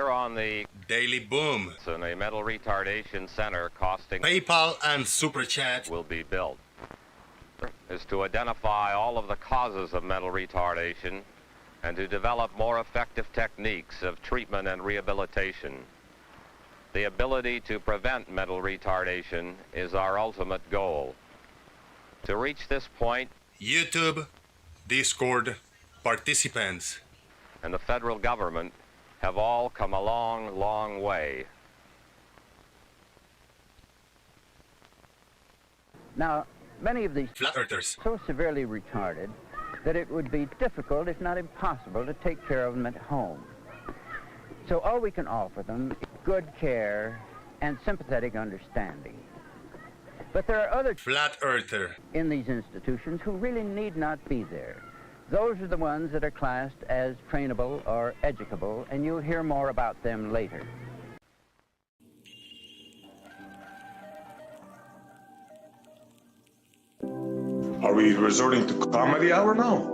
here on the Daily Boom, and a metal retardation center costing PayPal and Super Chat will be built is to identify all of the causes of mental retardation and to develop more effective techniques of treatment and rehabilitation. The ability to prevent mental retardation is our ultimate goal. To reach this point, YouTube, Discord, participants, and the federal government have all come a long, long way. Now, many of these Flat Earthers, are so severely retarded that it would be difficult, if not impossible, to take care of them at home. So all we can offer them is good care and sympathetic understanding. But there are other Flat Earther, in these institutions who really need not be there. Those are the ones that are classed as trainable or educable, and you'll hear more about them later. Are we resorting to comedy hour now?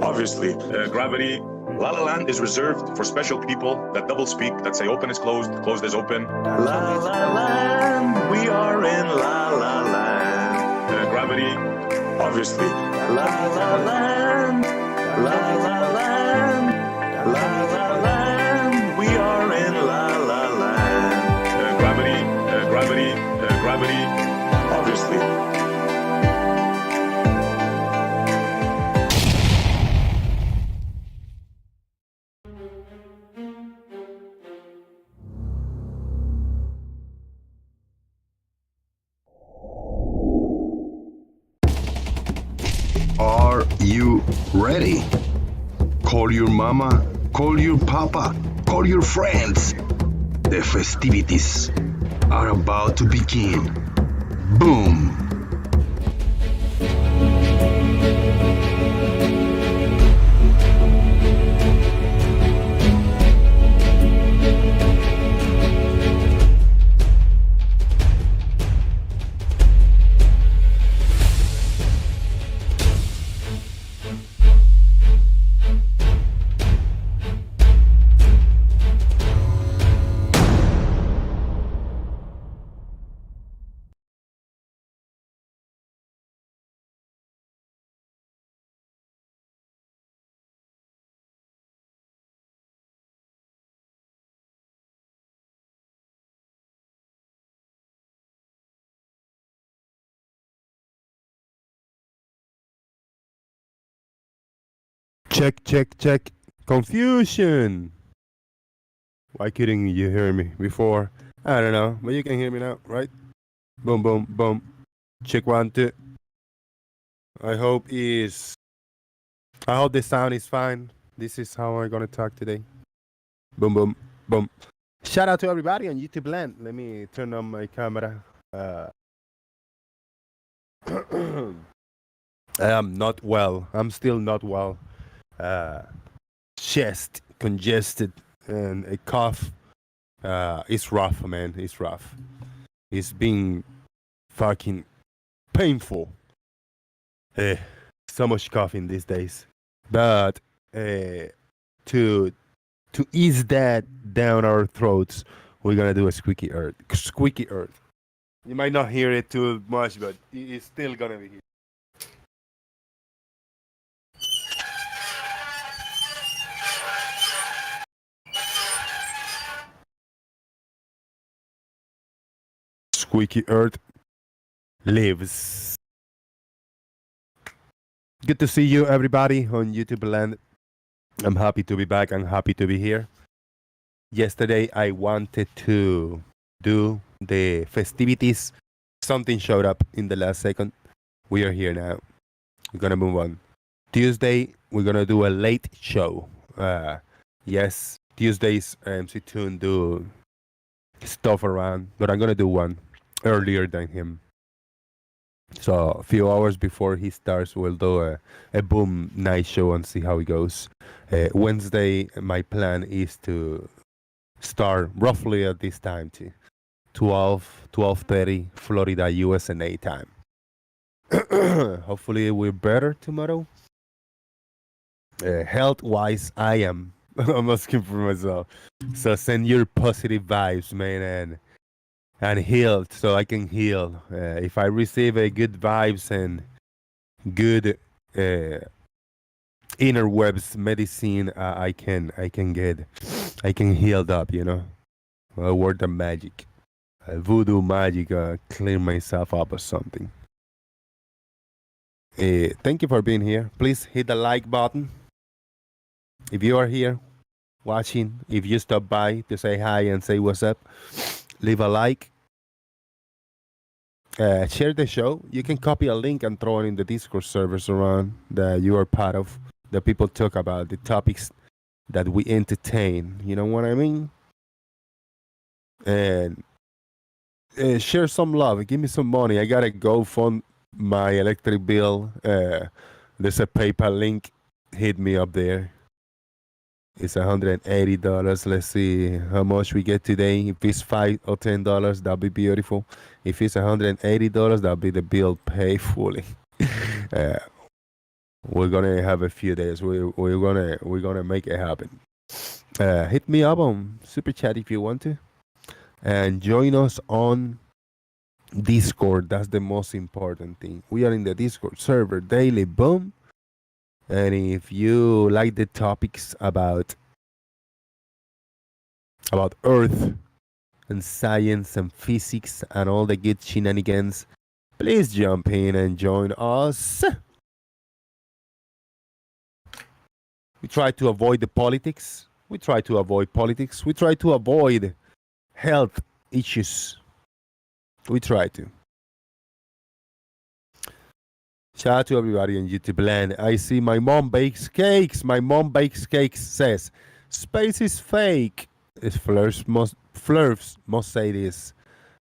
Obviously, Gravity, La La Land is reserved for special people that double speak, that say open is closed, closed is open. La La Land, we are in La La Land. Gravity, obviously. La La Land, La La Land, La La Land, we are in La La Land. Gravity, obviously. Are you ready? Call your mama, call your papa, call your friends. The festivities are about to begin. Boom! Check, check, check. Confusion. Why couldn't you hear me before? I don't know, but you can hear me now, right? Boom, boom, boom. Check 1, 2. I hope the sound is fine. This is how I'm gonna talk today. Boom, boom, boom. Shout out to everybody on YouTube land. Let me turn on my camera. I am not well. I'm still not well. Chest congested and a cough. It's rough, man. It's rough. It's been fucking painful. So much coughing these days. But to ease that down our throats, we're gonna do a squeaky earth. Squeaky earth. You might not hear it too much, but it's still gonna be here. Squeaky earth lives. Good to see you, everybody, on YouTube land. I'm happy to be back. I'm happy to be here. Yesterday, I wanted to do the festivities. Something showed up in the last second. We are here now. We're going to move on. Tuesday, we're going to do a late show. Yes, Tuesdays, MC Toon do stuff around, but I'm going to do one earlier than him. So a few hours before he starts, we'll do a boom night show and see how it goes. Wednesday, my plan is to start roughly at this time, 12:30 Florida, USA time. Hopefully we're better tomorrow. Health-wise, I am I'm asking for myself. So send your positive vibes, man, and heal so I can heal. If I receive a good vibes and good inner webs medicine, I can healed up, you know. A word of magic, voodoo magic, clean myself up or something. Thank you for being here. Please hit the like button if you are here watching. If you stop by to say hi and say what's up, leave a like. Share the show. You can copy a link and throw it in the Discord servers around that you are part of. The people talk about the topics that we entertain. You know what I mean? And share some love. Give me some money. I gotta go fund my electric bill. There's a PayPal link. Hit me up there. It's $180. Let's see how much we get today. If it's $5 or $10, that'll be beautiful. If it's $180, that'll be the bill paid fully. We're gonna have a few days. We're gonna make it happen. Hit me up on Super Chat if you want to, and join us on Discord. That's the most important thing. We are in the Discord server daily. Boom. And if you like the topics about Earth and science and physics and all the good shenanigans, please jump in and join us. We try to avoid the politics. We try to avoid politics. We try to avoid health issues. We try to. Shout out to everybody on YouTube land. I see my mom bakes cakes. My mom bakes cakes says, space is fake. Flirts must say this.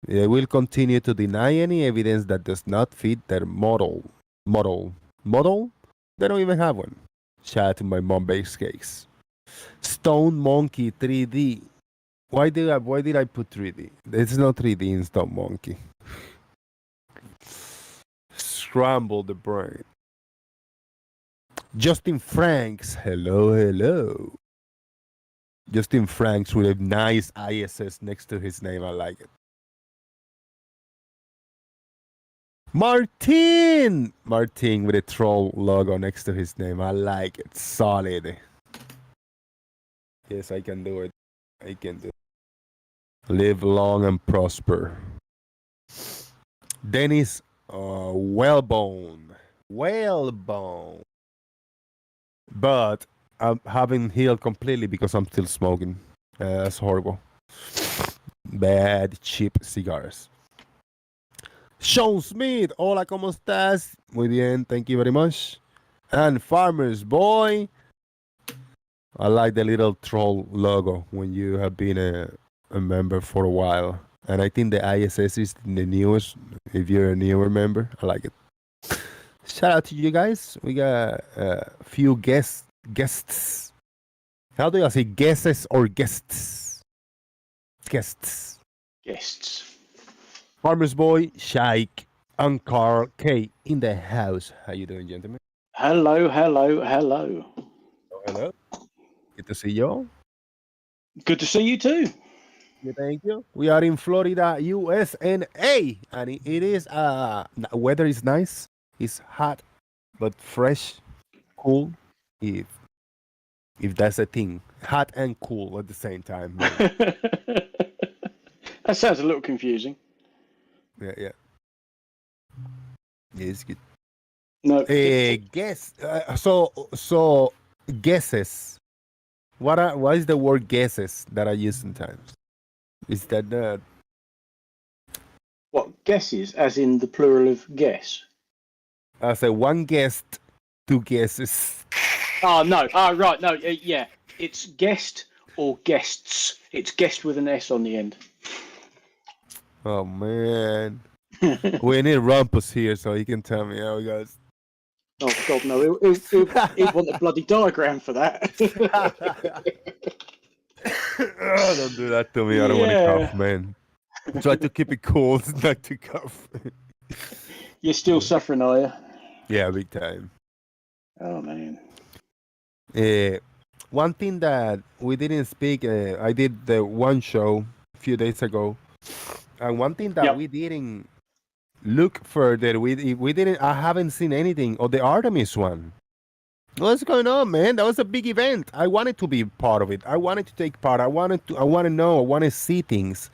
They will continue to deny any evidence that does not fit their model? They don't even have one. Shout out to my mom bakes cakes. Stone Monkey 3D. Why did I put 3D? It's not 3D in Stone Monkey. Scramble the brain. Justin Franks. Hello. Justin Franks with a nice ISS next to his name. I like it. Martin with a troll logo next to his name. I like it. Solid. Yes, I can do it. I can do it. Live long and prosper. Dennis Whalebone. But I haven't healed completely because I'm still smoking. That's horrible. Bad, cheap cigars. Sean Smith. Hola, ¿cómo estás? Muy bien, thank you very much. And Farmer's Boy. I like the little troll logo when you have been a member for a while. And I think the ISS is the newest. If you're a newer member, I like it. Shout out to you guys. We got a few guests. How do I say guesses or guests? Guests. Farmer's Boy, Shaik, and Carl K in the house. How you doing, gentlemen? Hello. Hello. Good to see you all. Good to see you too. Yeah, thank you. We are in Florida, USA, and it is weather is nice. It's hot, but fresh, cool. If that's a thing, hot and cool at the same time. That sounds a little confusing. Yeah. Yeah, it's good. No. Guess. So guesses. What is the word guesses that I use sometimes? Is that What, guesses, as in the plural of guess? I say one guest, two guesses. Oh, no. Right. No, yeah. It's guest or guests. It's guest with an S on the end. Oh, man. We need Rumpus here so he can tell me how it goes. Oh, God, no. He'd want a bloody diagram for that. Oh, don't do that to me. I don't want to cough, man. Try to keep it cool, not to cough. You're still suffering, are you? Yeah, big time. Oh, man. one thing that we didn't speak, I did the one show a few days ago, and one thing that Yep. we didn't look further, we didn't, I haven't seen anything of the Artemis one. What's going on, man? That was a big event. I wanted to be part of it. I wanted to take part. I want to know. I want to see things.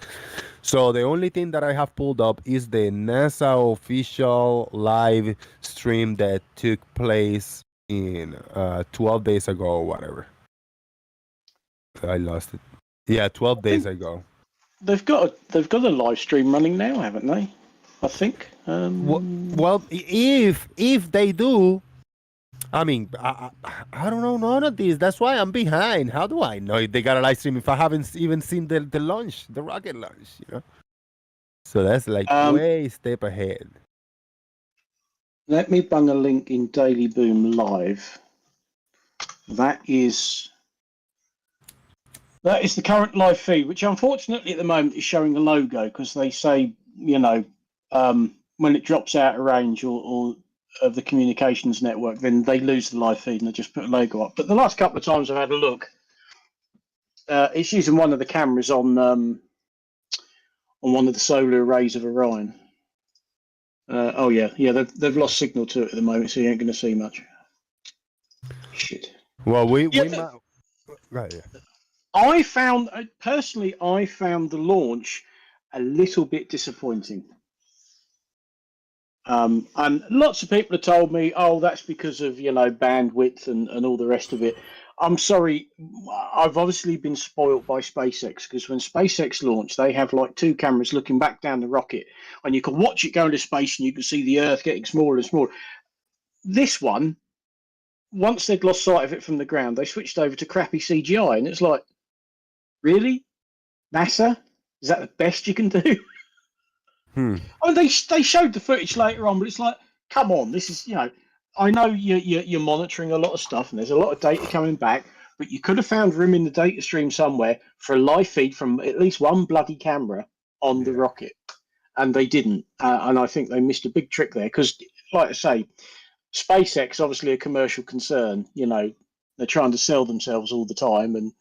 So the only thing that I have pulled up is the NASA official live stream that took place in 12 days ago or whatever. I lost it. Yeah, 12 days ago. They've got a live stream running now, haven't they? I think. Well, if they do, I mean, I don't know none of these. That's why I'm behind. How do I know if they got a live stream if I haven't even seen the launch, the rocket launch, you know? So that's like way step ahead. Let me bung a link in Daily Boom Live. That is the current live feed, which unfortunately at the moment is showing a logo because they say, you know, when it drops out of range or of the communications network, then they lose the live feed and they just put a logo up. But the last couple of times I've had a look, it's using one of the cameras on one of the solar arrays of Orion. Oh yeah, they've lost signal to it at the moment, so you ain't going to see much. Shit. Well, we Yeah, might. Right, yeah. I found the launch a little bit disappointing. And lots of people have told me, oh, that's because of, you know, bandwidth and all the rest of it. I'm sorry, I've obviously been spoilt by SpaceX because when SpaceX launched, they have like two cameras looking back down the rocket and you can watch it go into space and you can see the Earth getting smaller and smaller. This one, once they'd lost sight of it from the ground, they switched over to crappy CGI and it's like, really? NASA? Is that the best you can do? I mean, they showed the footage later on, but it's like, come on, this is, you know, I know you're monitoring a lot of stuff and there's a lot of data coming back, but you could have found room in the data stream somewhere for a live feed from at least one bloody camera on the rocket, and they didn't, and I think they missed a big trick there because, like I say, SpaceX obviously a commercial concern. You know, they're trying to sell themselves all the time, and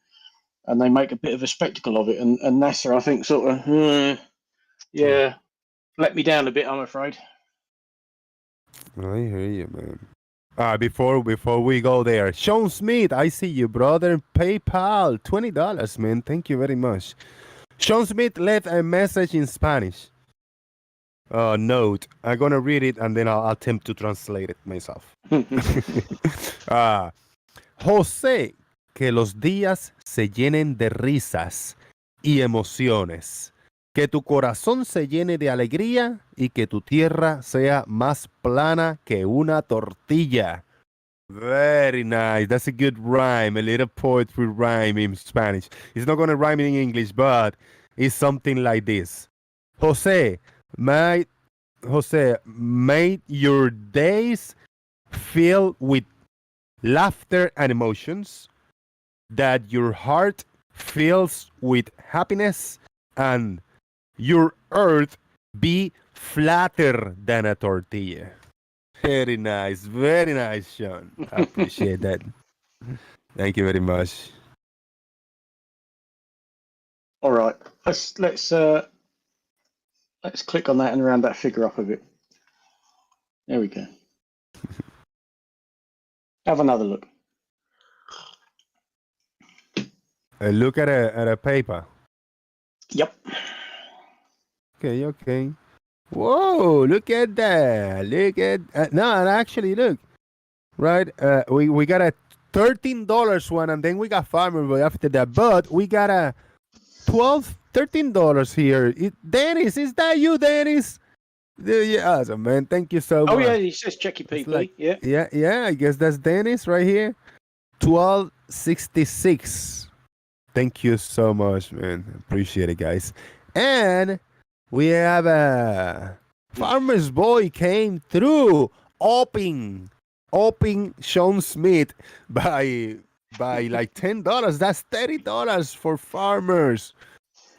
they make a bit of a spectacle of it, and NASA, I think, sort of, yeah. Let me down a bit, I'm afraid. I hear you, man. Before we go there, Sean Smith, I see you, brother. PayPal, $20, man. Thank you very much. Sean Smith left a message in Spanish. Note. I'm gonna read it and then I'll attempt to translate it myself. José, que los días se llenen de risas y emociones. Que tu corazón se llene de alegría y que tu tierra sea más plana que una tortilla. Very nice. That's a good rhyme. A little poetry rhyme in Spanish. It's not going to rhyme in English, but it's something like this. Jose, may your days fill with laughter and emotions, that your heart fills with happiness, and your earth be flatter than a tortilla. Very nice, Sean. I appreciate that. Thank you very much. All right, let's click on that and round that figure up a bit. There we go. Have another look. Look at a paper. Yep. Okay. Whoa, look at that. No, actually, look. Right, we got a $13 one, and then we got Farmer after that. But we got a $13 here. Dennis, is that you, Dennis? Yeah, awesome, man. Thank you so much. Oh yeah, he says check your PP. Like, yeah. Yeah. I guess that's Dennis right here. $12.66. Thank you so much, man. Appreciate it, guys. And we have a Farmer's Boy came through, upping Sean Smith by like $10. That's $30 for farmers.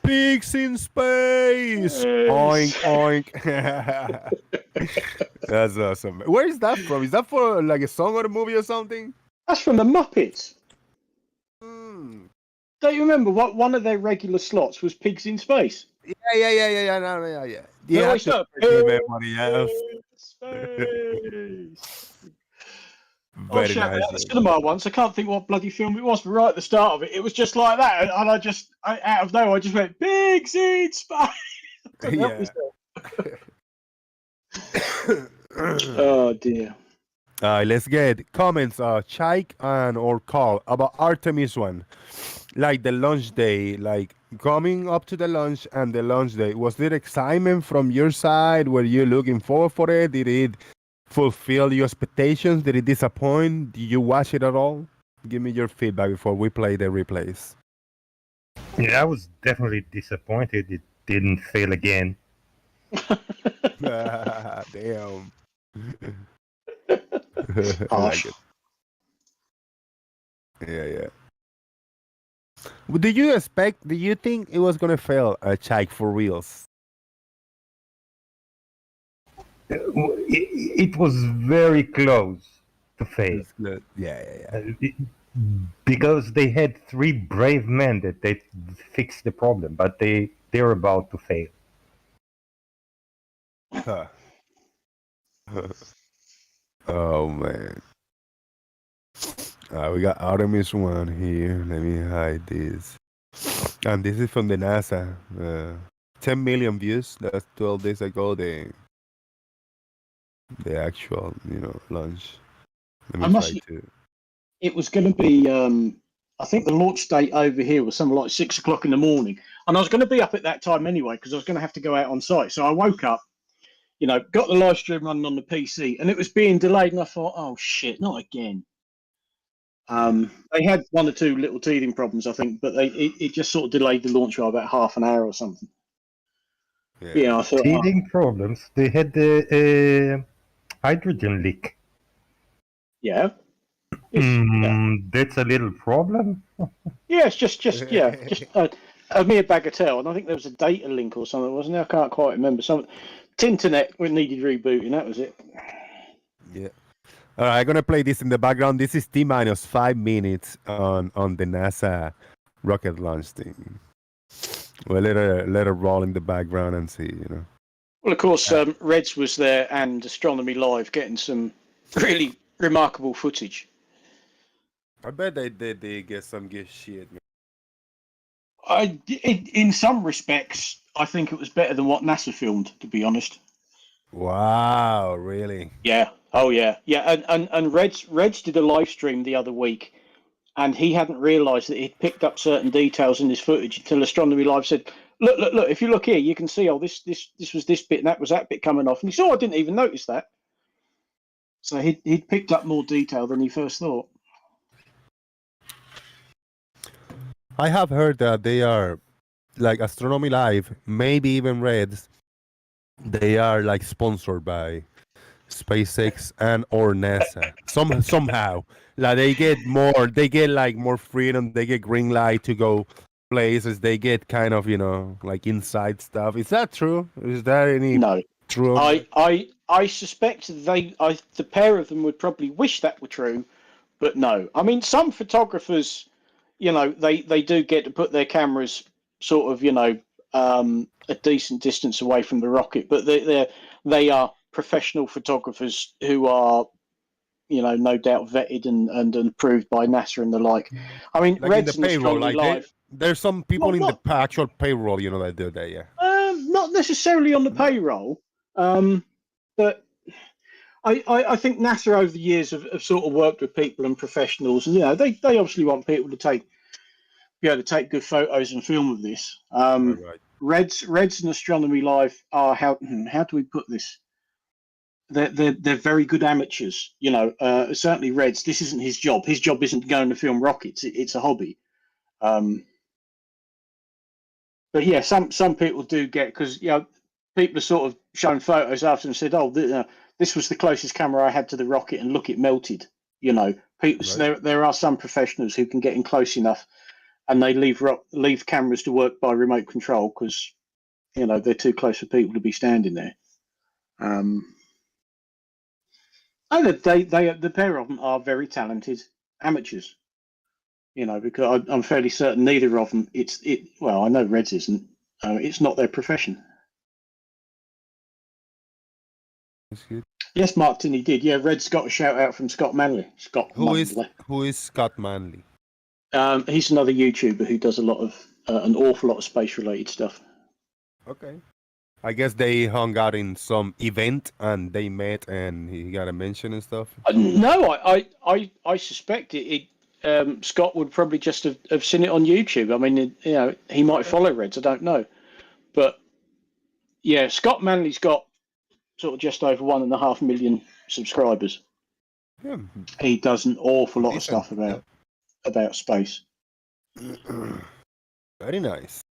Pigs in space. Oink. That's awesome. Where is that from? Is that for like a song or a movie or something? That's from the Muppets. Don't you remember what one of their regular slots was Pigs in Space? Yeah. No, yeah. They You have always to start refresh my Pigs memory. Yeah. in Space. I was Very shouting nice. at the cinema once. I can't think what bloody film it was, but right at the start of it, it was just like that, and out of nowhere, I just went Pigs in Space. Couldn't help Yeah. myself. Oh dear. Let's get comments, Chaik and or Carl about Artemis I. Like the launch day, like coming up to the launch and the launch day. Was there excitement from your side? Were you looking forward for it? Did it fulfill your expectations? Did it disappoint? Did you watch it at all? Give me your feedback before we play the replays. Yeah, I was definitely disappointed it didn't fail again. Damn. I like it. Yeah. Do you think it was gonna fail, Chike, for reals? It was very close to fail. That's good. Yeah. Because they had 3 brave men that they fixed the problem, but they're about to fail. Huh. Oh man. We got Artemis I here. Let me hide this. And this is from the NASA. 10 million views. That's 12 days ago. The actual, launch. Let me try to. It was going to be. I think the launch date over here was something like 6 o'clock in the morning, and I was going to be up at that time anyway because I was going to have to go out on site. So I woke up, got the live stream running on the PC, and it was being delayed. And I thought, oh shit, not again. They had 1 or 2 little teething problems, I think, but it just sort of delayed the launch by about half an hour or something. Yeah, I thought. Teething problems. They had the hydrogen leak. Yeah. That's a little problem. Yeah, it's just a mere bagatelle, and I think there was a data link or something, wasn't there? I can't quite remember. Some Tinternet needed rebooting. That was it. Yeah. All right, I'm gonna play this in the background. This is T-5 minutes on the NASA rocket launch thing. Well, let her roll in the background and see, Well, of course, Reds was there and Astronomy Live getting some really remarkable footage. I bet they get some good shit, man. In some respects, I think it was better than what NASA filmed, to be honest. Wow, really? Yeah. Oh, yeah. Yeah, and Reds did a live stream the other week, and he hadn't realised that he'd picked up certain details in his footage until Astronomy Live said, look, if you look here, you can see, this was this bit and that was that bit coming off. And he said, I didn't even notice that. So he'd picked up more detail than he first thought. I have heard that they are, like Astronomy Live, maybe even Reds, they are like sponsored by SpaceX and or NASA. Somehow. Like they get more freedom, they get green light to go places, they get kind of, like inside stuff. Is that true? Is there any true? I suspect the pair of them would probably wish that were true, but no. I mean, some photographers, they do get to put their cameras sort of, a decent distance away from the rocket, but they are professional photographers who are, no doubt vetted and approved by NASA and the like. I mean, like Reds in the and payroll, Astronomy like Live. there's some people in the actual payroll, that do that, yeah. Not necessarily on the payroll, but I think NASA over the years have sort of worked with people and professionals, and they obviously want people to be able to take good photos and film of this. Right. Reds and Astronomy Live are how do we put this? They're very good amateurs. Certainly Reds. This isn't his job. His job isn't going to film rockets. It's a hobby. But yeah, some people do get, because people are sort of showing photos after and said, "Oh, this was the closest camera I had to the rocket, and look, it melted." People. Right. So there are some professionals who can get in close enough, and they leave cameras to work by remote control because they're too close for people to be standing there. And the pair of them are very talented amateurs. You know, because I'm fairly certain neither of them. Well, I know Reds isn't. It's not their profession. That's good. Yes, Martin, he did. Yeah, Red's got a shout out from Scott Manley. Who is Scott Manley? He's another YouTuber who does a lot of an awful lot of space related stuff. Okay. I guess they hung out in some event and they met and he got a mention and stuff. No, I suspect it. Scott would probably just have seen it on YouTube. I mean, you know, he might follow Reds. I don't know, but yeah, Scott Manley's got sort of just over 1.5 million subscribers. Yeah. He does an awful lot of Decent, stuff about space. Very nice.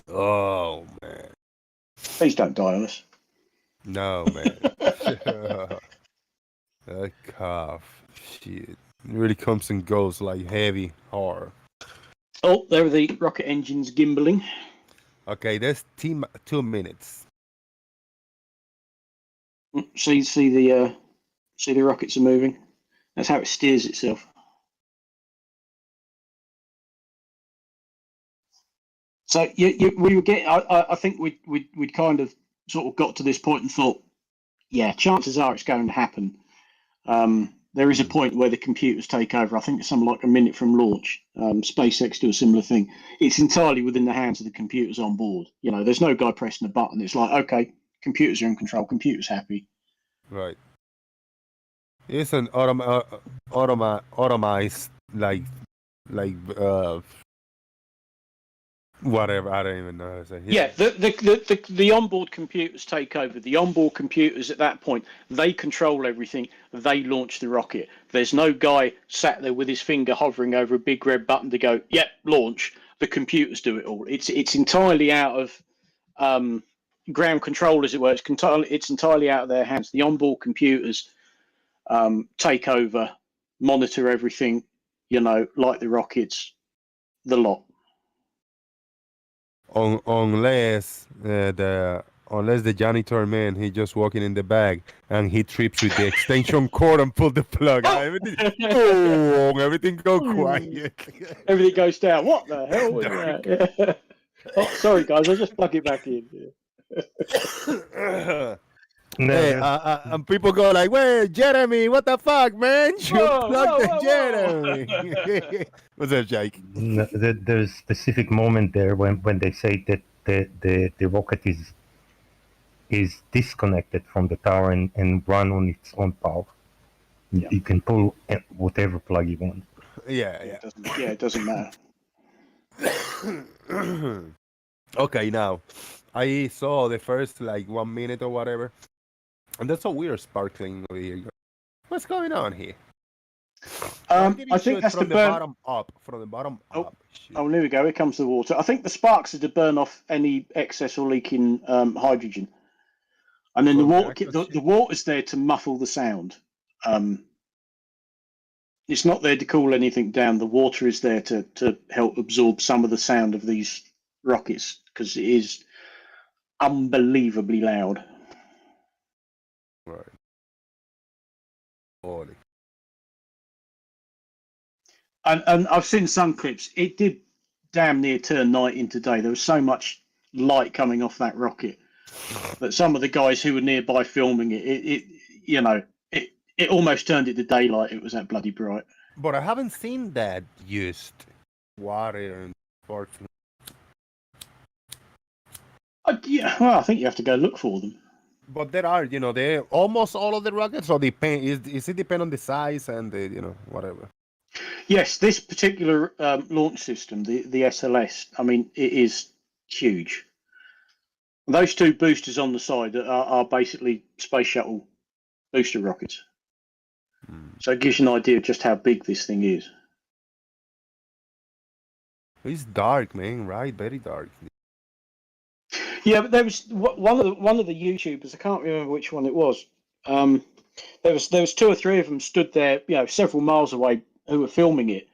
Oh man. Please don't die on us. No man. A cough. Shit. It really comes and goes like heavy horror. Oh, there are the rocket engines gimbaling. Okay, there's 2 minutes. See the rockets are moving. That's how it steers itself. So we were getting. I think we'd kind of sort of got to this point and thought, yeah, chances are it's going to happen. There is a point where the computers take over. I think it's something like a minute from launch. SpaceX do a similar thing. It's entirely within the hands of the computers on board. You know, there's no guy pressing a button. It's like, okay, computers are in control. Computers happy. Right. It's an automized like whatever. I don't even know how to say. Yeah, the onboard computers take over. The onboard computers at that point, they control everything. They launch the rocket. There's no guy sat there with his finger hovering over a big red button to go, yep, launch. The computers do it all. It's entirely out of ground control, as it were. It's entirely out of their hands. The onboard computers take over, monitor everything, you know, like the rockets, the lot. Unless the janitor man, he just walking in the bag and he trips with the extension cord and pull the plug. Everything go quiet. Everything goes down. What the hell was that? Yeah. Oh, sorry guys, I'll just plug it back in. Hey, and people go like, "Wait, Jeremy, what the fuck, man? You plugged the Jeremy." What's up, Jake? No, there's a specific moment there when they say that the rocket is disconnected from the tower and run on its own power. Yeah. You can pull whatever plug you want. Yeah. It doesn't matter. Okay, now I saw the first like 1 minute or whatever, and that's so weird sparkling over here. What's going on here? I think that's from the bottom up. From the bottom up. Oh, there we go. Here comes the water. I think the sparks are to burn off any excess or leaking hydrogen, and then the water's there to muffle the sound. It's not there to cool anything down. The water is there to help absorb some of the sound of these rockets because it is unbelievably loud. Right. Holy. And I've seen some clips. It did damn near turn night into day. There was so much light coming off that rocket that some of the guys who were nearby filming it almost turned it to daylight. It was that bloody bright. But I haven't seen that used water and sparks. Yeah, well, I think you have to go look for them. But there are, they almost all of the rockets, or depend is it depend on the size and the, whatever. Yes, this particular launch system, the SLS, I mean, it is huge. Those two boosters on the side are basically space shuttle booster rockets. So it gives you an idea of just how big this thing is. It's dark, man, right? Very dark. Yeah, but there was one of the YouTubers. I can't remember which one it was. There was two or three of them stood there, several miles away, who were filming it,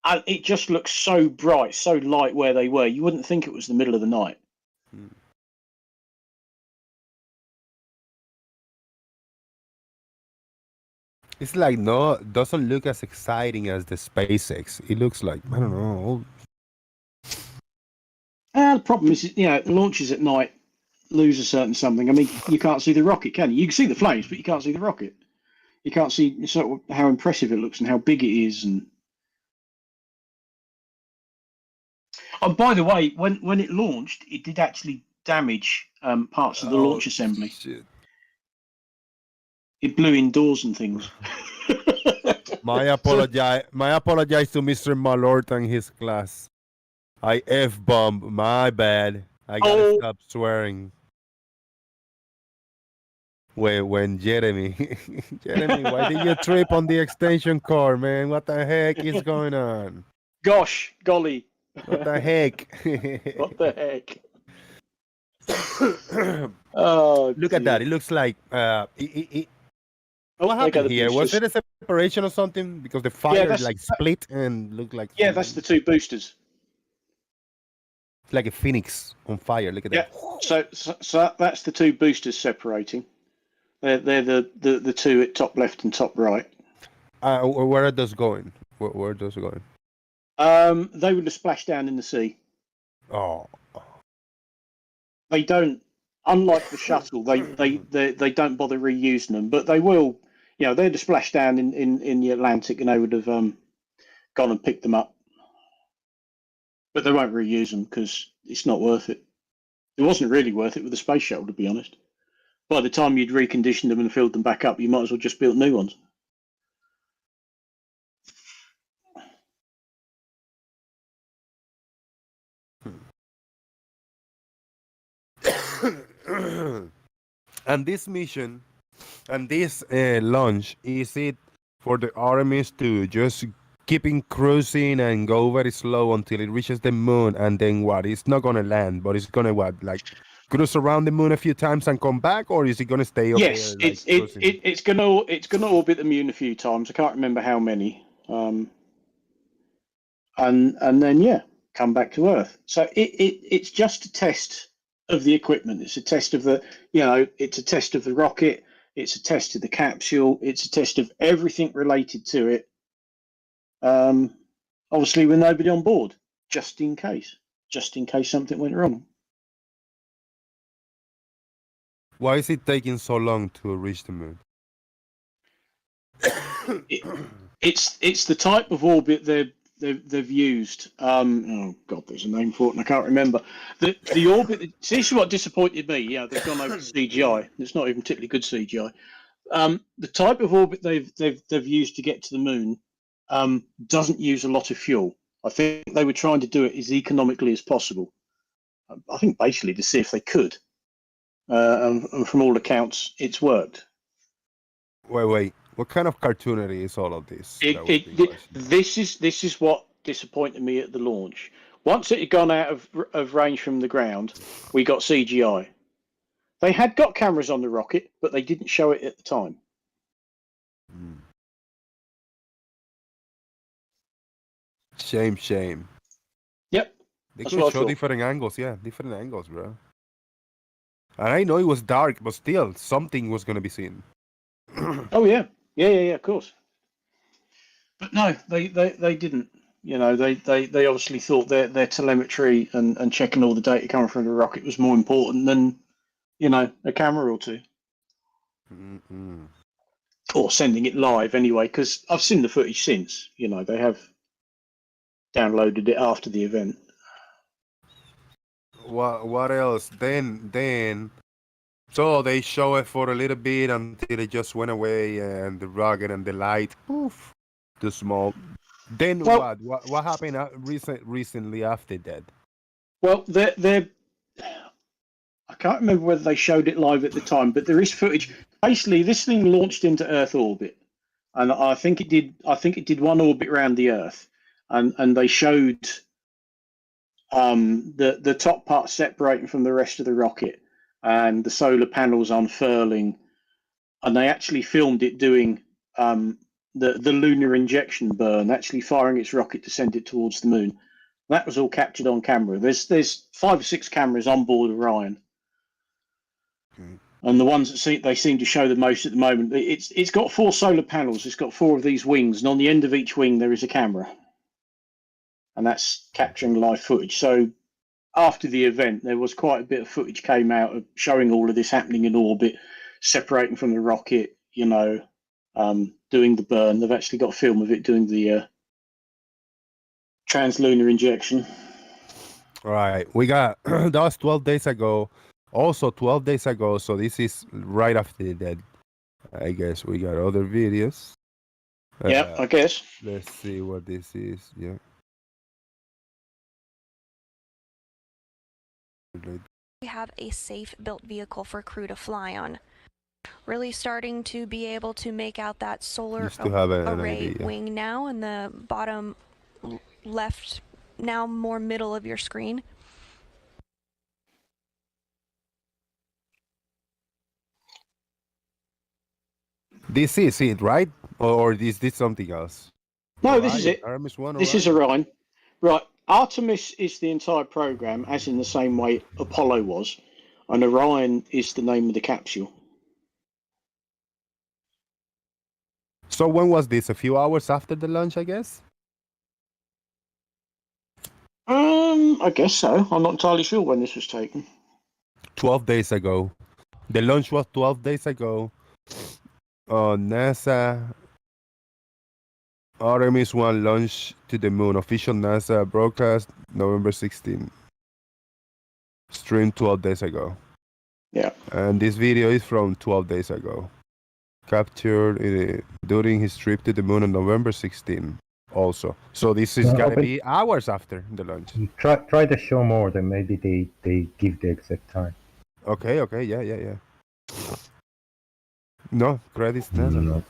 and it just looked so bright, so light where they were. You wouldn't think it was the middle of the night. It's like no, doesn't look as exciting as the SpaceX. It looks like I don't know. The problem is, launches at night lose a certain something. I mean, you can't see the rocket, can you? You can see the flames, but you can't see the rocket. You can't see sort of how impressive it looks and how big it is. And oh, by the way, when it launched, it did actually damage parts of the launch assembly. Shit. It blew indoors and things. My apologize to Mr. Malort and his class. I F-bombed. My bad. I gotta stop swearing. When Jeremy, why did you trip on the extension cord, man? What the heck is going on? Gosh, golly. What the heck? What the heck? Oh, look at that. It looks like what happened here? Was it a separation or something? Because the fire like split and looked like that's the two boosters. It's like a phoenix on fire. Look at that. So that's the two boosters separating. They're the two at top left and top right. Where are those going? Where are those going? They would have splashed down in the sea. Oh. They don't. Unlike the shuttle, they don't bother reusing them, but they will. They'd have splashed down in the Atlantic, and they would have gone and picked them up. But they won't reuse them because it's not worth it. It wasn't really worth it with the space shuttle, to be honest. By the time you'd reconditioned them and filled them back up, you might as well just build new ones. And this mission and this launch, is it for the Artemis to just keeping cruising and go very slow until it reaches the moon, and then what? It's not gonna land, but it's gonna like cruise around the moon a few times and come back, or is it gonna stay up yes, there? Yes, it's gonna orbit the moon a few times. I can't remember how many. And then come back to Earth. So it's just a test of the equipment. It's a test of it's a test of the rocket. It's a test of the capsule. It's a test of everything related to it. Obviously with nobody on board, just in case something went wrong. Why is it taking so long to reach the moon? It's the type of orbit they've used. Oh God, there's a name for it, and I can't remember. The orbit. See, this is what disappointed me. Yeah, they've gone over to CGI. It's not even particularly good CGI. The type of orbit they've used to get to the moon doesn't use a lot of fuel. I think they were trying to do it as economically as possible. I think basically to see if they could. And from all accounts, it's worked. Wait. What kind of cartoonery is all of this? This is what disappointed me at the launch. Once it had gone out of range from the ground, we got CGI. They had got cameras on the rocket, but they didn't show it at the time. Shame. Yep. They could show different angles, bro. And I know it was dark, but still, something was going to be seen. Oh, yeah. Yeah, of course. But no, they didn't. They obviously thought their telemetry and checking all the data coming from the rocket was more important than, a camera or two. Mm-mm. Or sending it live anyway, because I've seen the footage since. They have downloaded it after the event. What else? Then so they show it for a little bit until it just went away, and the rocket and the light, poof, too small. Then what happened recently after that? Well, they're I can't remember whether they showed it live at the time, but there is footage. Basically, this thing launched into Earth orbit, and I think it did one orbit around the Earth, and they showed the top part separating from the rest of the rocket, and the solar panels unfurling, and they actually filmed it doing the lunar injection burn, actually firing its rocket to send it towards the moon. That was all captured on camera. There's 5 or 6 cameras on board Orion. And the ones that they seem to show the most at the moment, it's got 4 solar panels. It's got 4 of these wings, and on the end of each wing there is a camera, and that's capturing live footage. So after the event, there was quite a bit of footage came out of showing all of this happening in orbit, separating from the rocket. You know, doing the burn. They've actually got a film of it doing the translunar injection. Right. We got that was 12 days ago. Also 12 days ago. So this is right after that. I guess we got other videos. Yeah, I guess. Let's see what this is. Yeah. We have a safe built vehicle for crew to fly on. Really starting to be able to make out that solar Just to have an array idea. wing now in the bottom left, now more middle of your screen. This is it, right? Or is this something else? No, this is it. Artemis I, This is Orion. Right. Artemis is the entire program, as in the same way Apollo was, and Orion is the name of the capsule. So when was this? A few hours after the launch, I guess? I guess so. I'm not entirely sure when this was taken. 12 days ago. The launch was 12 days ago. NASA Artemis I launch to the moon. Official NASA broadcast November 16. Streamed 12 days ago. Yeah. And this video is from 12 days ago. Captured during his trip to the moon on November 16 also. So this is gotta be hours after the launch. Try to show more, then maybe they give the exact time. Okay, yeah. No, credits NASA. No.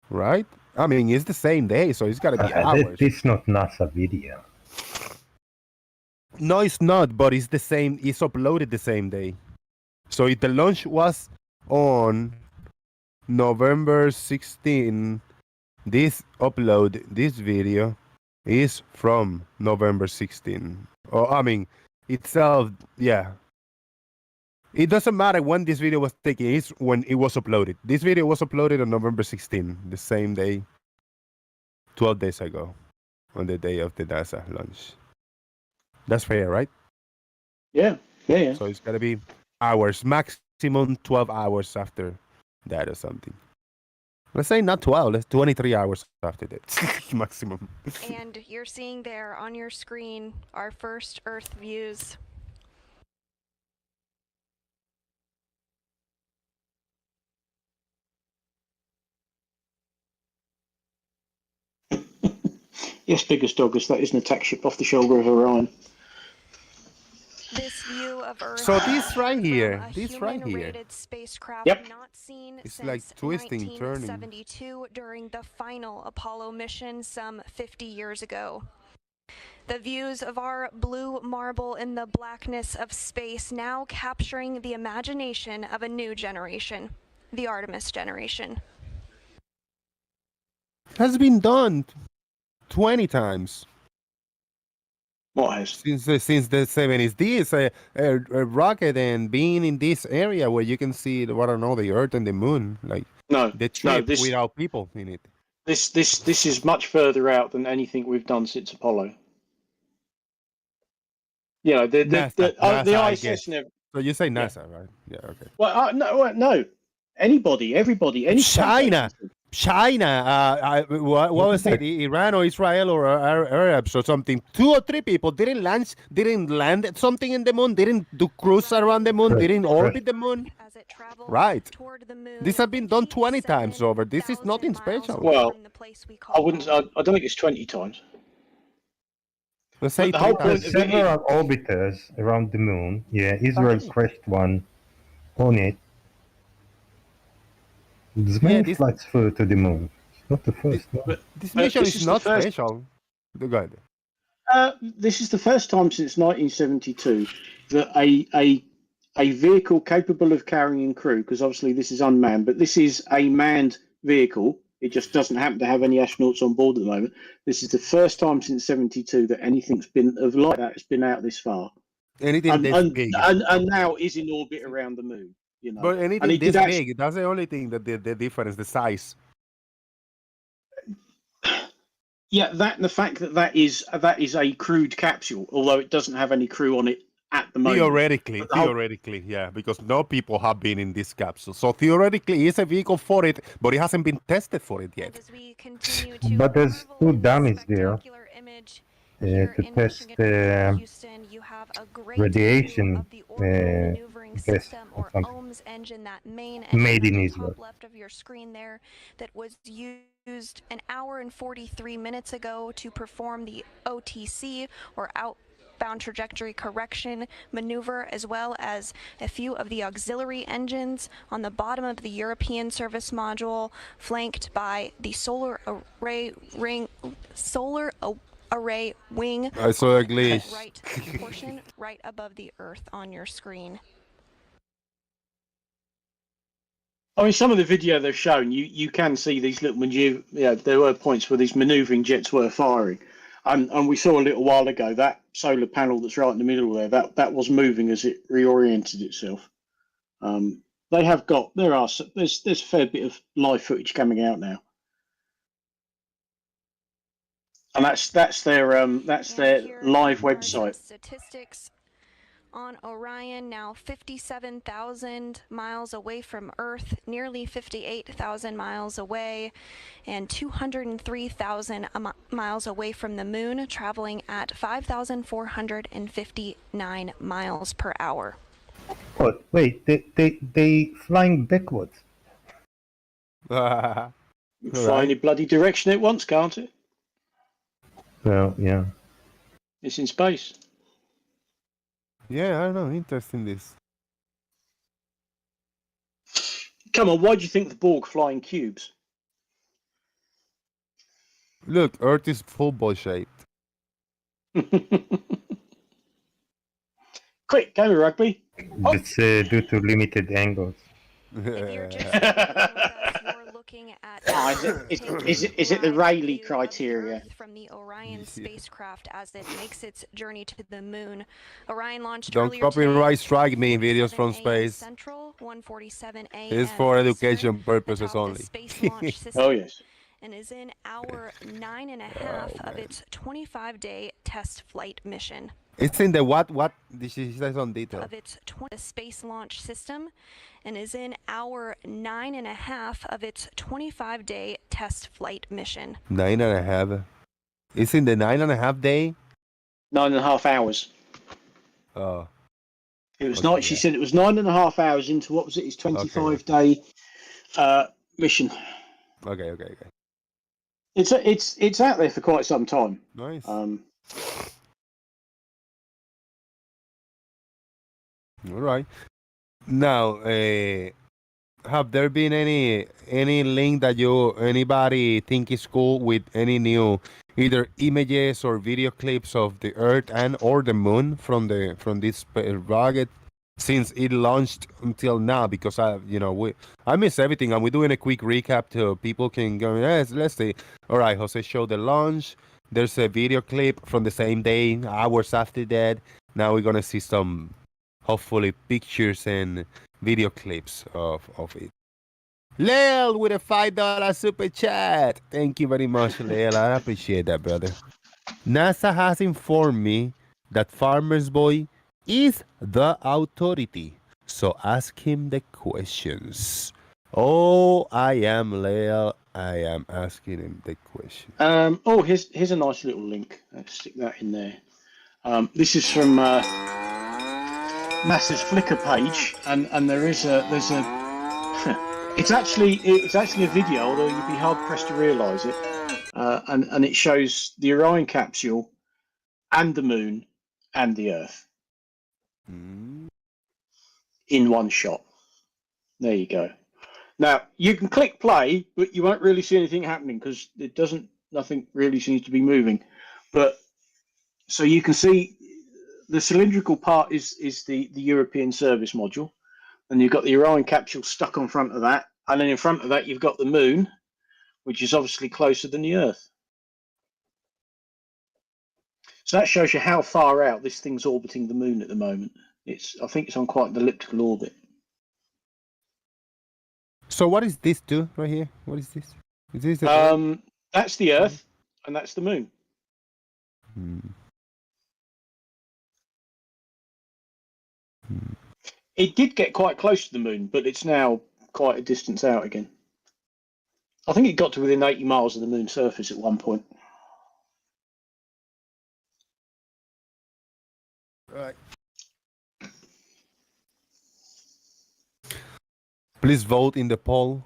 Right? I mean, it's the same day, so it's gotta be hours. This is not NASA video. No, it's not, but it's the same. It's uploaded the same day. So if the launch was on November 16, this video is from November 16. Oh, I mean, itself, yeah. It doesn't matter when this video was taken, it's when it was uploaded. This video was uploaded on November 16, the same day, 12 days ago, on the day of the NASA launch. That's fair, right? Yeah. So it's gotta be hours, maximum 12 hours after that or something. Let's say not 12, let's 23 hours after that, maximum. And you're seeing there on your screen our first Earth views. Yes, biggest Douglas, that is an attack ship off the shoulder of Orion. This view of Earth. So this right here, Spacecraft Yep. not seen It's since like twisting, turning. 1972 during the final Apollo mission some 50 years ago. The views of our blue marble in the blackness of space now capturing the imagination of a new generation, the Artemis generation. Has been done 20 times. What has? Since the 70s. This a rocket and being in this area where you can see the Earth and the moon, like the trip without people in it. This is much further out than anything we've done since Apollo. You know, the NASA, ISS never. So you say NASA, right? Yeah, okay. Well, no. Anybody, everybody, any China, what was it? Iran or Israel or Arabs or something? 2 or 3 people didn't land something in the moon, didn't do cruise around the moon, didn't orbit the moon. Right. This has been done 20 times over. This is nothing special. Well, I don't think it's 20 times. Let's say the whole point There's several orbiters around the moon. Yeah, Israel crashed one on it. There's many flights to the moon. It's not the first one. This mission is not special. Go ahead. This is the first time since 1972 that a vehicle capable of carrying crew, because obviously this is unmanned, but this is a manned vehicle. It just doesn't happen to have any astronauts on board at the moment. This is the first time since 72 that anything's been of like that has been out this far. Anything and now is in orbit around the moon. you know. But And anything he this did actually, big, that's the only thing that the difference, the size. yeah, that and the fact that that is a crewed capsule, although it doesn't have any crew on it at the moment. Theoretically, But the whole- theoretically, yeah, because no people have been in this capsule. So theoretically, it's a vehicle for it, but it hasn't been tested for it yet. And as we continue to But there's marvel two in this dummies there spectacular image here to in test Michigan and Houston, you have a great view radiation of the orbital maneuvering vest system, or or something. OMS engine, that main engine Made at in the Israel. top left of your screen there, that was used an hour and 43 minutes ago to perform the OTC, or outbound trajectory correction maneuver, as well as a few of the auxiliary engines on the bottom of the European service module, flanked by the solar array wing I saw a on the glitch. right portion, right above the Earth on your screen. I mean, some of the video they've shown, you can see these little there were points where these manoeuvring jets were firing, and we saw a little while ago that solar panel that's right in the middle there, that was moving as it reoriented itself. There's a fair bit of live footage coming out now, and that's their Here live are some website. statistics on Orion, now 57,000 miles away from Earth, nearly 58,000 miles away, and 203,000 miles away from the Moon, traveling at 5,459 miles per hour. What? Wait, they flying backwards. Fly Right. any bloody direction it wants, can't it? Well, yeah. It's in space. Yeah, I don't know. Interesting this. Come on, why do you think the Borg fly in cubes? Look, Earth is football shaped. Quick, go with rugby. It's due to limited angles. If you're just with us, you're looking at Is it the Rayleigh criteria? from the Orion spacecraft as it makes its journey to the Moon. Orion launched Don't earlier today copyright at strike me, videos 7 from a.m. space. Central, 1:47 a.m. It's for education Eastern, purposes atop the only. Space Launch System, Oh yes. and is in hour 9.5 of its 25-day test flight mission. It's in the what? She says on detail. Of its Space Launch System, and is in hour 9.5 of its 25-day test flight mission. 9.5. It's in the 9.5 day. 9.5 hours. Oh, It was Okay, not. She yeah. said it was 9.5 hours into what was it? His 25-day mission. okay. It's out there for quite some time. Nice. All right. Now, have there been any link that anybody think is cool with any new either images or video clips of the Earth and or the Moon from this rocket since it launched until now? Because I miss everything, and we're doing a quick recap so people can go. Let's see. All right, Jose showed the launch. There's a video clip from the same day, hours after that. Now we're gonna see some, hopefully, pictures and video clips of it. Lel with a $5 super chat. Thank you very much, Lel. I appreciate that, brother. NASA has informed me that Farmer's Boy is the authority, so ask him the questions. Oh, I am Lel. I am asking him the question. Here's a nice little link. Let's stick that in there. This is from NASA's Flickr page, and there's a it's actually a video, although you'd be hard pressed to realise it. And it shows the Orion capsule and the Moon and the Earth in one shot. There you go. Now you can click play, but you won't really see anything happening because nothing really seems to be moving. But so you can see the cylindrical part is the European service module, and you've got the Orion capsule stuck on front of that, and then in front of that you've got the Moon, which is obviously closer than the Earth. So that shows you how far out this thing's orbiting the Moon at the moment. I think it's on quite an elliptical orbit. So what is this do right here? What is this? Is this the Earth? That's the Earth, and that's the Moon. It did get quite close to the Moon, but it's now quite a distance out again. I think it got to within 80 miles of the Moon's surface at one point. Right. Please vote in the poll.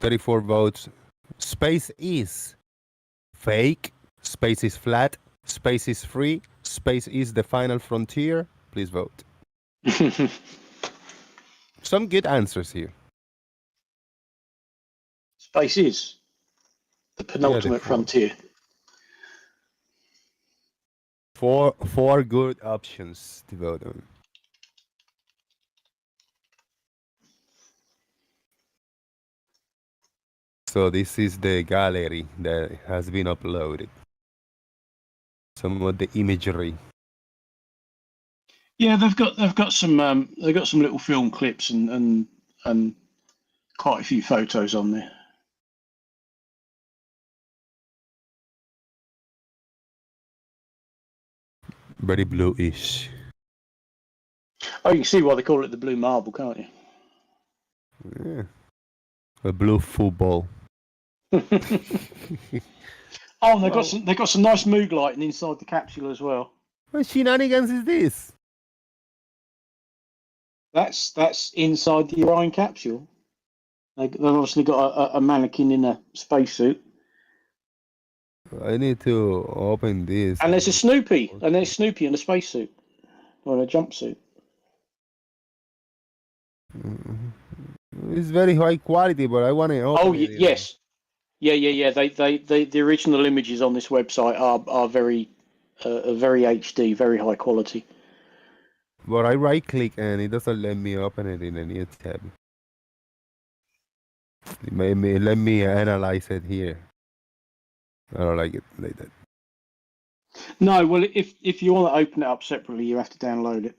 34 votes. Space is fake. Space is flat. Space is free. Space is the final frontier. Please vote. Some good answers here. Space is the penultimate frontier. Four good options to vote on. So this is the gallery that has been uploaded. Some of the imagery. Yeah, they've got some little film clips and quite a few photos on there. Very bluish. Oh, you can see why they call it the blue marble, can't you? Yeah. A blue football. Oh, and they've got some nice mood lighting inside the capsule as well. What shenanigans is this? That's inside the Orion capsule. They've obviously got a mannequin in a spacesuit. I need to open this. And there's a Snoopy, and there's Snoopy in a spacesuit or in a jumpsuit. It's very high quality, but I want to open it. Yes, yeah. The original images on this website are very HD, very high quality. But I right click and it doesn't let me open it in a new tab. Let me analyze it here. I don't like it like that. No, well, if you want to open it up separately, you have to download it.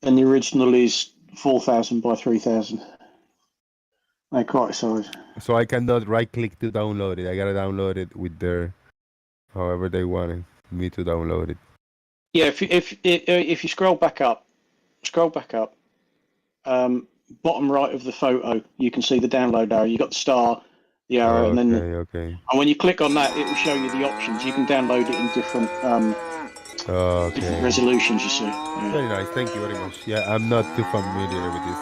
And the original is 4,000 by 3,000. They're quite a size. So I cannot right click to download it. I gotta download it with their, however they wanted me to download it. Yeah, if you scroll back up, bottom right of the photo, you can see the download arrow. You got the star, the arrow, and then and when you click on that, it will show you the options. You can download it in different different resolutions. You see. Yeah. Very nice. Thank you very much. Yeah, I'm not too familiar with this.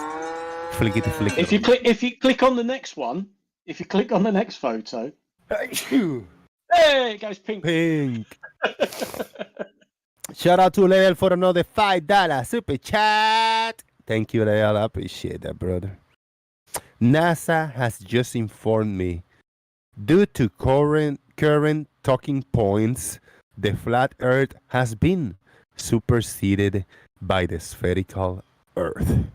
Flicky to flicky. If you click on the next one, if you click on the next photo, hey, it goes pink. Pink. Shout out to Leal for another $5 super chat. Thank you, Leal. I appreciate that, brother. NASA has just informed me, due to current talking points, the flat Earth has been superseded by the spherical Earth.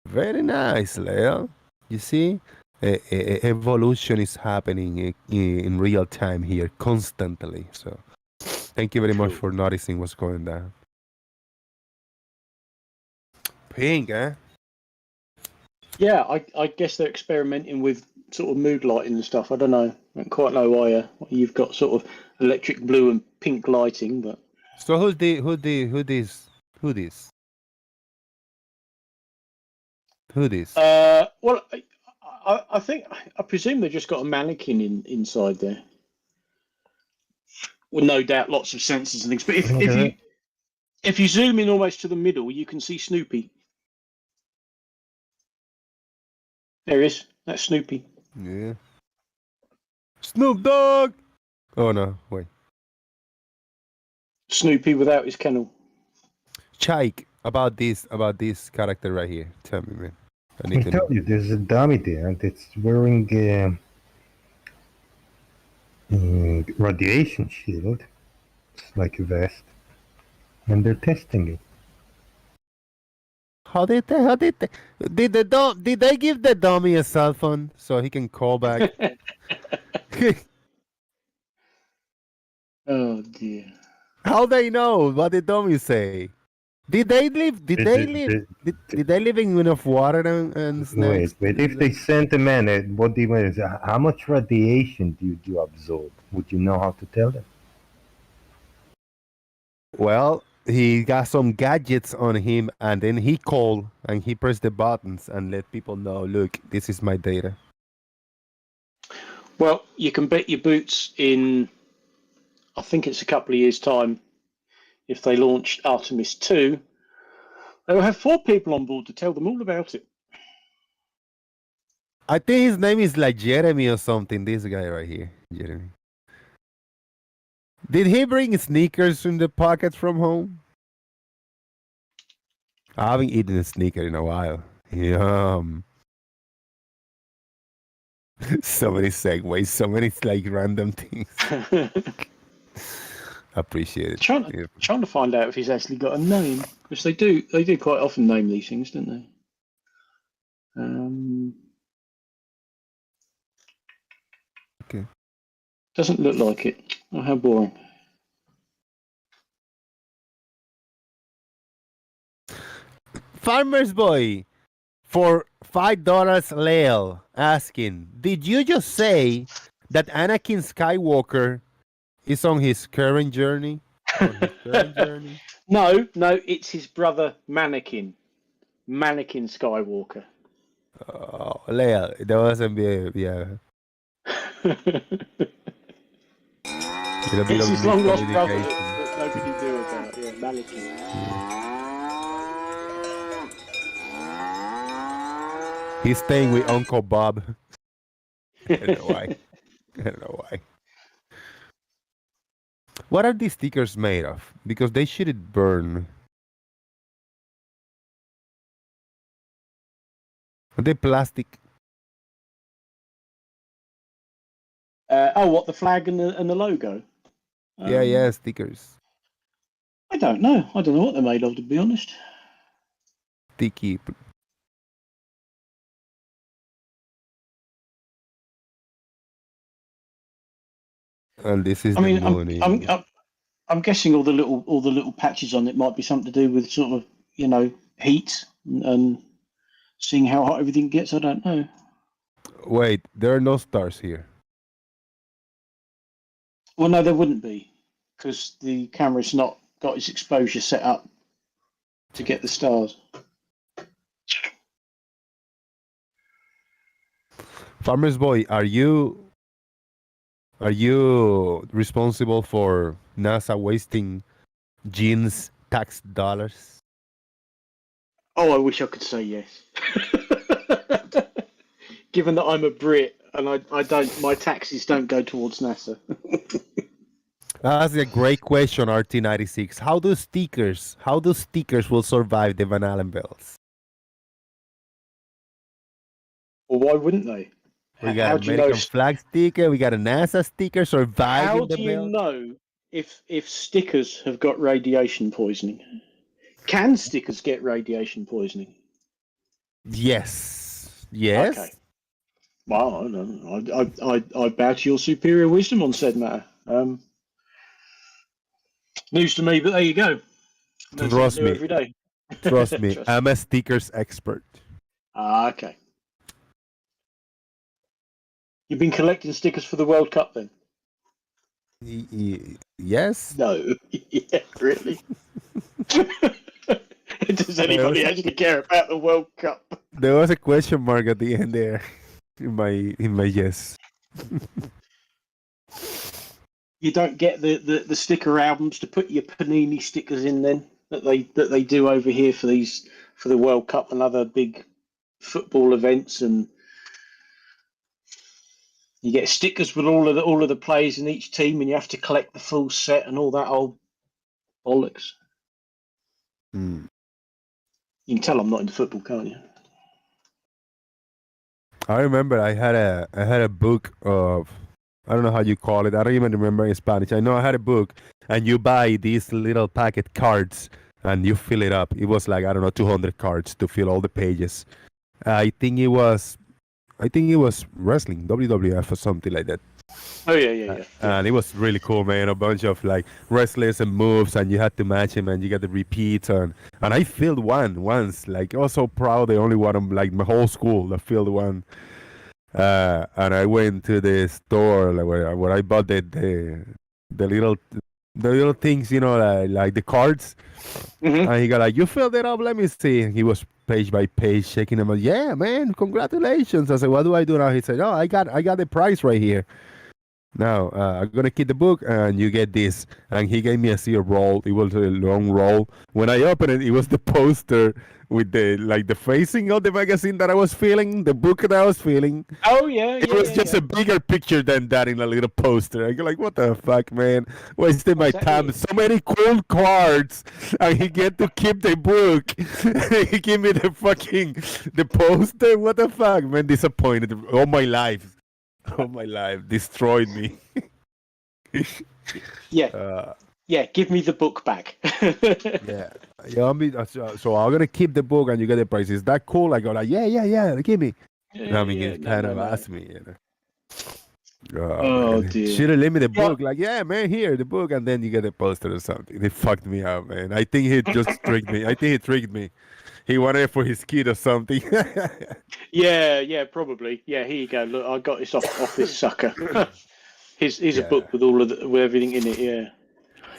Very nice, Leal. You see, evolution is happening in real time here, constantly. So, thank you very much for noticing what's going on. Pink, eh? Yeah, I guess they're experimenting with sort of mood lighting and stuff. I don't know. I don't quite know why you've got sort of electric blue and pink lighting, but. So who this? Well, I presume they've just got a mannequin inside there. With no doubt lots of sensors and things. But if you zoom in almost to the middle, you can see Snoopy. There he is. That's Snoopy. Yeah. Snoop Dogg! Oh no, wait. Snoopy without his kennel. Chike, about this character right here. Tell me, man. I tell you, there's a dummy there, and it's wearing a radiation shield. It's like a vest, and they're testing it. How did they give the dummy a cell phone so he can call back? Oh dear. How they know? What did dummy say? Did they live? Did The- they the- live? the- Did they live in enough water and snacks? Wait. If they sent a man, what do you how much radiation do you absorb? Would you know how to tell them? Well, he got some gadgets on him, and then he called and he pressed the buttons and let people know, look, this is my data. Well, you can bet your boots in, I think it's a couple of years' time, if they launch Artemis II, they will have 4 people on board to tell them all about it. I think his name is like Jeremy or something. This guy right here, Jeremy. Did he bring sneakers in the pocket from home? I haven't eaten a sneaker in a while. Yum. So many segues, so many like random things. Appreciate it. Trying to find out if he's actually got a name, because they do quite often name these things, don't they? Okay. Doesn't look like it. Oh, how boring. Farmer's Boy for $5 Lale asking, did you just say that Anakin Skywalker is on his current journey? No, it's his brother Mannequin Skywalker. Oh, Lale, there wasn't yeah. It's his long lost brother that nobody knew about. Yeah, Mannequin. He's staying with Uncle Bob. I don't know why. What are these stickers made of? Because they shouldn't burn. Are they plastic? What, the flag and the logo? Yeah, stickers. I don't know. I don't know what they're made of, to be honest. Sticky. And this is I'm guessing all the little patches on it might be something to do with sort of, heat and seeing how hot everything gets. I don't know. Wait, there are no stars here. Well, no, there wouldn't be, because the camera's not got its exposure set up to get the stars. Farmer's Boy, are you responsible for NASA wasting Gene's tax dollars? Oh, I wish I could say yes. Given that I'm a Brit and I don't, my taxes don't go towards NASA. That's a great question, RT96. How do stickers will survive the Van Allen bells? Well, why wouldn't they? We got an American flag sticker. We got a NASA sticker surviving the bell. How do you know if stickers have got radiation poisoning? Can stickers get radiation poisoning? Yes. Yes. Okay. Well, I don't know. I bow to your superior wisdom on said matter. News to me, but there you go. Trust me. Every day. Trust me. I'm a stickers expert. Okay. You've been collecting stickers for the World Cup then? Yes. No. Yeah, really? Does anybody actually care about the World Cup? There was a question mark at the end there in my yes. You don't get the sticker albums to put your Panini stickers in then that they do over here for the World Cup and other big football events, and you get stickers with all of the players in each team, and you have to collect the full set and all that old bollocks. Mm. You can tell I'm not into football, can't you? I remember I had a book of, I don't know how you call it. I don't even remember in Spanish. I know I had a book, and you buy these little packet cards and you fill it up. It was like, I don't know, 200 cards to fill all the pages. I think it was wrestling, WWF or something like that. Oh yeah. And it was really cool, man. A bunch of like wrestlers and moves, and you had to match him, and you got the repeats. And I filled one once. Like I was so proud. The only one of like my whole school that filled one. And I went to the store like, where I bought the little things, you know, like the cards. Mm-hmm. And he got like, you filled it up. Let me see. And he was page by page checking them. Yeah, man, congratulations. I said, what do I do now? He said, oh, I got the prize right here. Now, I'm going to keep the book and you get this. And he gave me a seal roll. It was a long roll. When I opened it, it was the poster with the facing of the magazine that I was feeling, the book that I was feeling. Oh, yeah. It was just a bigger picture than that in a little poster. I go like, what the fuck, man? Wasted my time. So many cool cards. And he get to keep the book. He gave me the poster. What the fuck, man? Disappointed all my life. Oh my life destroyed me. Yeah, give me the book back. yeah. So I'm gonna keep the book and you get the prize. Is that cool? I go like, yeah, give me. I mean, it kind of asked me, you know. Oh dear. Should have left me the book. Like, yeah, man, here the book, and then you get the poster or something. It fucked me up, man. I think he just tricked me. I think he tricked me. He wanted it for his kid or something. Yeah, probably. Yeah, here you go. Look, I got this off this sucker. Here's a book with with everything in it.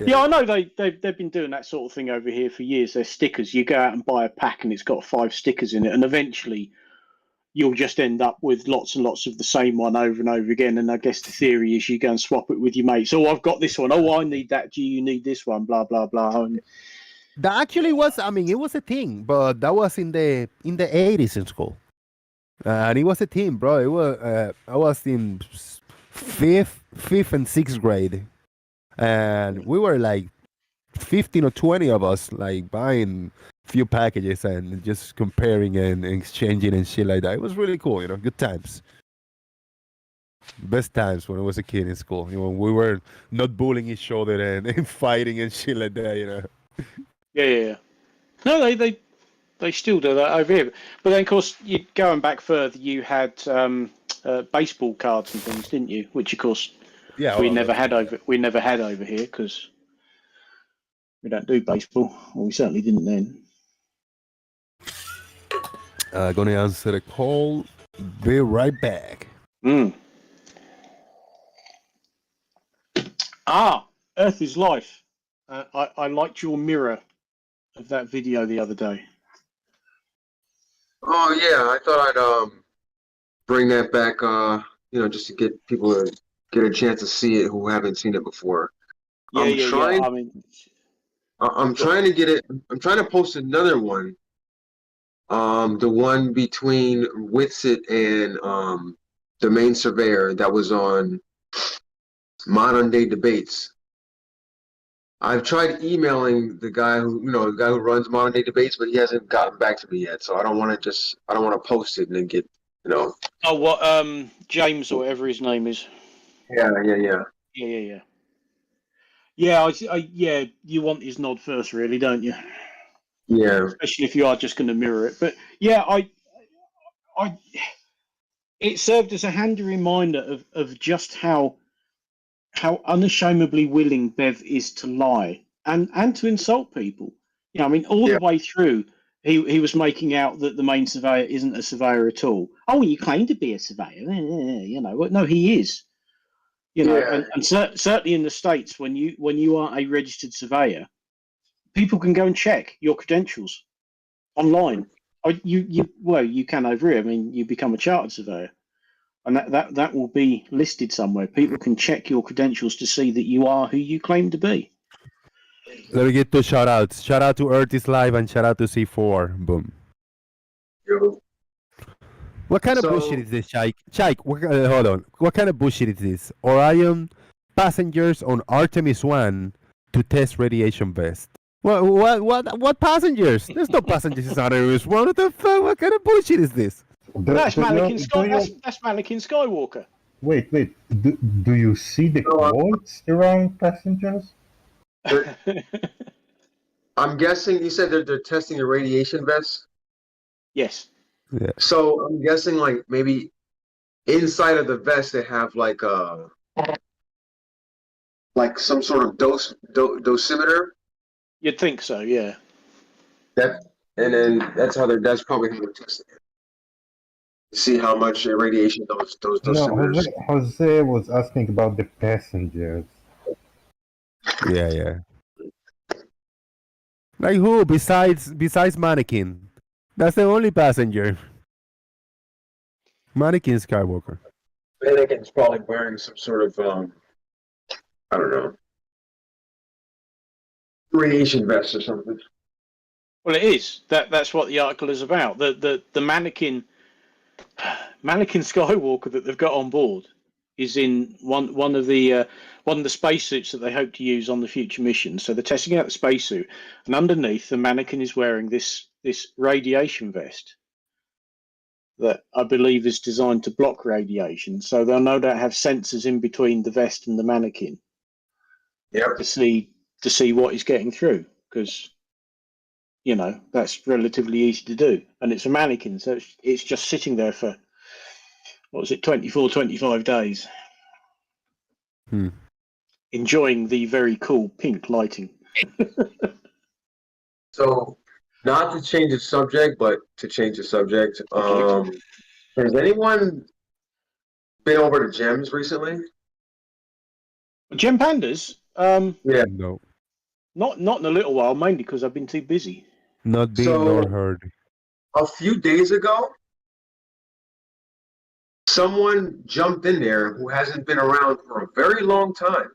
Yeah, I know they've been doing that sort of thing over here for years. They're stickers. You go out and buy a pack, and it's got 5 stickers in it, and eventually you'll just end up with lots and lots of the same one over and over again. And I guess the theory is you go and swap it with your mates. Oh, I've got this one. Oh, I need that. Do you need this one? Blah blah blah. And that actually was, I mean, it was a thing, but that was in the 80s in school. And it was a thing, bro. It was I was in fifth and 6th grade. And we were like 15 or 20 of us, like buying a few packages and just comparing and exchanging and shit like that. It was really cool, you know, good times. Best times when I was a kid in school. You know, we were not bullying each other and fighting and shit like that, you know. Yeah. No, they still do that over here. But then, of course, going back further, you had baseball cards and things, didn't you? Which, of course, we never had over here because we don't do baseball. Well, we certainly didn't then. Gonna answer the call. Be right back. Earth is Life. I liked your mirror of that video the other day. Oh yeah, I thought I'd bring that back. Just to get people to get a chance to see it who haven't seen it before. I'm trying to get it. I'm trying to post another one. The one between Witsit and the main surveyor that was on Modern Day Debates. I've tried emailing the guy who runs Modern Day Debates, but he hasn't gotten back to me yet. So I don't want to post it and then get, Oh, what? James or whatever his name is. Yeah. Yeah, you want his nod first, really, don't you? Yeah. Especially if you are just going to mirror it. But yeah, it served as a handy reminder of just how unashamedly willing Bev is to lie and to insult people. I mean, all the way through, he was making out that the main surveyor isn't a surveyor at all. Oh, you claim to be a surveyor, no, he is. And certainly in the States, when you are a registered surveyor, people can go and check your credentials online. You can over here. I mean, you become a chartered surveyor. And that will be listed somewhere. People can check your credentials to see that you are who you claim to be. Let me get 2 shout outs. Shout out to Earth is Live and shout out to C4. Boom. Yo. What kind of bullshit is this, Chike? Chike, hold on. What kind of bullshit is this? Orion passengers on Artemis I to test radiation vest. What passengers? There's no passengers in Artemis I. What the fuck? What kind of bullshit is this? That's Anakin Skywalker. Wait. Do you see the quotes around passengers? I'm guessing you said they're testing the radiation vests. Yes. Yeah. So I'm guessing like maybe inside of the vest they have like Like some sort of dosimeter. You'd think so, yeah. And then that's probably how they're testing it. See how much radiation those No, dosimeters. Jose was asking about the passengers. Yeah. Like who besides Mannequin? That's the only passenger. Mannequin Skywalker. Anakin's probably wearing some sort of I don't know, radiation vest or something. Well, it is. That's what the article is about. The mannequin Skywalker that they've got on board is in one of the spacesuits that they hope to use on the future mission. So they're testing out the spacesuit, and underneath the mannequin is wearing this radiation vest that I believe is designed to block radiation. So they'll no doubt have sensors in between the vest and the mannequin. Yep. To see what is getting through, because that's relatively easy to do, and it's a mannequin, so it's just sitting there for 24, 25 days, enjoying the very cool pink lighting. So, not to change the subject, but to change the subject. Has anyone been over to Gems recently? Gem Pandas? Yeah. No. Not in a little while, mainly because I've been too busy. Not being nor heard. A few days ago, someone jumped in there who hasn't been around for a very long time.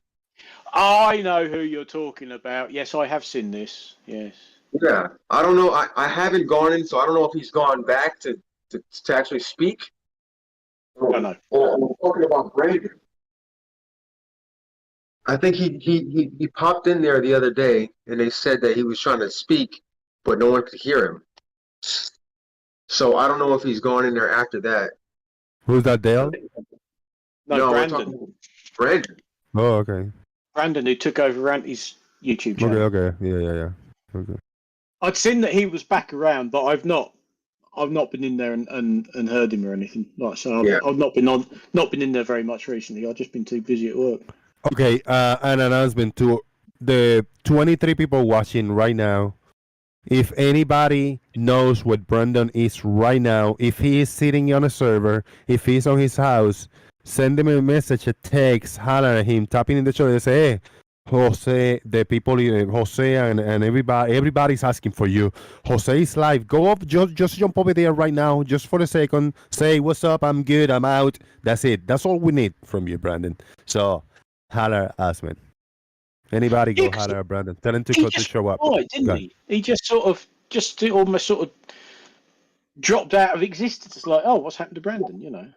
I know who you're talking about. Yes, I have seen this. Yes. Yeah, I don't know. I haven't gone in, so I don't know if he's gone back to actually speak. I know. I'm talking about Brandon. I think he popped in there the other day, and they said that he was trying to speak, but no one could hear him. So I don't know if he's gone in there after that. Who's that, Dale? No, we're Brandon. talking Brandon. Oh, okay. Brandon, who took over Ranty's YouTube channel. Okay. Yeah. Okay. I'd seen that he was back around, but I've not been in there and heard him or anything. Like so, I've not been in there very much recently. I've just been too busy at work. Okay, an announcement to the 23 people watching right now. If anybody knows what Brandon is right now, if he is sitting on a server, if he's on his house, send him a message, a text, holler at him, tapping in the shoulder, and say, hey, Jose, the people, Jose and everybody's asking for you. Jose is live. Go up, just jump over there right now, just for a second. Say, what's up? I'm good. I'm out. That's it. That's all we need from you, Brandon. So, holler at us, man. Anybody go holler at Brandon. Tell him to show up. Oh, didn't he? He just almost sort of dropped out of existence. It's like, oh, what's happened to Brandon?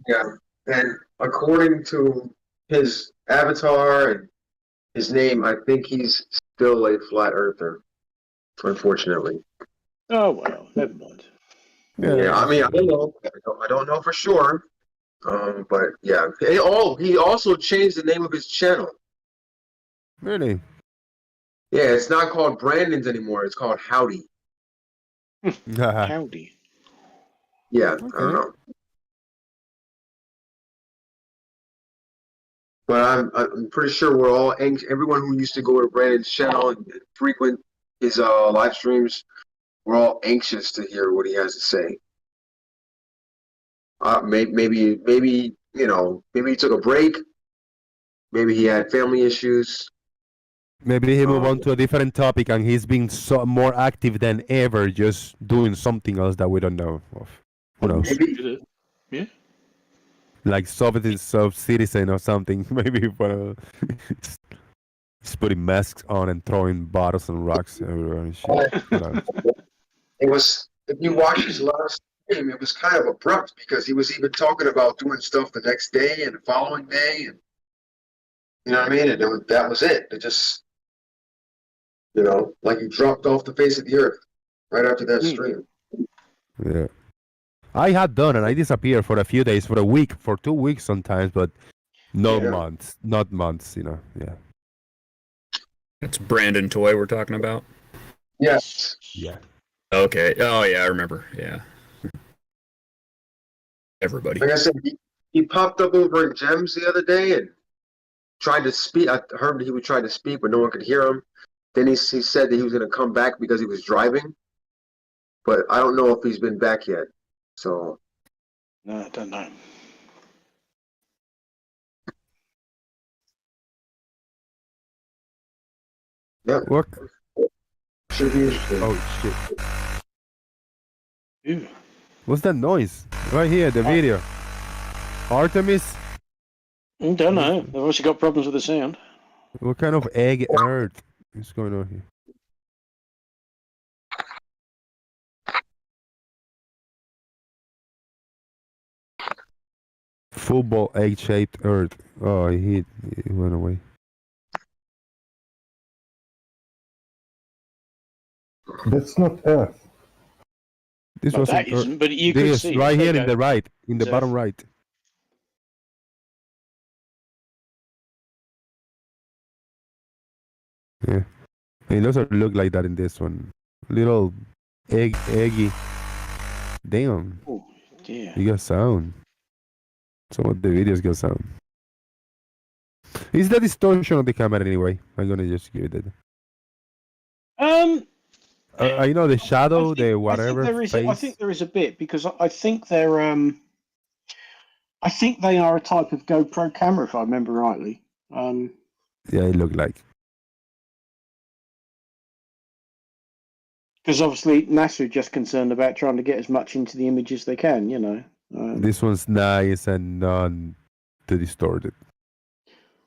Yeah, and according to his avatar and his name, I think he's still a flat earther, unfortunately. Oh well, never mind. Yeah, I mean, I don't know. I don't know for sure. But yeah, he also changed the name of his channel. Really? Yeah, it's not called Brandon's anymore. It's called Howdy. Howdy. Yeah, okay. I don't know. But I'm pretty sure we're all anxious. Everyone who used to go to Brandon's channel and frequent his live streams, we're all anxious to hear what he has to say. Maybe he took a break. Maybe he had family issues. Maybe he moved on to a different topic and he's been more active than ever, just doing something else that we don't know of. Who knows? Maybe. Yeah. Like citizen or something. Maybe just putting masks on and throwing bottles and rocks everywhere and shit. It was, if you watch his last stream, it was kind of abrupt because he was even talking about doing stuff the next day and the following day, and you know what I mean. And that was it. It just, like he dropped off the face of the earth right after that stream. Yeah. I had done and I disappeared for a few days, for a week, for 2 weeks sometimes, but months, not months, yeah. It's Brandon Toy we're talking about? Yes. Yeah. Okay. Oh, yeah, I remember. Yeah. Everybody. Like I said, he popped up over in Gems the other day, and tried to speak. I heard he would try to speak, but no one could hear him. Then he said that he was going to come back because he was driving, but I don't know if he's been back yet. So No, I don't know. yeah, What? should be interesting. Oh shit! Ew. What's that noise? Right here, the video. Artemis. Don't know. They've also got problems with the sound. What kind of egg earth is going on here? Football egg-shaped earth. Oh, he went away. That's not Earth. This No, was that isn't, but you could this see right it. here There in you the right, in the So- bottom right. Yeah, it doesn't look like that in this one. Little eggy. Damn, Oh, dear. you got sound. Some of the videos got sound. Is the distortion of the camera anyway? I'm gonna just give it that. I know the shadow, the whatever I think there is a bit because I think they're I think they are a type of GoPro camera if I remember rightly. Yeah, it looked like. Because obviously NASA are just concerned about trying to get as much into the image as they can, you know. This one's nice and non too distorted.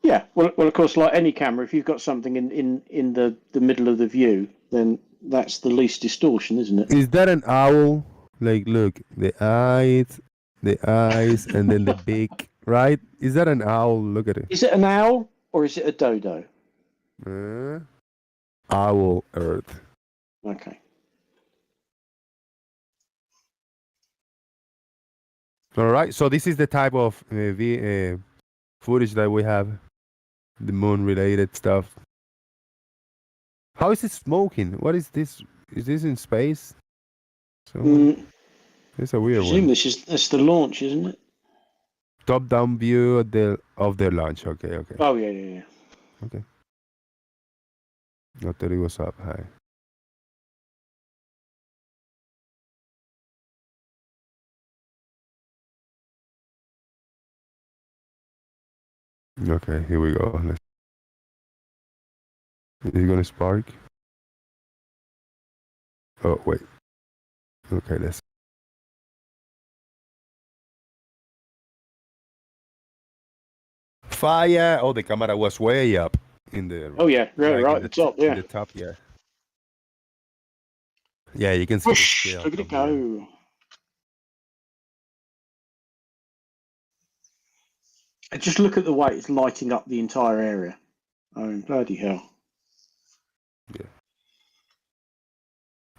Yeah, well, of course, like any camera, if you've got something in the middle of the view, then that's the least distortion, isn't it? Is that an owl? Like, look, the eyes, and then the beak, right? Is that an owl? Look at it. Is it an owl or is it a dodo? Owl Earth. Okay. All right. So this is the type of footage that we have, the moon-related stuff. How is it smoking? What is this? Is this in space? So it's a I weird presume one. that's the launch, isn't it? Top-down view of their launch. Okay. Oh yeah. Okay. I thought it was up high. Okay, here we go. Is it gonna spark? Oh wait. Okay, let's. Fire! Oh, the camera was way up in the. Oh yeah, right in at the top. In Yeah. the top, yeah. Yeah, you can see. Whoosh, the scale look at it from here. go. And just look at the way it's lighting up the entire area. Oh, bloody hell.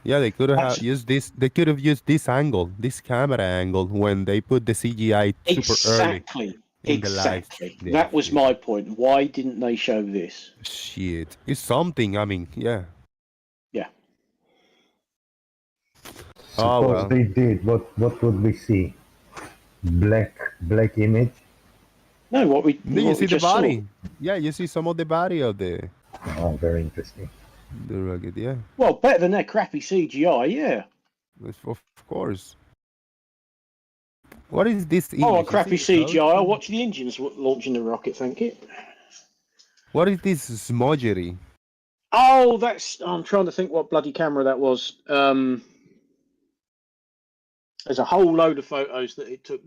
Yeah, they could have That's- used this. They could have used this angle, this camera angle, when they put the CGI super early. Exactly. in the live. Exactly. Yeah, That was yeah. my point. Why didn't they show this? Shit, it's something. I mean, yeah. Yeah. Oh, Suppose well. they did. What would we see? Black image. No, what we Then you what see we the just saw. body. Yeah, you see some of the body of the Oh, very interesting. rocket. Yeah, Well, better than their crappy CGI, yeah. of course. What is this? Oh, image? a Is crappy it CGI. close? I'll watch the engines launching the rocket, thank you. What is this smudgery? Oh, I'm trying to think what bloody camera that was. There's a whole load of photos that it took.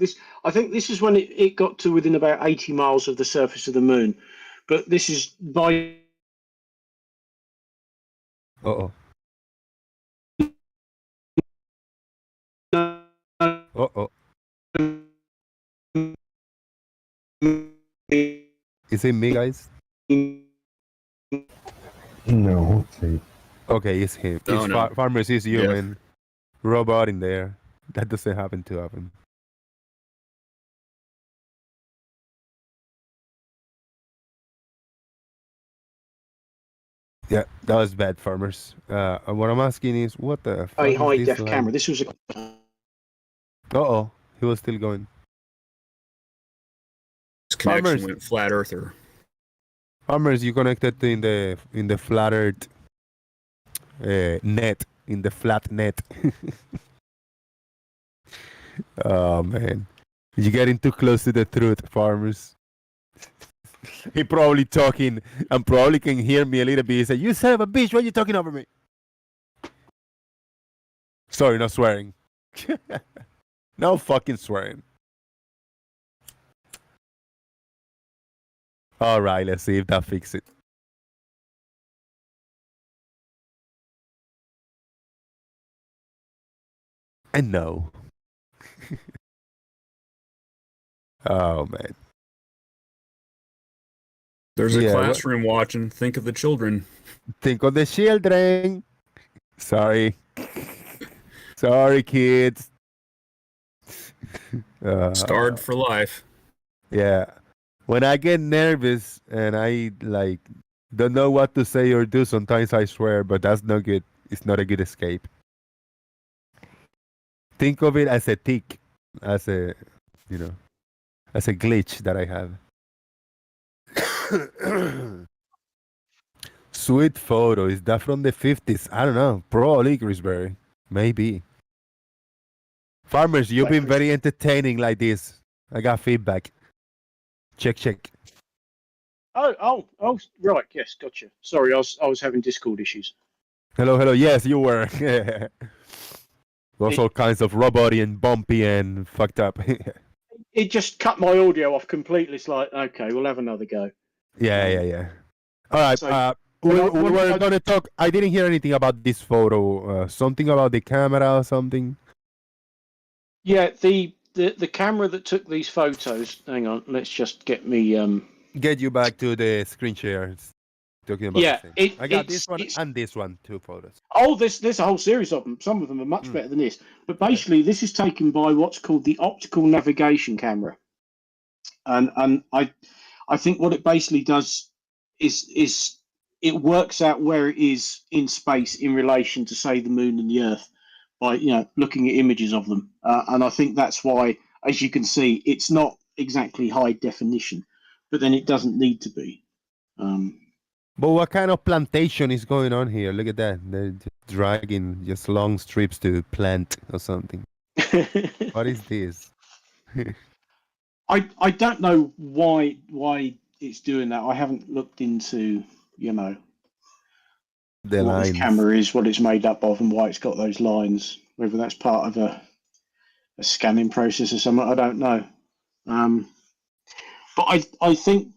I think this is when it got to within about 80 miles of the surface of the moon. But this is by... Uh-oh. Uh-oh. Is it me, guys? No, it's Okay, it's him. Oh, It's no. Farmers is human. Robot in there. That doesn't happen too often. Yeah, that was bad, Farmers. What I'm asking is, what the fuck a is high this def line? camera. This was a... Uh-oh, he was still going. His connection Farmers. went flat earther. Farmers, you connected in the flattered net, in the flat net. Oh man, you're getting too close to the truth, farmers. He probably talking and probably can hear me a little bit. He said, "You son of a bitch, why are you talking over me?" Sorry, not swearing. No fucking swearing. All right, let's see if that fixes it. And no. Oh man. There's a Yeah, what- classroom watching. Think of the children. Think of the children. Sorry. Sorry, kids. Scarred for life. Yeah. When I get nervous and I like don't know what to say or do, sometimes I swear, but that's not good. It's not a good escape. Think of it as a tick, as a, you know, as a glitch that I have. Sweet photo. Is that from the 50s? I don't know. Probably Grisberry. Maybe. Farmers, you've been very entertaining like this. I got feedback. Check. Oh, right. Yes, gotcha. Sorry, I was having Discord issues. Hello. Yes, you were. Was all kinds of robot-y and bumpy and fucked up. It just cut my audio off completely. It's like, okay, we'll have another go. Yeah. All right. So, we were going to talk. I didn't hear anything about this photo. Something about the camera or something. Yeah, the camera that took these photos. Hang on, let's just get me. Get you back to the screen share. Talking about Yeah, the same. I got this one it's- and this one, 2 photos. Oh, there's a whole series of them. Some of them are much better than this. But basically, this is taken by what's called the optical navigation camera, and I think what it basically does is it works out where it is in space in relation to, say, the moon and the Earth by looking at images of them. And I think that's why, as you can see, it's not exactly high definition, but then it doesn't need to be. But what kind of plantation is going on here? Look at that. They're just dragging just long strips to plant or something. What is this? I don't know why it's doing that. I haven't looked into the what lines. this camera is, what it's made up of, and why it's got those lines. Whether that's part of a scanning process or something, I don't know. But I think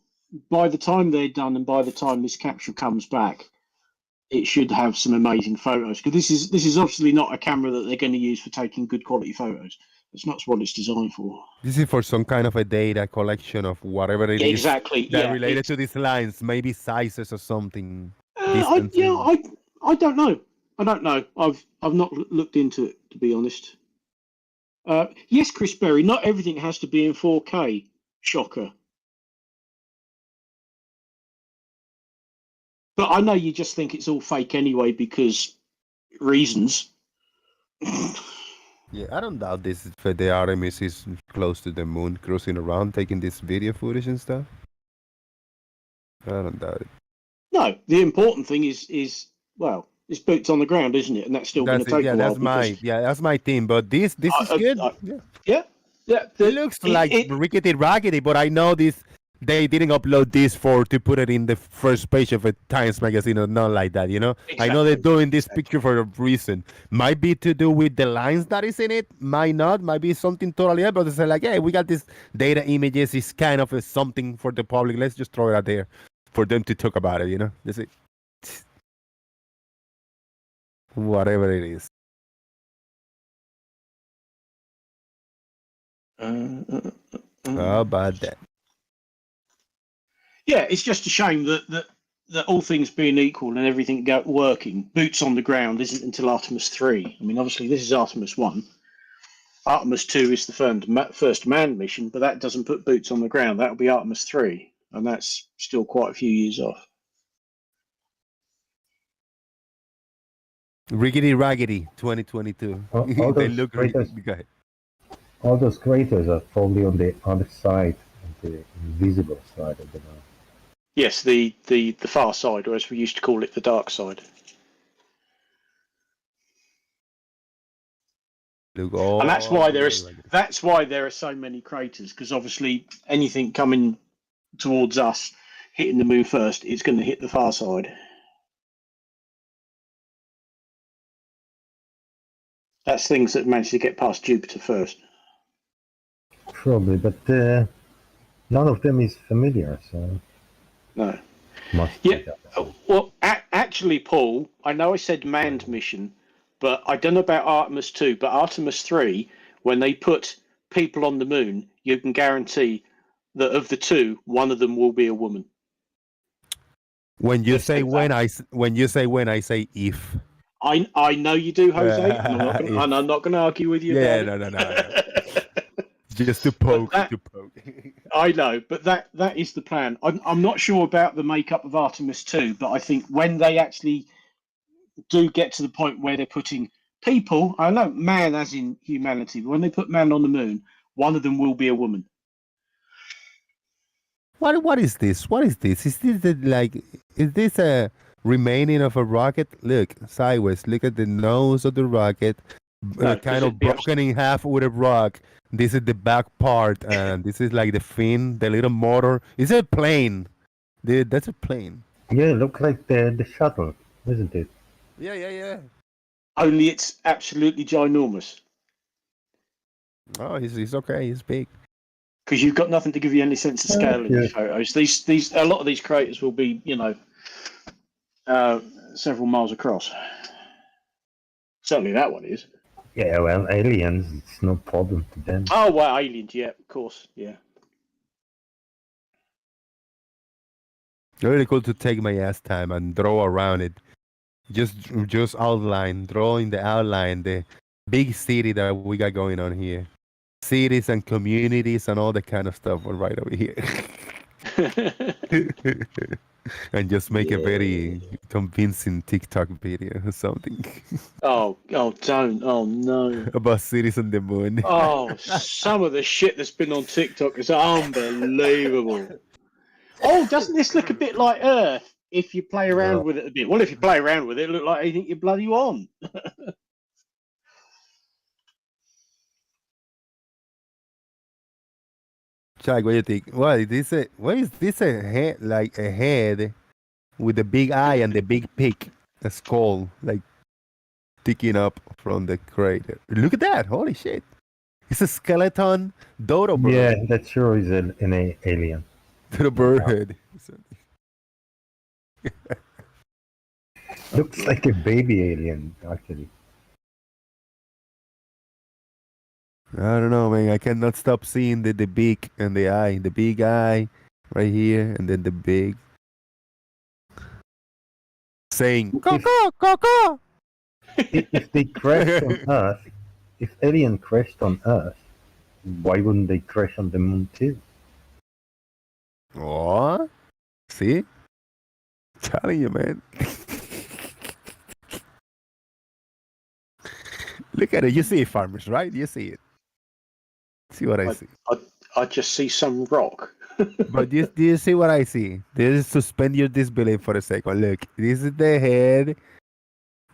by the time they're done and by the time this capture comes back, it should have some amazing photos. Because this is obviously not a camera that they're going to use for taking good quality photos. It's not what it's designed for. This is for some kind of a data collection of whatever it is Exactly. that related to these lines, maybe sizes or something. I don't know. I don't know. I've not looked into it, to be honest. Yes, Chris Berry. Not everything has to be in 4K. Shocker. But I know you just think it's all fake anyway because reasons. Yeah, I don't doubt this. The Artemis is close to the moon, cruising around, taking this video footage and stuff. I don't doubt it. No, the important thing is well, it's boots on the ground, isn't it? And that's still going to take a while. That's my team. But this is good. Yeah. It looks like rickety raggedy, but I know this. They didn't upload this to put it in the first page of a Times magazine or not like that, Exactly. I know they're doing this picture for a reason. Might be to do with the lines that is in it. Might not. Might be something totally else. But they say like, hey, we got this data images. It's kind of something for the public. Let's just throw it out there for them to talk about it, That's it. Whatever it is. How about that? Yeah, it's just a shame that all things being equal and everything working, boots on the ground isn't until Artemis 3. I mean, obviously this is Artemis 1. Artemis 2 is the first manned mission, but that doesn't put boots on the ground. That'll be Artemis 3, and that's still quite a few years off. Riggedy Raggedy 2022. They look craters, go ahead. All those craters are probably on the other side, on the invisible side of the moon. Yes, the far side, or as we used to call it, the dark side. Look all And that's the why way like this. that's why there are so many craters, because obviously anything coming towards us hitting the moon first is going to hit the far side. That's things that manage to get past Jupiter first. Probably, but none of them is familiar, so No. must be Yeah. that. Well, actually, Paul, I know I said manned mission, but I don't know about Artemis 2, but Artemis 3, when they put people on the moon, you can guarantee that of the two, one of them will be a woman. When you Let's say take when, that. I say if. I know you do, Jose, and If. I'm not going to argue with you Yeah, about no. it. Just to But poke, that, to poke. I know, but that is the plan. I'm not sure about the makeup of Artemis 2, but I think when they actually do get to the point where they're putting people, I know man as in humanity, but when they put man on the moon, one of them will be a woman. What is this? What is this? Is this is this a remaining of a rocket? Look sideways. Look at the nose of the rocket, No, kind of broken in half with a rock. This is the back part, and this is like the fin, the little motor. It's a plane. That's a plane. Yeah, look like the shuttle, isn't it? Yeah. only it's absolutely ginormous Oh, he's okay. He's big. because you've got nothing to give you any sense of scale in Yeah. these photos. These a lot of these craters will be, several miles across. Certainly that one is. Yeah, well, aliens, it's no problem to them. Oh, well, aliens, yeah, of course, yeah. Really cool to take my ass time and draw around it. Just outline, drawing the outline, the big city that we got going on here. Cities and communities and all that kind of stuff are right over here. And just make a very convincing TikTok video or something Oh, don't. Oh, no. about cities on the moon. Oh, some of the shit that's been on TikTok is unbelievable. Oh, doesn't this look a bit like Earth if you play around with it a bit? Well, if you play around with it, it look like anything you're bloody on. Chuck, what do you think? What is this a head, like a head with a big eye and the big peak, a skull, like sticking up from the crater? Look at that! Holy shit! It's a skeleton dodo bird. Yeah, that sure is an alien. Dodo bird. Looks like a baby alien, actually. I don't know, man. I cannot stop seeing the beak and the eye. The big eye right here, and then the big saying "Coco, Coco." If they crashed on Earth, if alien crashed on Earth, why wouldn't they crash on the moon too? Oh, see, telling you, man. Look at it. You see it, farmers, right? You see it. See what I see. I just see some rock. But do you see what I see? This is suspend your disbelief for a second. Look, this is the head.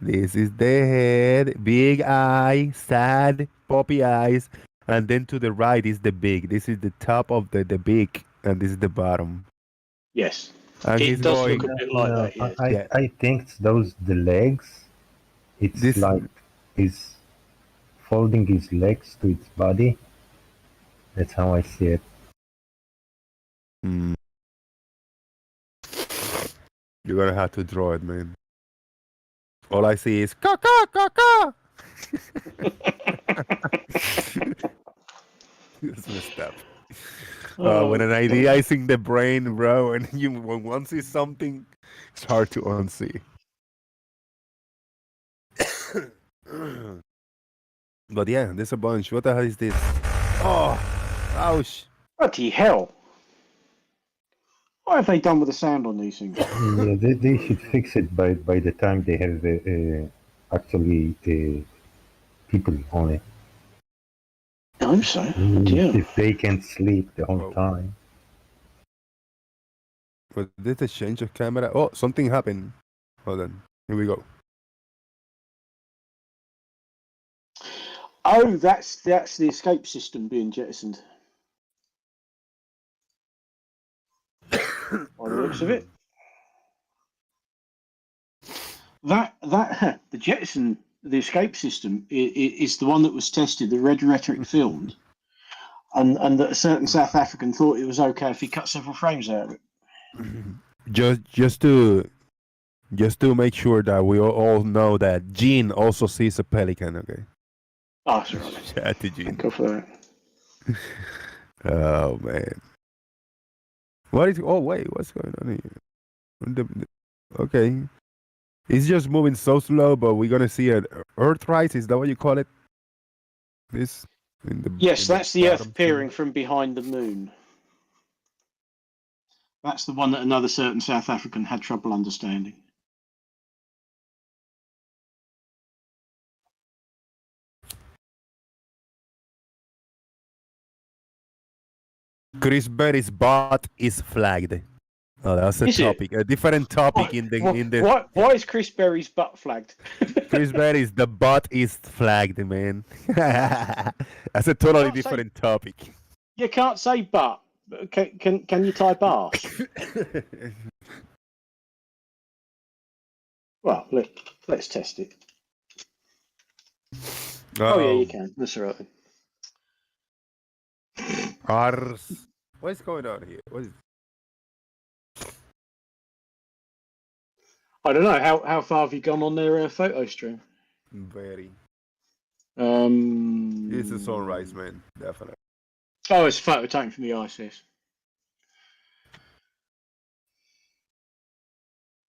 This is the head. Big eye, sad, puppy eyes. And then to the right is the beak. This is the top of the beak. And this is the bottom. Yes. And It he's does going. look a bit like that, yes. I think it's the legs. It's like he's folding his legs to its body. That's how I see it. You're gonna have to draw it, man. All I see is caca, caca. It's messed up. When an idea is in the brain, bro, and when one sees something, it's hard to unsee. But yeah, there's a bunch. What the hell is this? Oh, ouch. Bloody hell. What have they done with the sound on these things? Yeah, they should fix it by the time they have actually people on it. I hope so. Yeah. If they can sleep the whole time. Was this a change of camera? Oh, something happened. Hold on. Here we go. Oh, that's the escape system being jettisoned. By the looks of it. The escape system is the one that was tested, the red rhetoric filmed, and that a certain South African thought it was okay if he cut several frames out of it. Just to make sure that we all know that Gene also sees a pelican. Okay. Oh, sorry. Shout to Gene. Thank God for that. Oh man. What is? Oh wait, what's going on here? Okay. It's just moving so slow, but we're gonna see an Earthrise. Is that what you call it? This. Yes, that's the Earth bottom appearing from behind the moon. That's the one that another certain South African had trouble understanding. Chris Berry's bot is flagged. Oh, that's a Is it? topic. A different topic in the. Why is Chris Berry's butt flagged? Chris Berry's the bot is flagged, man. That's a totally Can't say- different topic. You can't say butt. Can you type arse? Well, let's test it. Oh yeah, you can. That's all right. Ars. What's going on here? What is? I don't know how far have you gone on their photo stream. Very. It's It's a sunrise, man. Definitely. Oh, it's a photo taken from the ISS.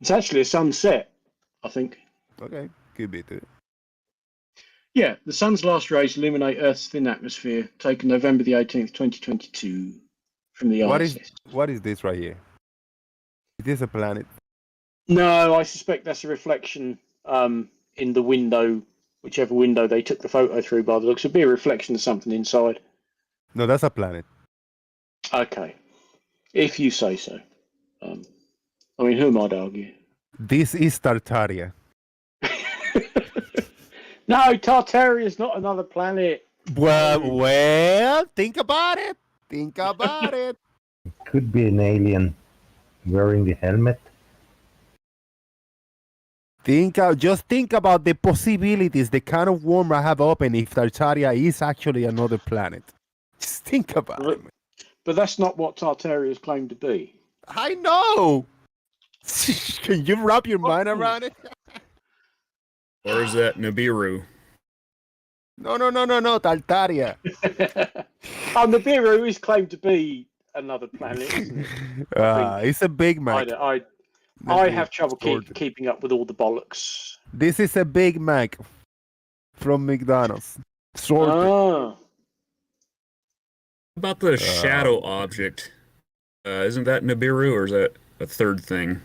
It's actually a sunset, I think. Okay, could be too. Yeah, the sun's last rays illuminate Earth's thin atmosphere, taken November the 18th, 2022, from the ISS. What is this right here? Is this a planet? No, I suspect that's a reflection in the window, whichever window they took the photo through by the looks. It'd be a reflection of something inside. No, that's a planet. Okay, if you say so. I mean, who am I to argue? This is Tartaria. No, Tartaria is not another planet. Well, think about it. Think about it. Could be an alien wearing the helmet. Just think about the possibilities, the kind of worm I have open if Tartaria is actually another planet. Just think about it. But that's not what Tartaria is claimed to be. I know. Can you wrap your mind around it? Or is that Nibiru? No, Tartaria. Nibiru is claimed to be another planet, isn't it? It's a Big Mac. I have trouble keeping up with all the bollocks. This is a Big Mac from McDonald's. Sorted. Ah. About the shadow object, isn't that Nibiru or is that a third thing?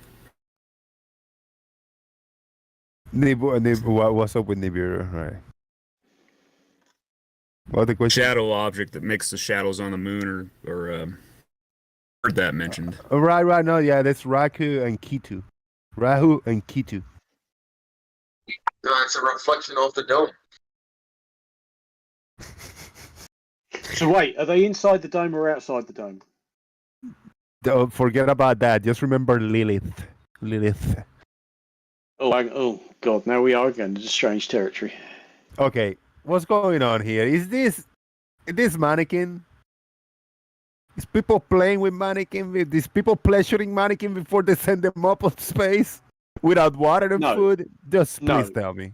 What's up with Nibiru? Right. What the question? Shadow object that makes the shadows on the moon, or heard that mentioned. Right. No, yeah, that's Rahu and Ketu. Rahu and Ketu. No, it's a reflection off the dome. So wait, are they inside the dome or outside the dome? Don't forget about that. Just remember Lilith. Oh God! Now we are again into strange territory. Okay, what's going on here? Is this mannequin? Is people playing with mannequin? Is people pleasuring mannequin before they send them up on space without water and food? Just please tell me.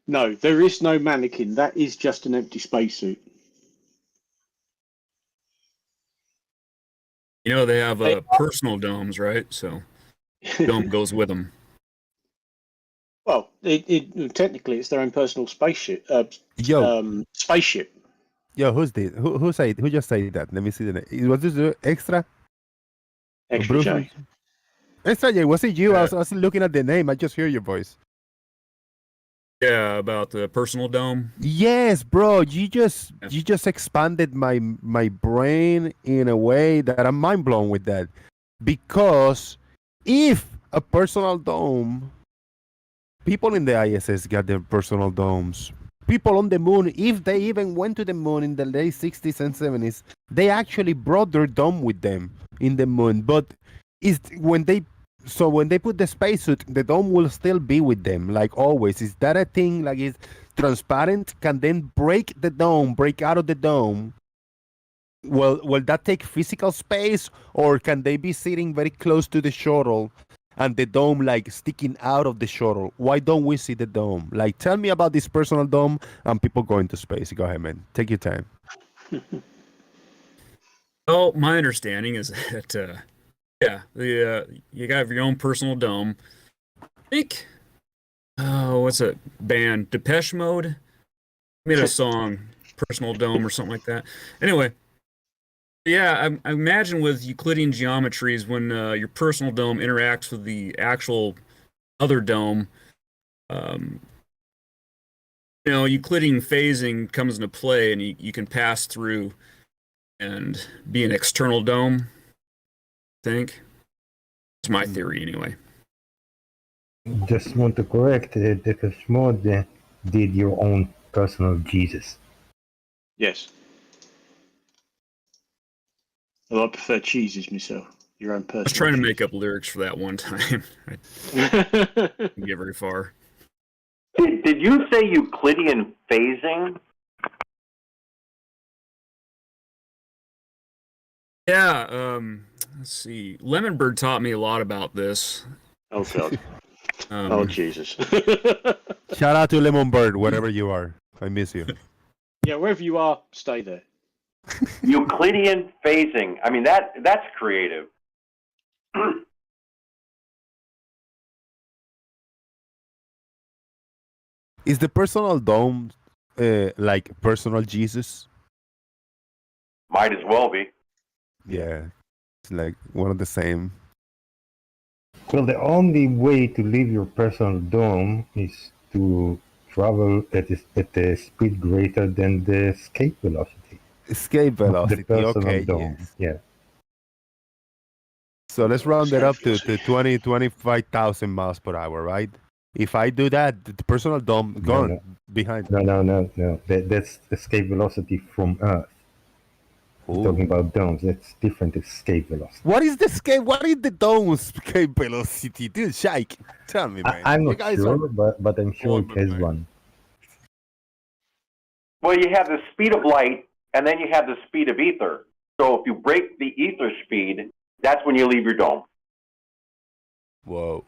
No, there is no mannequin. That is just an empty spacesuit. You know, they have personal domes, right? So dome goes with them. Well, technically it's their own personal spaceship. Spaceship. Yo, who's this? Who just said that? Let me see the name. Was this extra? Extra J. Extra J, was it you? I was looking at the name. I just hear your voice. Yeah, about the personal dome. Yes, bro. You just expanded my brain in a way that I'm mind blown with that. Because if a personal dome, people in the ISS got their personal domes. People on the moon, if they even went to the moon in the late 60s and 70s, they actually brought their dome with them in the moon. But when they put the spacesuit, the dome will still be with them, like always. Is that a thing? Like, it's transparent, can then break out of the dome. Will that take physical space, or can they be sitting very close to the shuttle and the dome like sticking out of the shuttle? Why don't we see the dome? Like, tell me about this personal dome and people going to space. Go ahead, man. Take your time. Well, my understanding is that, you got your own personal dome. I think, what's that band? Depeche Mode made a song, Personal Dome or something like that. Anyway, yeah, I imagine with Euclidean geometries, when your personal dome interacts with the actual other dome, Euclidean phasing comes into play, and you can pass through and be an external dome, I think. It's my theory, anyway. Just want to correct, Depeche Mode did your own personal Jesus. Yes. Well, I prefer cheeses myself. Your own person. I was trying to make up lyrics for that one time. I didn't get very far. Did you say Euclidean phasing? Yeah, let's see. Lemonbird taught me a lot about this. Oh, God. Oh, Jesus. Shout out to Lemonbird, wherever you are. I miss you. Yeah, wherever you are, stay there. Euclidean phasing. I mean, that's creative. Is the personal dome like personal Jesus? Might as well be. Yeah, it's like one of the same. Well, the only way to leave your personal dome is to travel at a speed greater than the escape velocity. Escape velocity, The personal okay, dome. yes. Yeah. So let's round it up to 25,000 miles per hour, right? If I do that, the personal dome gone behind. No. That's escape velocity from Earth. We're talking about domes. That's different escape velocity. What is the escape? What is the dome escape velocity? Dude, Shike, tell me, man. I'm You not guys sure, are- but I'm sure it has one. Well, you have the speed of light, and then you have the speed of ether. So if you break the ether speed, that's when you leave your dome. Whoa.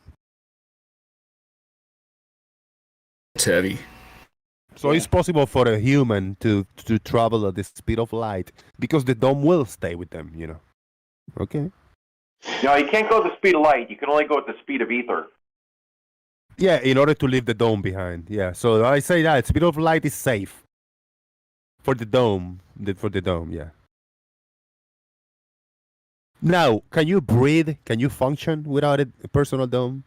It's heavy. So it's possible for a human to travel at the speed of light because the dome will stay with them, you know. Okay. No, you can't go at the speed of light. You can only go at the speed of ether. Yeah, in order to leave the dome behind. Yeah, so I say that speed of light is safe for the dome. For the dome, yeah. Now, can you breathe? Can you function without a personal dome?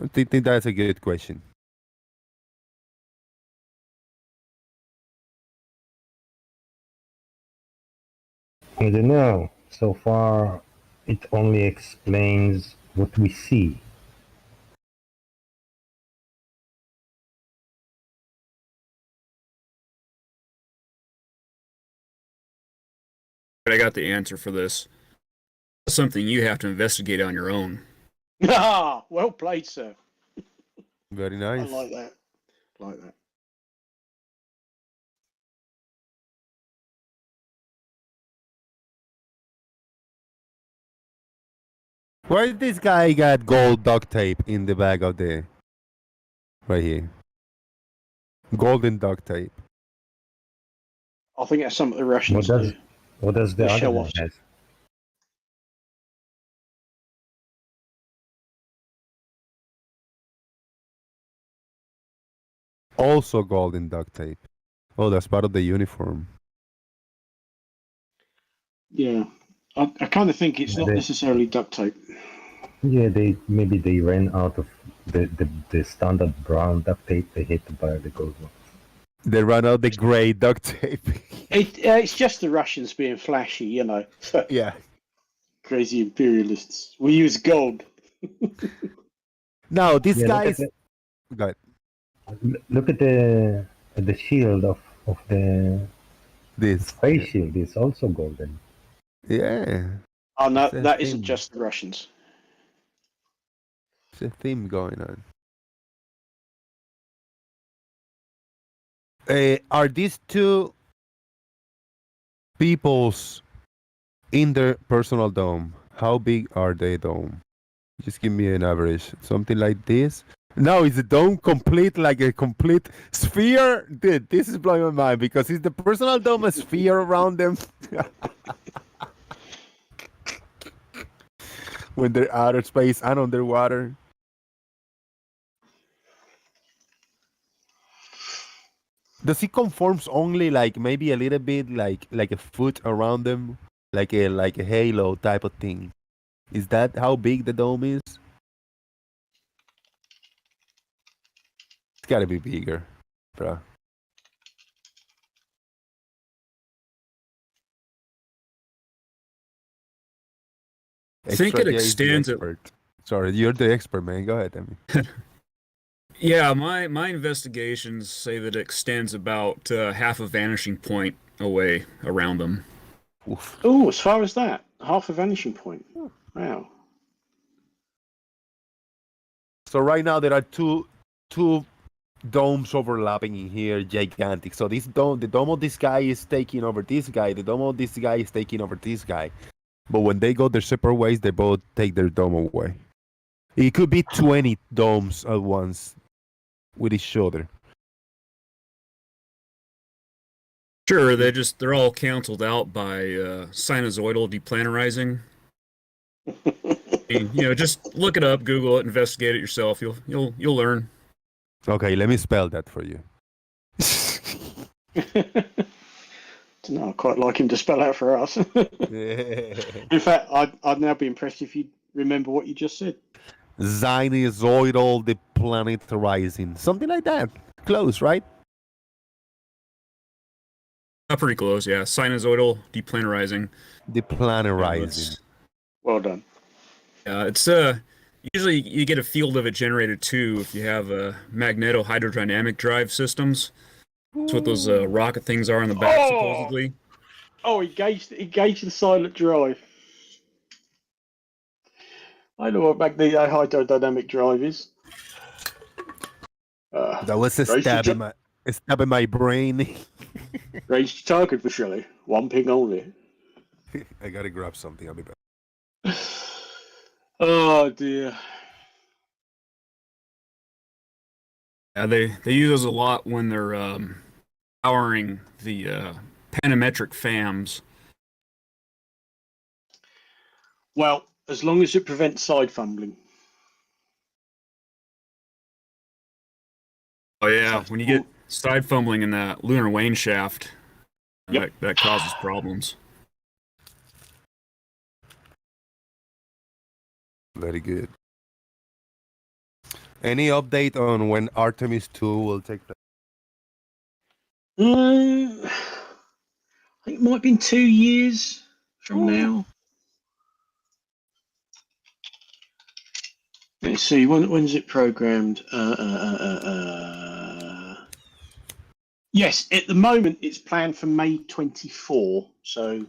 I think that's a good question. I don't know. So far, it only explains what we see. But I got the answer for this. It's something you have to investigate on your own. Ah, well played, sir. Very I nice. like that. Like that. Why this guy got gold duct tape in the back of the... Right here. Golden duct tape. I think that's something the Russians do. What does the They other show one off. have? Also golden duct tape. Oh, that's part of the uniform. Yeah. I kind of think it's not necessarily duct tape. Yeah, maybe they ran out of the standard brown duct tape. They had to buy the gold one. They ran out the gray duct tape. It's just the Russians being flashy, you know. Yeah. Crazy imperialists. We use gold. Now, these Yeah, guys. Go ahead. Look at the shield of the This. space shield is also golden. Yeah. Oh no, It's a that isn't theme. just the Russians. It's a theme going on. Are these two peoples in their personal dome? How big are they dome? Just give me an average. Something like this. No, is the dome complete, like a complete sphere? Dude, this is blowing my mind because is the personal dome a sphere around them? When they're outer space and underwater. Does it conforms only like maybe a little bit like a foot around them, like a halo type of thing? Is that how big the dome is? It's got to be bigger, bro. I think it Extra J is the extends it. expert. Sorry, you're the expert, man. Go ahead, Emmy. Yeah, my investigations say that it extends about half a vanishing point away around them. Oof. Oh, as far as that, half a vanishing point. Wow. So right now there are two domes overlapping in here, gigantic. So this dome, the dome of this guy is taking over this guy. The dome of this guy is taking over this guy. But when they go their separate ways, they both take their dome away. It could be 20 domes at once with each other. Sure, they're all canceled out by sinusoidal deplanarizing. Just look it up, Google it, investigate it yourself. You'll learn. Okay, let me spell that for you. No, I quite like him to spell out for us. In fact, I'd now be impressed if you remember what you just said. Sinusoidal deplanarizing. Something like that. Close, right? Pretty close, yeah. Sinusoidal deplanarizing. Deplanarizing. Well done. It's usually you get a field of it generated too if you have magneto-hydrodynamic drive systems. That's what those rocket things are on the back, supposedly. Oh, he gauged the silent drive. I know what hydrodynamic drive is. That was a stab in my brain. Raised your target for Shelley. One ping only. I gotta grab something. I'll be back. Oh dear. Yeah, they use those a lot when they're powering the panometric FAMs. Well, as long as it prevents side fumbling. Oh yeah, when you get side fumbling in that lunar wane shaft, that causes problems. Very good. Any update on when Artemis II will take place? I think it might be in 2 years from now. Let's see, when's it programmed? Yes, at the moment it's planned for May 24, so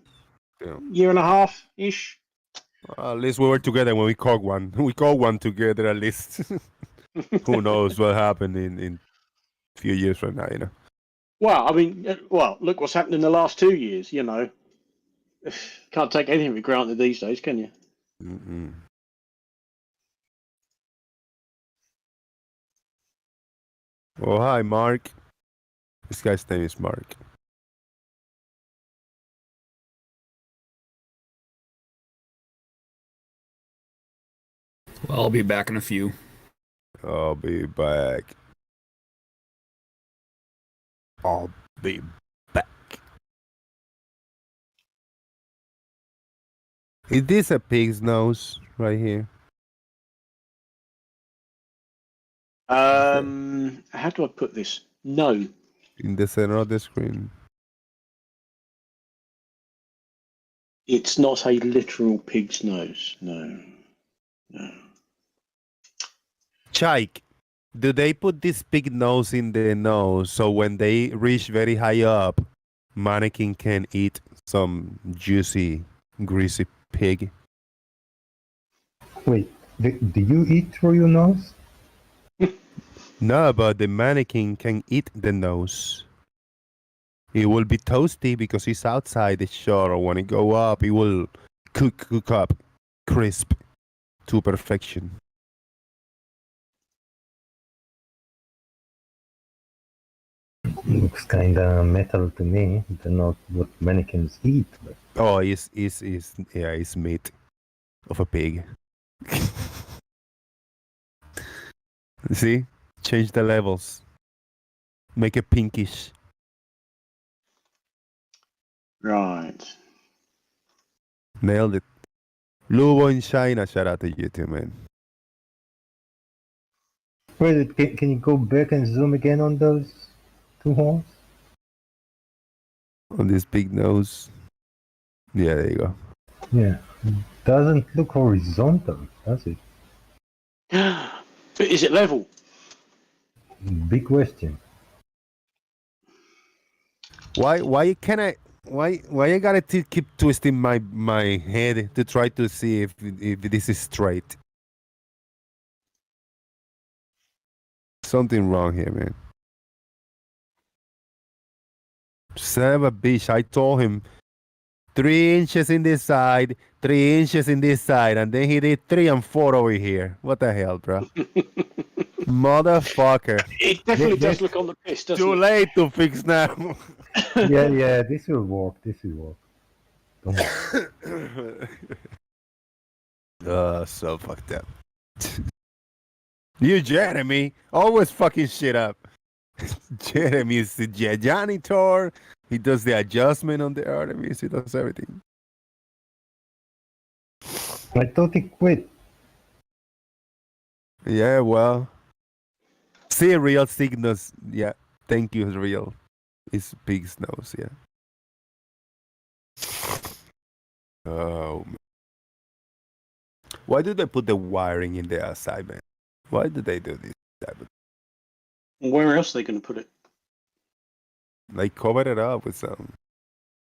year and a half-ish. At least we were together when we caught one. We caught one together at least. Who knows what happened in a few years from now, you know? Well, I mean, look what's happened in the last 2 years, you know. Can't take anything for granted these days, can you? Mm-mm. Oh, hi, Mark. This guy's name is Mark. Well, I'll be back in a few. I'll be back. I'll be back. Is this a pig's nose right here? How do I put this? No. In the center of the screen. It's not a literal pig's nose. No. Chike, do they put this big nose in the nose so when they reach very high up, mannequin can eat some juicy, greasy pig? Wait, do you eat through your nose? No, but the mannequin can eat the nose. It will be toasty because it's outside the shore. When it go up, it will cook up crisp to perfection. Looks kinda metal to me. I don't know what mannequins eat. But... Oh, it's meat of a pig. See? Change the levels. Make it pinkish. Right. Nailed it. Lubo in China, shout out to you too, man. Wait, can you go back and zoom again on those two horns? On this big nose. Yeah, there you go. Yeah. Doesn't look horizontal, does it? But is it level? Big question. Why I gotta keep twisting my head to try to see if this is straight? Something wrong here, man. Son of a bitch, I told him 3 inches in this side, 3 inches in this side, and then he did 3 and 4 over here. What the hell, bro? Motherfucker. It definitely does look on the piss, doesn't Too it? late to fix now. Yeah, this will work. Don't worry. So fucked up. You, Jeremy, always fucking shit up. Jeremy is the janitor. He does the adjustment on the Artemis. He does everything. I thought he quit. Yeah, well. See, real signals. Yeah, thank you, real. It's pig's nose, yeah. Oh, man. Why do they put the wiring in the outside, man? Why do they do this? Where else are they going to put it? They cover it up with some.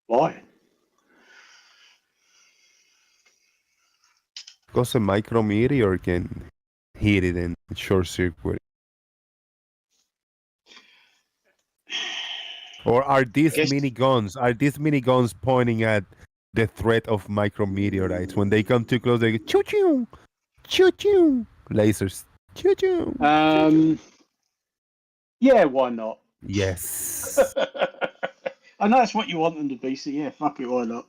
Why? Because a micrometeor can hit it and short circuit. Or are these miniguns? Are these miniguns pointing at the threat of micrometeorites? When they come too close, they go choo choo, choo choo, lasers, choo choo. Yeah, why not? Yes. I know that's what you want them to be, so yeah, fuck it, why not?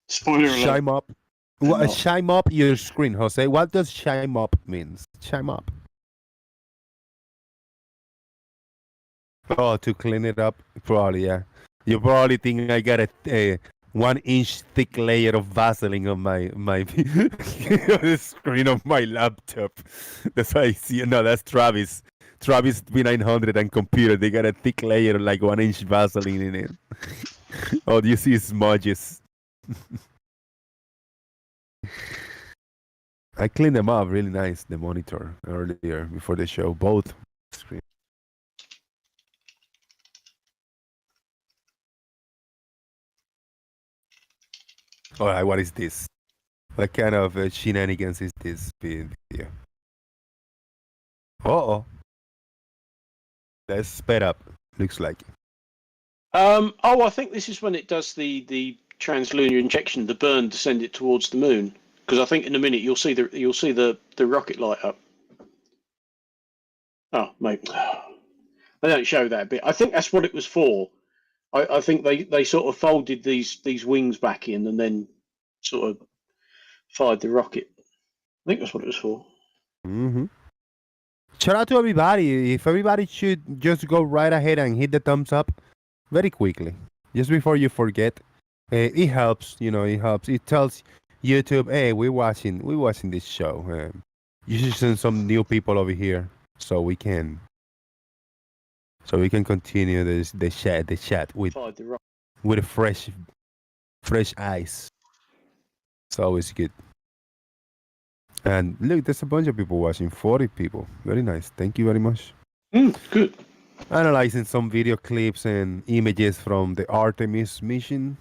Spoiler alert. Shine up. Shine up your screen, Jose. What does shine up means? Shine up. Oh, to clean it up? Probably, yeah. You probably think I got a 1 inch thick layer of Vaseline on my the screen of my laptop. That's why I see. No, that's Travis. Travis B900 and computer. They got a thick layer like 1 inch Vaseline in it. Oh, do you see smudges? I cleaned them up really nice, the monitor, earlier before the show, both screens. All right, what is this? What kind of shenanigans is this video? Uh-oh. Let's sped up, looks like. Oh, I think this is when it does the translunar injection, the burn to send it towards the moon. Because I think in a minute you'll see the rocket light up. Oh, mate, they don't show that bit. I think that's what it was for. I think they sort of folded these wings back in and then sort of fired the rocket. I think that's what it was for. Mm-hmm. Shout out to everybody. If everybody should just go right ahead and hit the thumbs up very quickly, just before you forget. It helps, it helps. It tells YouTube, hey, we're watching this show. You should send some new people over here so we can so we can continue the chat with Fired the rocket. with fresh eyes. It's always good. And look, there's a bunch of people watching. 40 people. Very nice. Thank you very much. Good. Analyzing some video clips and images from the Artemis mission.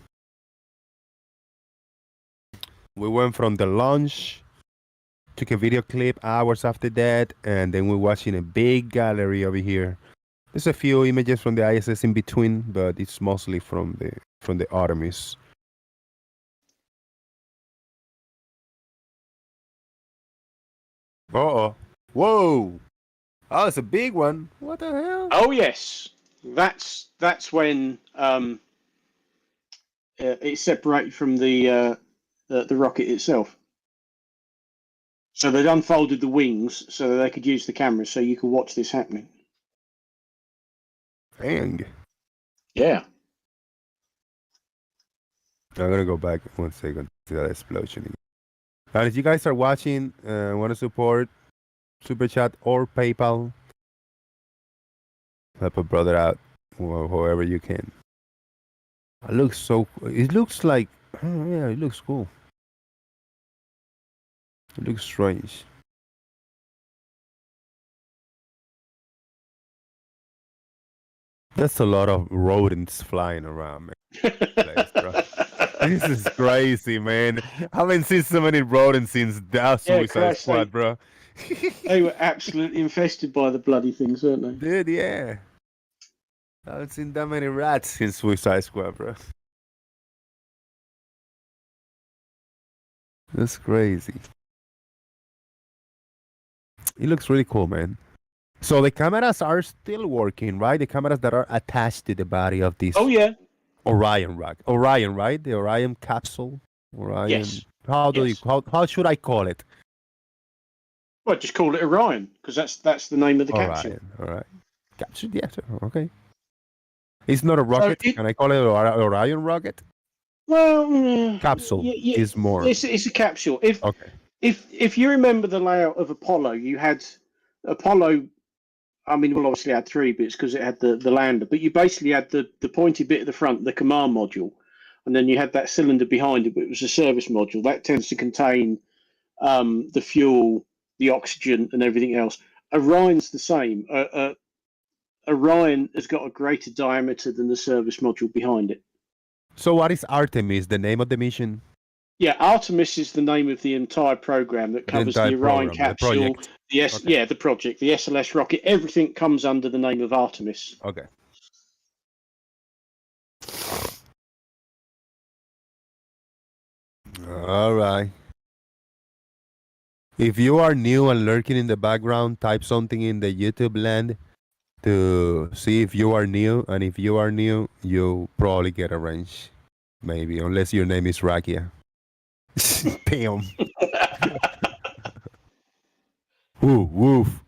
We went from the launch, took a video clip hours after that, and then we're watching a big gallery over here. There's a few images from the ISS in between, but it's mostly from the Artemis. Uh-oh. Whoa! Oh, it's a big one. What the hell? Oh yes, that's when it's separated from the rocket itself. So they'd unfolded the wings so that they could use the cameras, so you could watch this happening. Dang. Yeah. I'm gonna go back 1 second to that explosion. And if you guys are watching, want to support Super Chat or PayPal, help a brother out, however you can. It looks so. It looks like. Oh yeah, it looks cool. It looks strange. That's a lot of rodents flying around, man. This is crazy, man. I haven't seen so many rodents since that Suicide Squad, bro. They were absolutely infested by the bloody things, weren't they? Dude, yeah. I haven't seen that many rats since Suicide Squad, bro. That's crazy. It looks really cool, man. So the cameras are still working, right? The cameras that are attached to the body of this. Oh yeah. Orion rocket. Orion, right? The Orion capsule. Orion. Yes. How how should I call it? Well, just call it Orion because that's the name of the capsule. All right. Capsule, yeah. Okay. It's not a rocket. Can I call it Orion rocket? Well, capsule is more. It's a capsule. If you remember the layout of Apollo, you had Apollo. I mean, well, obviously it had 3 bits because it had the lander, but you basically had the pointy bit at the front, the command module, and then you had that cylinder behind it, but it was a service module. That tends to contain the fuel, the oxygen, and everything else. Orion's the same. Orion has got a greater diameter than the service module behind it. So what is Artemis, the name of the mission? Yeah, Artemis is the name of the entire program that covers the Orion capsule, the project, the SLS rocket. Everything comes under the name of Artemis. Okay. All right. If you are new and lurking in the background, type something in the YouTube land to see if you are new. And if you are new, you'll probably get a range. Maybe, unless your name is Rakia. Damn. Woof.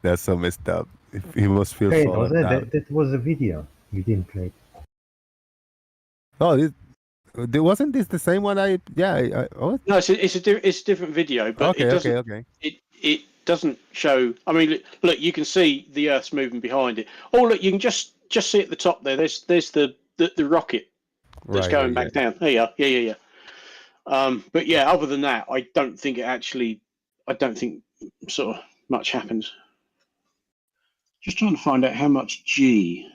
That's so messed up. He must feel Hey, so that was a video. We didn't play. Oh, wasn't this the same one? No, it's a different video, but it doesn't show. I mean, look, you can see the Earth's moving behind it. Oh, look, you can just see at the top there. There's the rocket that's going back down. There you are. Yeah. But yeah, other than that, I don't think sort of much happens. Just trying to find out how much G.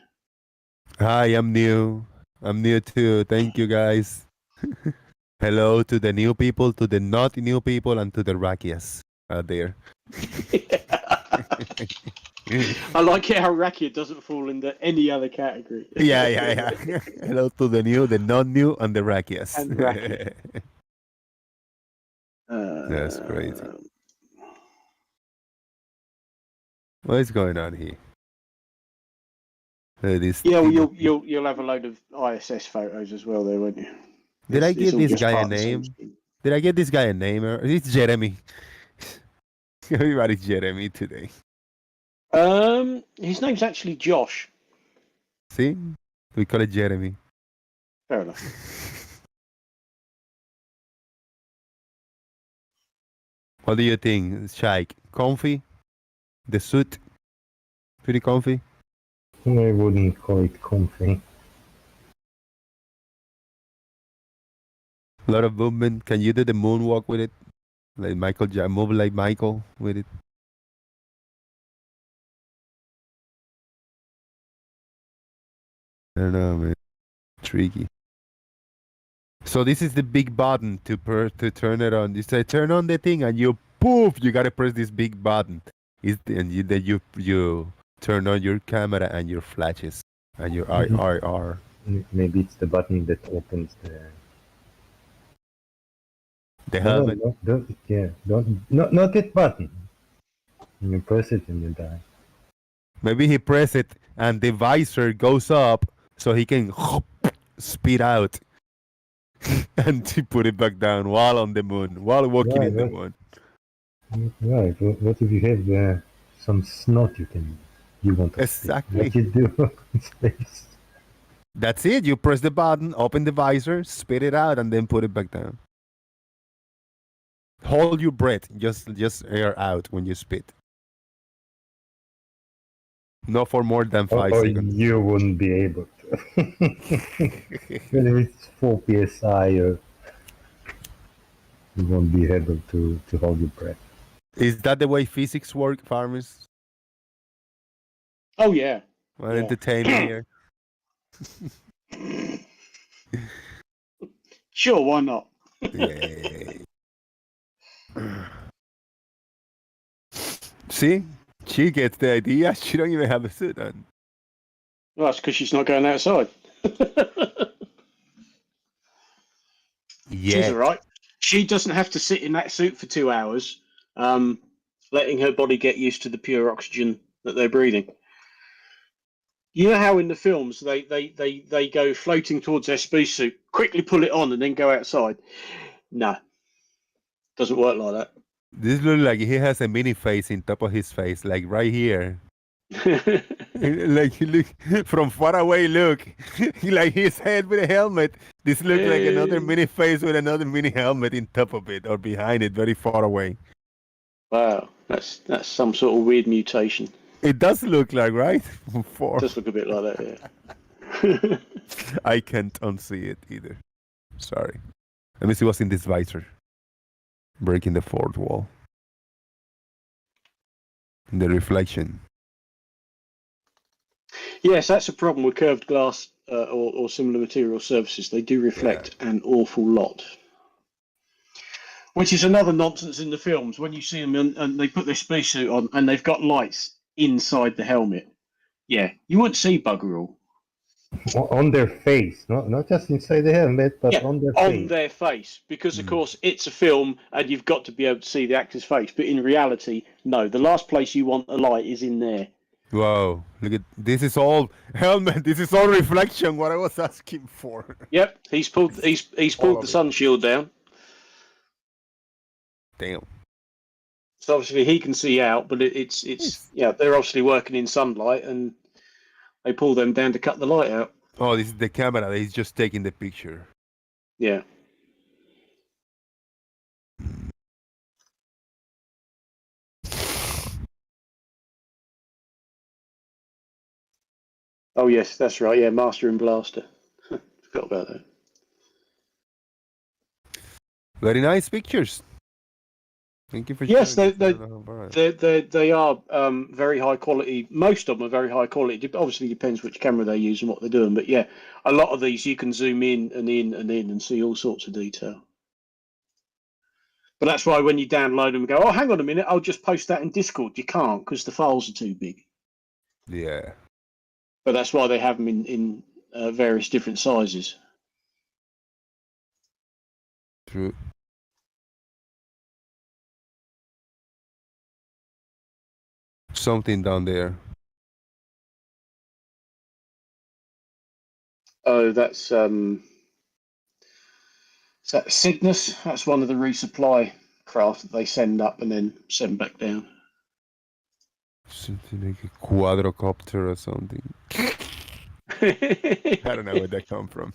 Hi, I'm new. I'm new too. Thank you, guys. Hello to the new people, to the not new people, and to the Rakias out there. I like how Rakia doesn't fall into any other category. Yeah. Hello to the new, the not new, and the Rakias. And Rakia. That's crazy. What is going on here? You'll have a load of ISS photos as well there, won't you? Did I give this guy a name? Did I give this guy a name? It's Jeremy. Everybody's Jeremy today. His name's actually Josh. See? We call it Jeremy. Fair enough. What do you think, Shaik? Comfy? The suit? Pretty comfy. I wouldn't call it comfy. A lot of movement. Can you do the moonwalk with it? Like Michael, move like Michael with it. I don't know, man. Tricky. So this is the big button to turn it on. You say turn on the thing, and you poof. You gotta press this big button. Then you turn on your camera and your flashes and your IR. Maybe it's the button that opens the helmet. Not that button. You press it and you die. Maybe he press it and the visor goes up so he can speed out and to put it back down while on the moon, while walking in the moon. Right. What if you have some snot you want to exactly what you do in space? That's it. You press the button, open the visor, spit it out, and then put it back down. Hold your breath. Just air out when you spit. Not for more than 5 seconds. You wouldn't be able to. Whether it's 4 psi or you won't be able to hold your breath. Is that the way physics work, farmers? Oh yeah. Well, entertainment here. Sure, why not? Yay. See? She gets the idea. She don't even have a suit on. Well, that's because she's not going outside. She's all right. She doesn't have to sit in that suit for 2 hours, letting her body get used to the pure oxygen that they're breathing. You know how in the films they go floating towards their spacesuit, quickly pull it on, and then go outside? No. Doesn't work like that. This looks like he has a mini face in top of his face, like right here. Like look from far away. Look, like his head with a helmet. This looks like another mini face with another mini helmet in top of it or behind it, very far away. Wow, that's some sort of weird mutation. It does look like, right? It does look a bit like that, yeah. I can't unsee it either. Sorry. Let me see what's in this visor. Breaking the fourth wall. The reflection. Yes, that's a problem with curved glass or similar material surfaces. They do reflect an awful lot. Which is another nonsense in the films. When you see them and they put their spacesuit on and they've got lights inside the helmet. Yeah, you wouldn't see bugger all. On their face, not just inside the helmet, but on their face. On their face, because of course it's a film and you've got to be able to see the actor's face. But in reality, no. The last place you want a light is in there. Wow, look at this! Is all helmet. This is all reflection. What I was asking for. Yep, he's pulled the sun shield down. Damn. So obviously he can see out, but it's they're obviously working in sunlight and they pull them down to cut the light out. Oh, this is the camera. He's just taking the picture. Yeah. Oh yes, that's right. Yeah, Master and Blaster. Forgot about that. Very nice pictures. Thank you for yes, sharing. they are very high quality. Most of them are very high quality. It obviously depends which camera they use and what they're doing. But yeah, a lot of these you can zoom in and see all sorts of detail. But that's why when you download them and go, oh, hang on a minute, I'll just post that in Discord. You can't because the files are too big. Yeah. But that's why they have them in various different sizes. True. Something down there. Oh, that's is that Cygnus? That's one of the resupply craft that they send up and then send back down. Something like a quadrocopter or something. I don't know where that come from.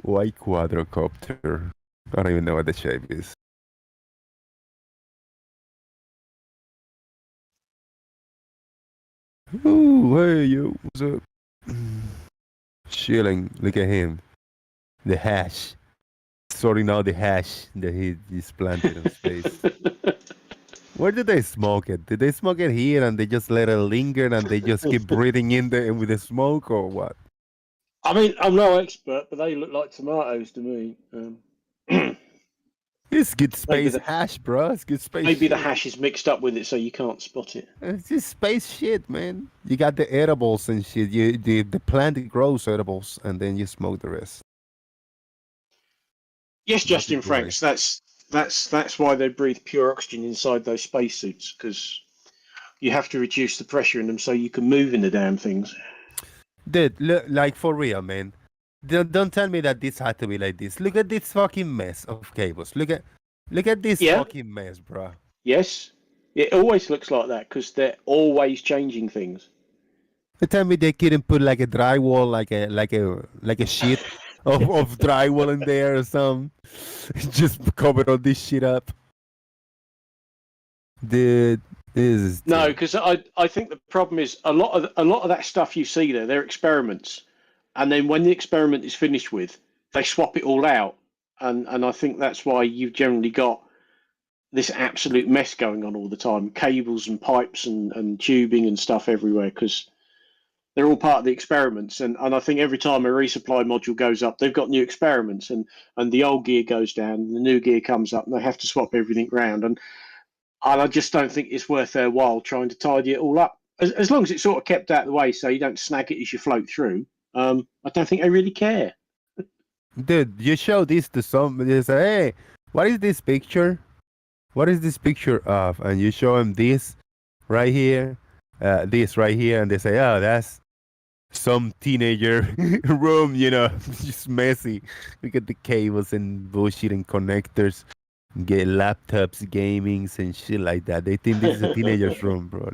Why quadrocopter? I don't even know what the shape is. Ooh, hey, yo, what's up? Chilling. Look at him. The hash. Sorting out the hash that he's planted in space. Where did they smoke it? Did they smoke it here and they just let it linger and they just keep breathing in there with the smoke or what? I mean, I'm no expert, but they look like tomatoes to me. It's good space the- hash, bro. It's good space Maybe shit. the hash is mixed up with it, so you can't spot it. It's just space shit, man. You got the edibles and shit. The plant grows edibles and then you smoke the rest. Yes, Justin That's great. Franks. That's why they breathe pure oxygen inside those spacesuits, because you have to reduce the pressure in them so you can move in the damn things. Dude, look, like for real, man. Don't tell me that this had to be like this. Look at this fucking mess of cables. Look at this fucking mess, bro. Yes, it always looks like that because they're always changing things. You tell me they couldn't put like a drywall, like a sheet of drywall in there or something. Just cover all this shit up. Dude, this is No, because I think the problem is a lot of that stuff you see there, they're experiments, and then when the experiment is finished with, they swap it all out, and I think that's why you've generally got this absolute mess going on all the time, cables and pipes and tubing and stuff everywhere, because they're all part of the experiments, and I think every time a resupply module goes up, they've got new experiments, and the old gear goes down, and the new gear comes up, and they have to swap everything round, and I just don't think it's worth their while trying to tidy it all up. As long as it's sort of kept out of the way so you don't snag it as you float through, I don't think they really care. Dude, you show this to somebody, they say, hey, what is this picture? What is this picture of? And you show them this right here, this right here, and they say, oh, that's some teenager room, just messy. Look at the cables and bullshit and connectors. Get laptops, gamings, and shit like that. They think this is a teenager's room, bro.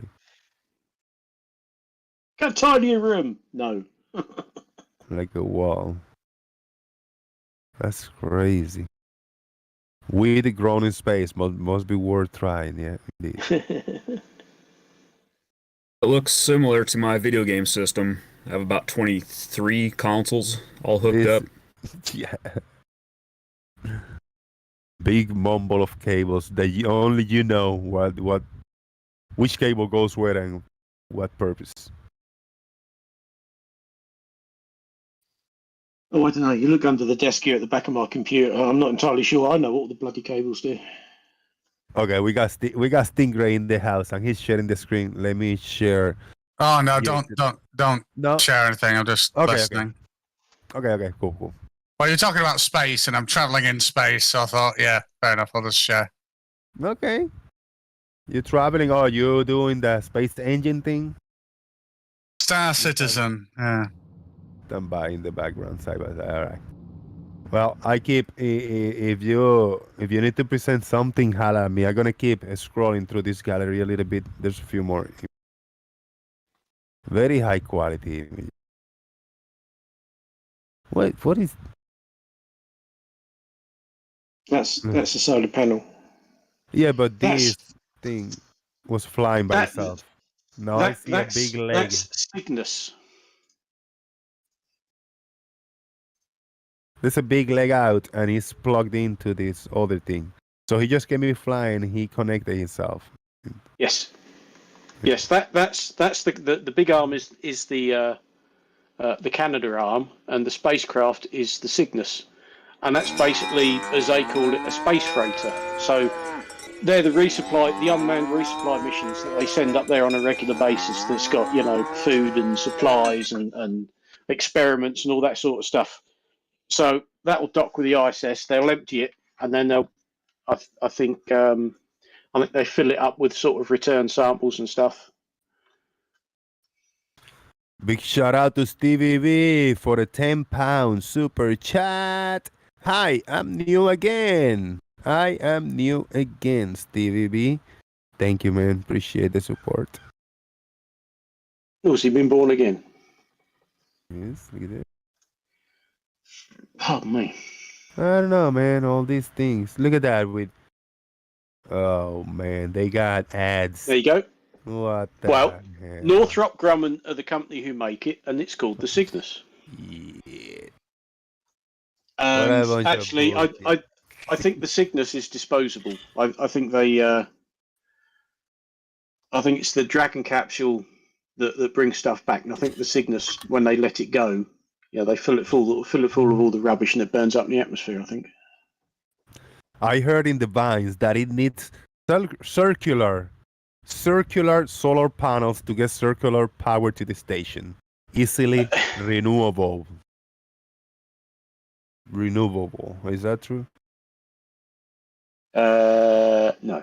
Got a tidier room. No. Like a wall. That's crazy. Weed grown in space must be worth trying, yeah, indeed. It looks similar to my video game system. I have about 23 consoles all hooked up. Yeah. Big mumble of cables that only you know which cable goes where and what purpose. Oh, I don't know. You look under the desk here at the back of my computer. I'm not entirely sure I know what the bloody cables do. Okay, we got Stingray in the house and he's sharing the screen. Let me share. Oh no! Don't No. share anything. I'm just listening. Okay, cool. Well, you're talking about space, and I'm traveling in space, so I thought, yeah, fair enough. I'll just share. Okay. You're traveling, or you doing the space engine thing? Star Citizen. Yeah. Stand by in the background, side by side. All right. Well, I keep if you need to present something, holla at me. I'm gonna keep scrolling through this gallery a little bit. There's a few more. Very high quality. What is? That's the solar panel. Yeah, but this thing was flying by itself. Now I see a big leg. That's Cygnus. There's a big leg out, and he's plugged into this other thing. So he just came in flying. He connected himself. Yes. Yes, that's the big arm is the Canada arm, and the spacecraft is the Cygnus, and that's basically, as they call it, a space freighter. So they're the unmanned resupply missions that they send up there on a regular basis. That's got food and supplies and experiments and all that sort of stuff. So that will dock with the ISS. They'll empty it, and then I think they fill it up with sort of return samples and stuff. Big shout out to Stevie V for a £10 super chat. Hi, I'm new again. Stevie V. Thank you, man. Appreciate the support. Has he been born again? Yes, look at that. Pardon me. I don't know, man. All these things. Look at that. Oh man, they got ads. There you go. What the Well, hell? Northrop Grumman are the company who make it, and it's called the Cygnus. Yeah. And What a bunch of actually, bullshit. I think the Cygnus is disposable. I think I think it's the Dragon capsule that brings stuff back, and I think the Cygnus, when they let it go, they fill it full of all the rubbish, and it burns up in the atmosphere, I think. I heard in the vines that it needs circular solar panels to get circular power to the station. Easily renewable. Renewable. Is that true? No.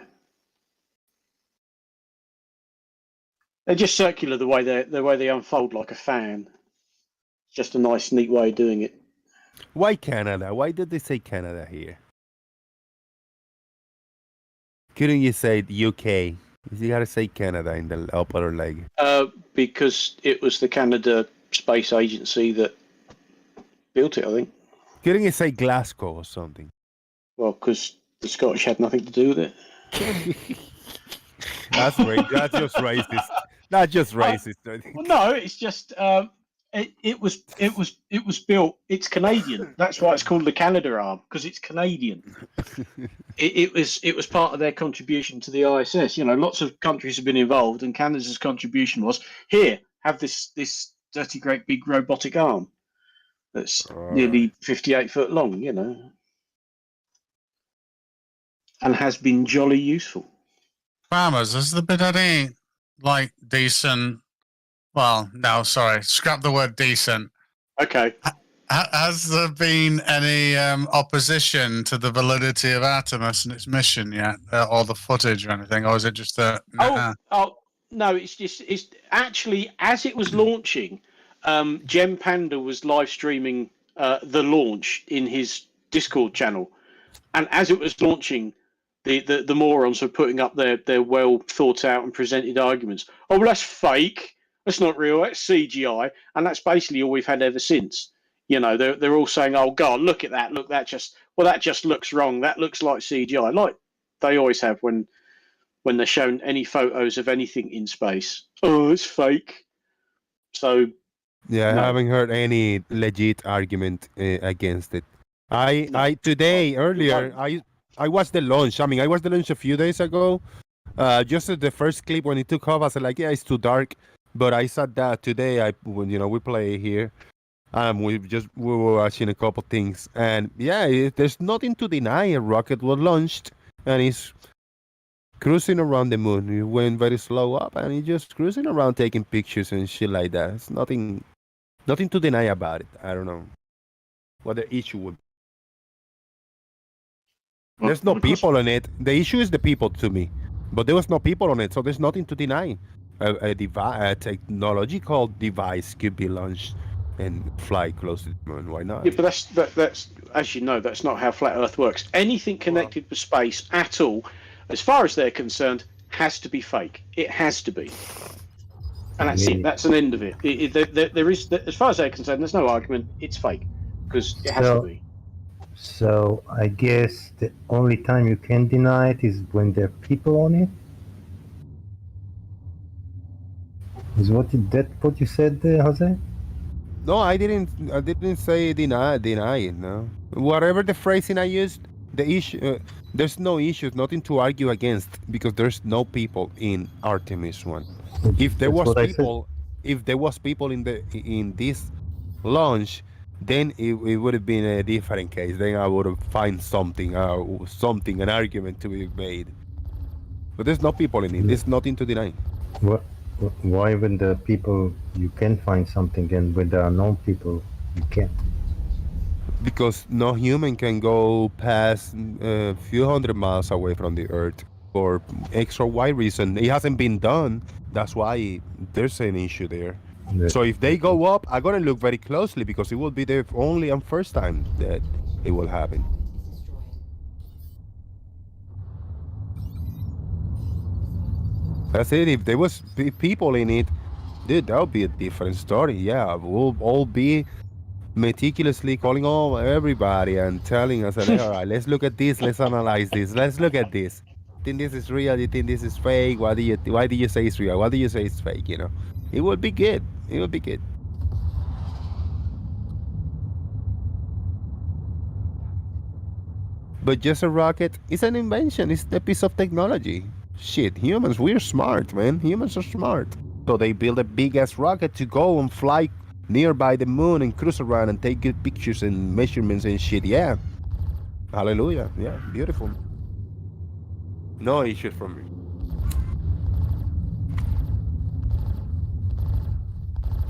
They're just circular the way they unfold like a fan. It's just a nice, neat way of doing it. Why Canada? Why did they say Canada here? Couldn't you say the UK? You gotta say Canada in the upper leg. Because it was the Canada Space Agency that built it, I think. Couldn't you say Glasgow or something? Well, because the Scottish had nothing to do with it. That's right. That's just racist. That's just racist. Well, no, it's just it was built. It's Canadian. That's why it's called the Canada arm, because it's Canadian. it was part of their contribution to the ISS. Lots of countries have been involved, and Canada's contribution was, here, have this dirty great big robotic arm that's nearly 58 foot long. And has been jolly useful. Farmers, is the bit that ain't like decent? Well, no, sorry, scrap the word decent. Okay. Has there been any opposition to the validity of Artemis and its mission yet, or the footage or anything, or is it just that? Oh no! It's actually, as it was launching, Jem Panda was live streaming the launch in his Discord channel, and as it was launching, the morons were putting up their well thought out and presented arguments. Oh, well, that's fake. That's not real. That's CGI, and that's basically all we've had ever since. They're all saying, "Oh God, look at that! Look, that just looks wrong. That looks like CGI." Like they always have when they're shown any photos of anything in space. Oh, it's fake. So yeah, I haven't heard any legit argument against it. Earlier I watched the launch. I mean, I watched the launch a few days ago. Just the first clip when it took off, I said like, yeah, it's too dark. But I said that today, we play here. We were watching a couple things, and yeah, there's nothing to deny. A rocket was launched, and it's cruising around the moon. It went very slow up, and it's just cruising around taking pictures and shit like that. It's nothing to deny about it. I don't know what the issue would be. There's no people on it. The issue is the people to me, but there was no people on it, so there's nothing to deny. A technological device could be launched and fly close to the moon. Why not? Yeah, but that's as you know, that's not how flat Earth works. Anything connected with space at all, as far as they're concerned, has to be fake. It has to be, and that's it. That's an end of it. There is, as far as they're concerned, there's no argument. It's fake because it has to be. So I guess the only time you can deny it is when there are people on it. Is what you said, Jose? No, I didn't say deny it. No, whatever the phrasing I used, the issue. There's no issues, nothing to argue against because there's no people in Artemis I. If there was people in this launch, then it would have been a different case. Then I would have find something, an argument to be made. But there's no people in it. There's nothing to deny. Why when the people you can find something, and when there are no people you can't? Because no human can go past a few hundred miles away from the Earth for X or Y reason. It hasn't been done. That's why there's an issue there. Yeah. So if they go up, I'm gonna look very closely because it will be the only and first time that it will happen. That's it. If there was people in it, dude, that would be a different story. Yeah, we'll all be meticulously calling everybody and telling us, all right, let's look at this, let's analyze this, let's look at this. think this is real? You think this is fake? Why do you say it's real? Why do you say it's fake? You know, it would be good. It would be good. But just a rocket is an invention. It's a piece of technology. Shit, humans, we're smart, man. Humans are smart. So they build a big-ass rocket to go and fly nearby the moon and cruise around and take good pictures and measurements and shit. Yeah. Hallelujah. Yeah, beautiful. No issue from me.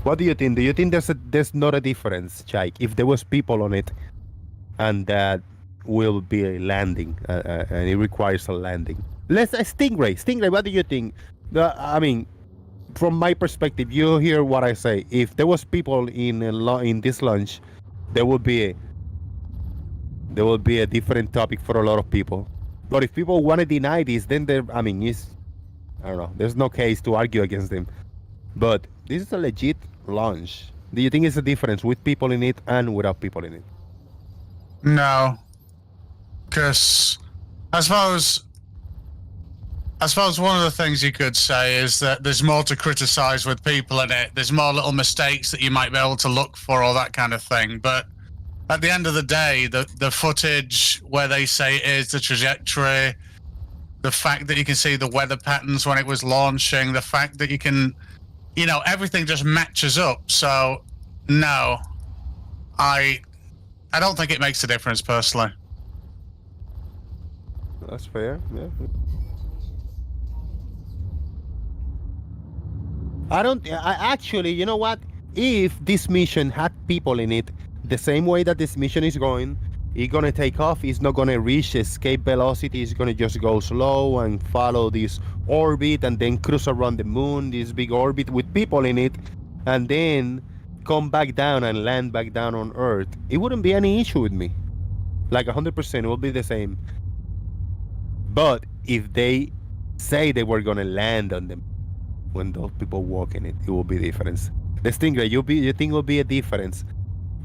What do you think? Do you think there's not a difference, Chike, if there was people on it and that will be a landing and it requires a landing? Let's Stingray, what do you think? I mean, from my perspective, you hear what I say. If there was people in this launch, there would be a different topic for a lot of people. But if people want to deny this, then I don't know. There's no case to argue against them. But this is a legit launch. Do you think it's a difference with people in it and without people in it? No, because I suppose one of the things you could say is that there's more to criticize with people in it. There's more little mistakes that you might be able to look for, all that kind of thing. But at the end of the day, the footage where they say it is, the trajectory, the fact that you can see the weather patterns when it was launching, the fact that you can, everything just matches up. So, no, I don't think it makes a difference personally. That's fair. Yeah. I actually, you know what? If this mission had people in it, the same way that this mission is going, it's gonna take off. It's not gonna reach escape velocity. It's gonna just go slow and follow this orbit and then cruise around the moon, this big orbit with people in it, and then come back down and land back down on Earth. It wouldn't be any issue with me. Like 100%, it will be the same. But if they say they were gonna land on them, when those people walk in it, it will be different. The Stingray, you think it will be a difference?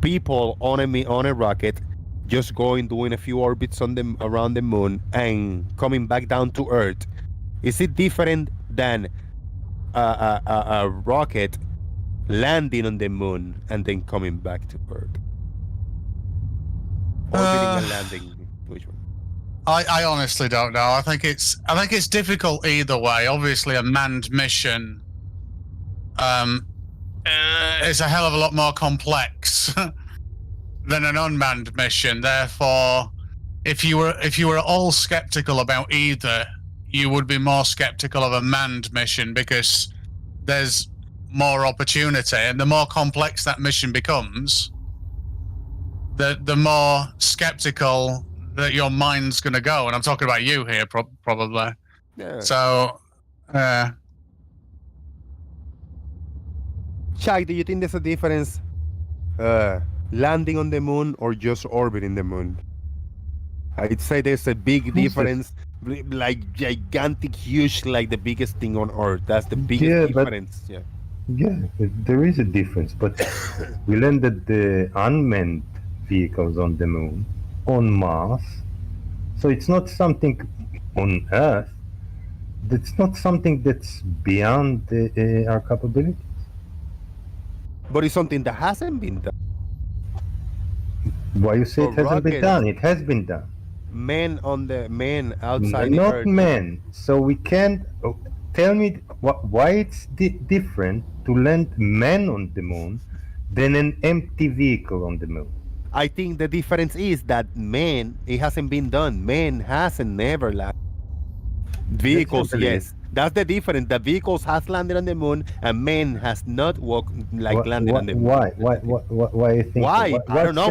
People on a rocket, just doing a few orbits around the moon and coming back down to Earth. Is it different than a rocket landing on the moon and then coming back to Earth? Orbiting and landing, which one? I honestly don't know. I think it's difficult either way. Obviously, a manned mission is a hell of a lot more complex than an unmanned mission. Therefore, if you were all skeptical about either, you would be more skeptical of a manned mission because there's more opportunity, and the more complex that mission becomes, the more skeptical that your mind's going to go. And I'm talking about you here, probably. Yeah. So, Chai, do you think there's a difference landing on the moon or just orbiting the moon? I'd say there's a big difference, like gigantic, huge, like the biggest thing on Earth. That's the biggest difference. Yeah, there is a difference, but we landed the unmanned vehicles on the moon, on Mars, so it's not something on Earth. That's not something that's beyond our capabilities. But it's something that hasn't been done. Why you say it hasn't been done? It has been done. Men outside not the Earth. men. So we can't tell me why it's different to land men on the moon than an empty vehicle on the moon. I think the difference is that it hasn't been done. Men hasn't never landed. Vehicles, yes. That's the difference. The vehicles has landed on the moon, and men has not landed on the moon. Why you think? Why? I don't know.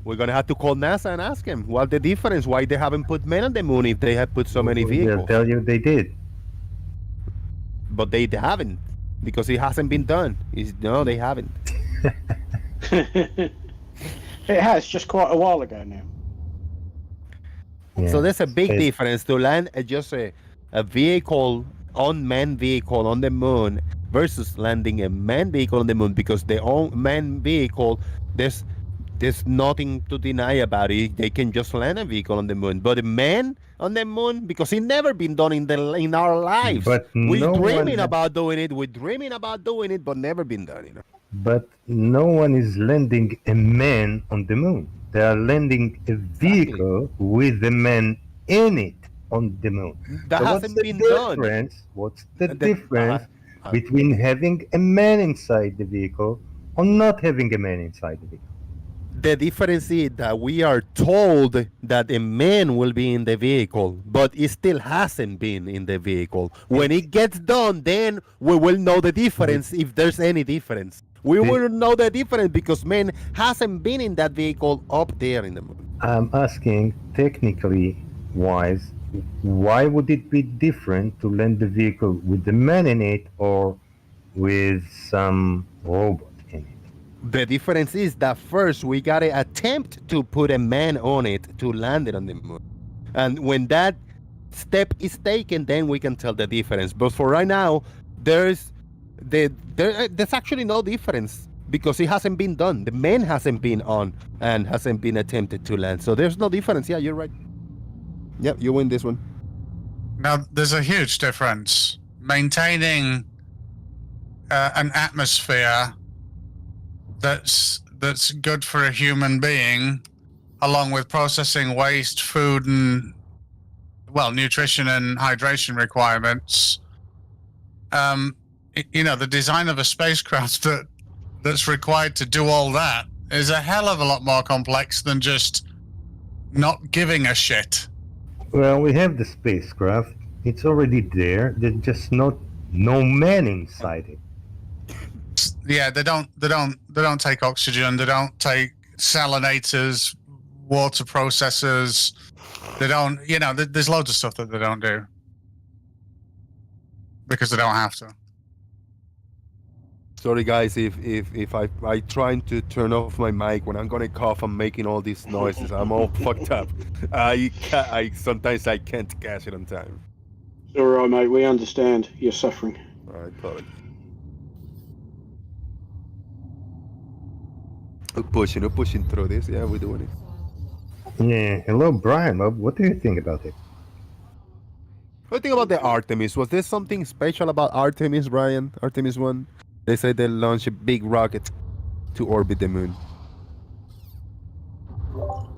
We're gonna have to call NASA and ask them what the difference. Why they haven't put men on the moon if they have put so many vehicles? They'll tell you they did. But they haven't, because it hasn't been done. No, they haven't. It has, just quite a while ago now. Yeah. So there's a big difference to land just a vehicle, unmanned vehicle on the moon versus landing a manned vehicle on the moon, because the unmanned vehicle, there's nothing to deny about it. They can just land a vehicle on the moon. But a man on the moon? Because it never been done in our lives. But We're no dreaming one about doing it. We're dreaming about doing it, but never been done. You know. But no one is landing a man on the moon. They are landing a vehicle with a man in it on the moon. That so hasn't been done. What's the difference between having a man inside the vehicle or not having a man inside the vehicle? The difference is that we are told that a man will be in the vehicle, but it still hasn't been in the vehicle. When it gets done, then we will know the difference, if there's any difference. We will know the difference because man hasn't been in that vehicle up there in the moon. I'm asking, technically wise, why would it be different to land the vehicle with the man in it or with some robot in it? The difference is that first we gotta attempt to put a man on it to land it on the moon. And when that step is taken, then we can tell the difference. But for right now, there's actually no difference because it hasn't been done. The man hasn't been on and hasn't been attempted to land. So there's no difference. Yeah, you're right. Yep, you win this one. Now, there's a huge difference. Maintaining an atmosphere that's good for a human being, along with processing waste, food, and, well, nutrition and hydration requirements. The design of a spacecraft that's required to do all that is a hell of a lot more complex than just not giving a shit. Well, we have the spacecraft. It's already there. There's just no man inside it. Yeah, they don't take oxygen. They don't take salinators, water processors. They don't. There's loads of stuff that they don't do because they don't have to. Sorry guys, if I trying to turn off my mic when I'm gonna cough, I'm making all these noises. I'm all fucked up. Sometimes I can't catch it on time. It's all right, mate. We understand you're suffering. All right, apologies. We're pushing through this. Yeah, we're doing it. Yeah. Hello, Brian. What do you think about it? What do you think about the Artemis? Was there something special about Artemis, Brian? Artemis 1? They said they launched a big rocket to orbit the moon.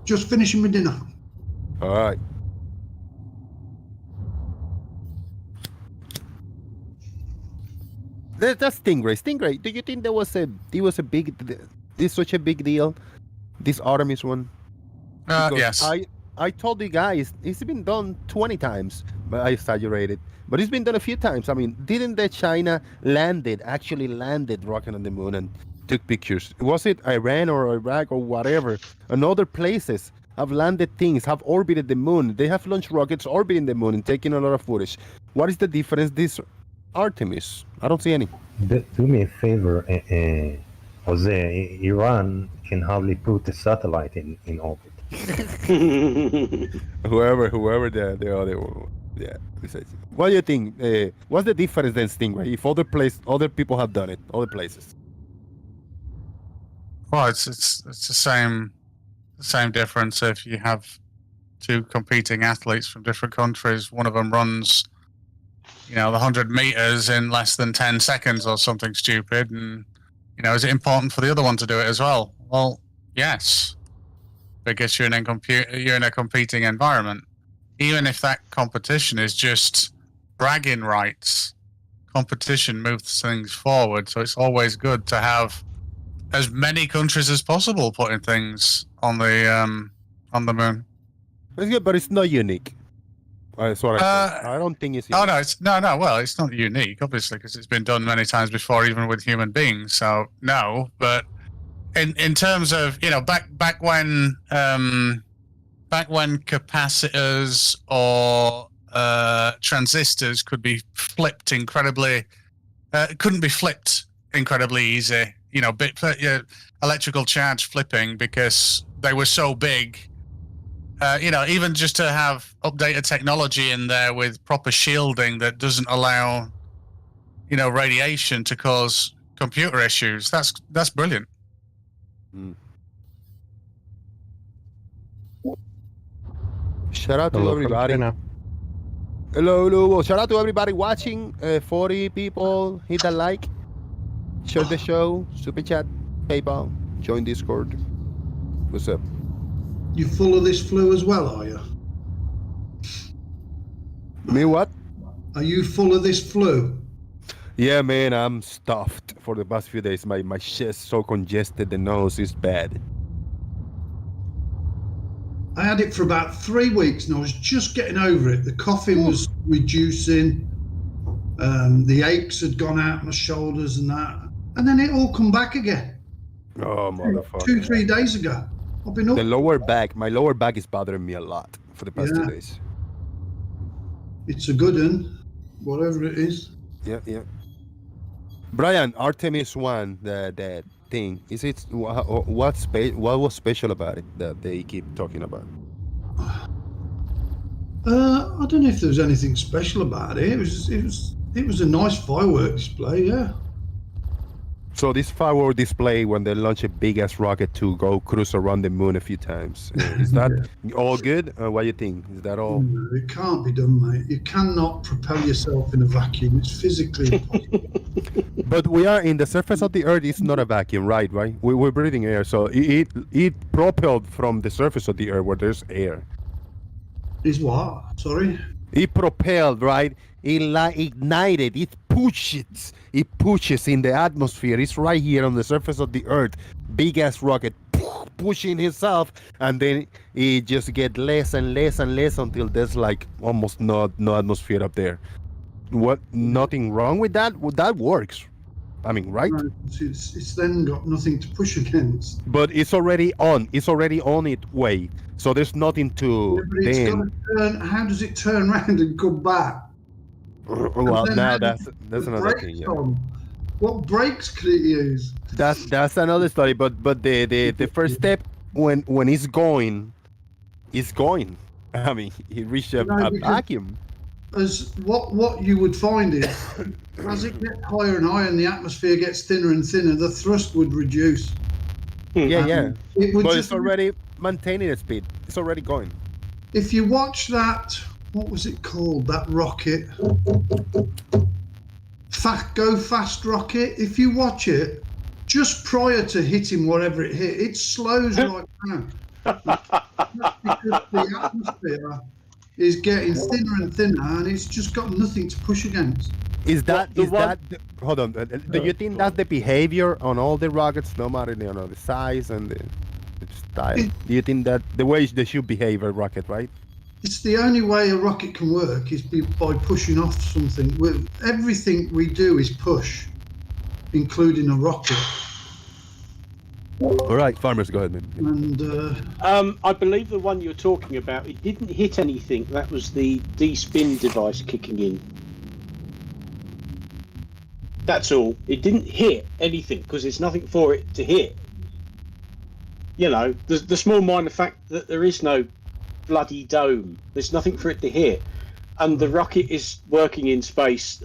Just finishing my dinner. All right. That's Stingray. Stingray, do you think there was such a big deal? This Artemis one? Yes. I told you guys, it's been done 20 times, but I exaggerated. But it's been done a few times. I mean, didn't the China actually landed rocket on the moon and took pictures? Was it Iran or Iraq or whatever? And other places have landed things, have orbited the moon. They have launched rockets orbiting the moon and taking a lot of footage. What is the difference this Artemis? I don't see any. Do me a favor, Jose. Iran can hardly put a satellite in orbit. whoever the other one. Yeah. What do you think? What's the difference then, Stingray? If other people have done it, other places. Well, it's the same difference if you have two competing athletes from different countries. One of them runs, the 100 meters in less than 10 seconds or something stupid, and is it important for the other one to do it as well? Well, yes, because you're in a competing environment. Even if that competition is just bragging rights, competition moves things forward. So it's always good to have as many countries as possible putting things on the moon. It's good, but it's not unique. That's what I don't think it's unique. Oh no, well, it's not unique, obviously, because it's been done many times before, even with human beings. So no, but in terms of back when capacitors or transistors could be flipped couldn't be flipped incredibly easy. Electrical charge flipping because they were so big. Even just to have updated technology in there with proper shielding that doesn't allow, radiation to cause computer issues. That's brilliant. Shout out to Hello from everybody. China. Hello, hello. Well, shout out to everybody watching. 40 people. Hit that like. Share the show. Super chat. PayPal. Join Discord. What's up? You full of this flu as well, are you? Me what? Are you full of this flu? Yeah, man, I'm stuffed for the past few days. My chest so congested, the nose is bad. I had it for about 3 weeks and I was just getting over it. The coughing was reducing. The aches had gone out my shoulders and that. And then it all come back again. Oh, motherfucker. 2-3 days ago. I've been up. The lower back, my lower back is bothering me a lot for the past 2 days. It's a good one, whatever it is. Yeah, yeah. Brian, Artemis I, that thing, is it what was special about it that they keep talking about? I don't know if there was anything special about it. It was a nice firework display, yeah. So this firework display when they launch a big ass rocket to go cruise around the moon a few times, is that all good? What do you think? Is that all? No, it can't be done, mate. You cannot propel yourself in a vacuum. It's physically impossible. But we are in the surface of the Earth. It's not a vacuum, right? We're breathing air, so it propelled from the surface of the Earth where there's air. Is what? Sorry? It propelled, right? It ignited. It pushes in the atmosphere. It's right here on the surface of the Earth. Big ass rocket pushing itself, and then it just get less and less and less until there's like almost no atmosphere up there. What? Nothing wrong with that? Well, that works. I mean, right? No, it's then got nothing to push against. But it's already on. It's already on its way. So there's nothing to. Yeah, but it's got to turn. How does it turn around and come back? Well, now that's another thing. Yeah. What brakes could it use? That's another story. But the first step when it's going. I mean, it reached a vacuum. As what you would find is, as it gets higher and higher and the atmosphere gets thinner and thinner, the thrust would reduce. Yeah. It would But just, it's already maintaining its speed. It's already going. if you watch that, what was it called? That rocket, Go Fast rocket. If you watch it, just prior to hitting whatever it hit, it slows right down. That's because the atmosphere is getting thinner and thinner, and it's just got nothing to push against. Hold on. Do you think that's the behavior on all the rockets, no matter the size and the style? Do you think that the way they should behave a rocket, right? It's the only way a rocket can work is by pushing off something. Everything we do is push, including a rocket. All right, farmers, go ahead, man. And I believe the one you're talking about, it didn't hit anything. That was the de-spin device kicking in. That's all. It didn't hit anything because there's nothing for it to hit. You know, the small minor fact that there is no bloody dome. There's nothing for it to hit, and the rocket is working in space.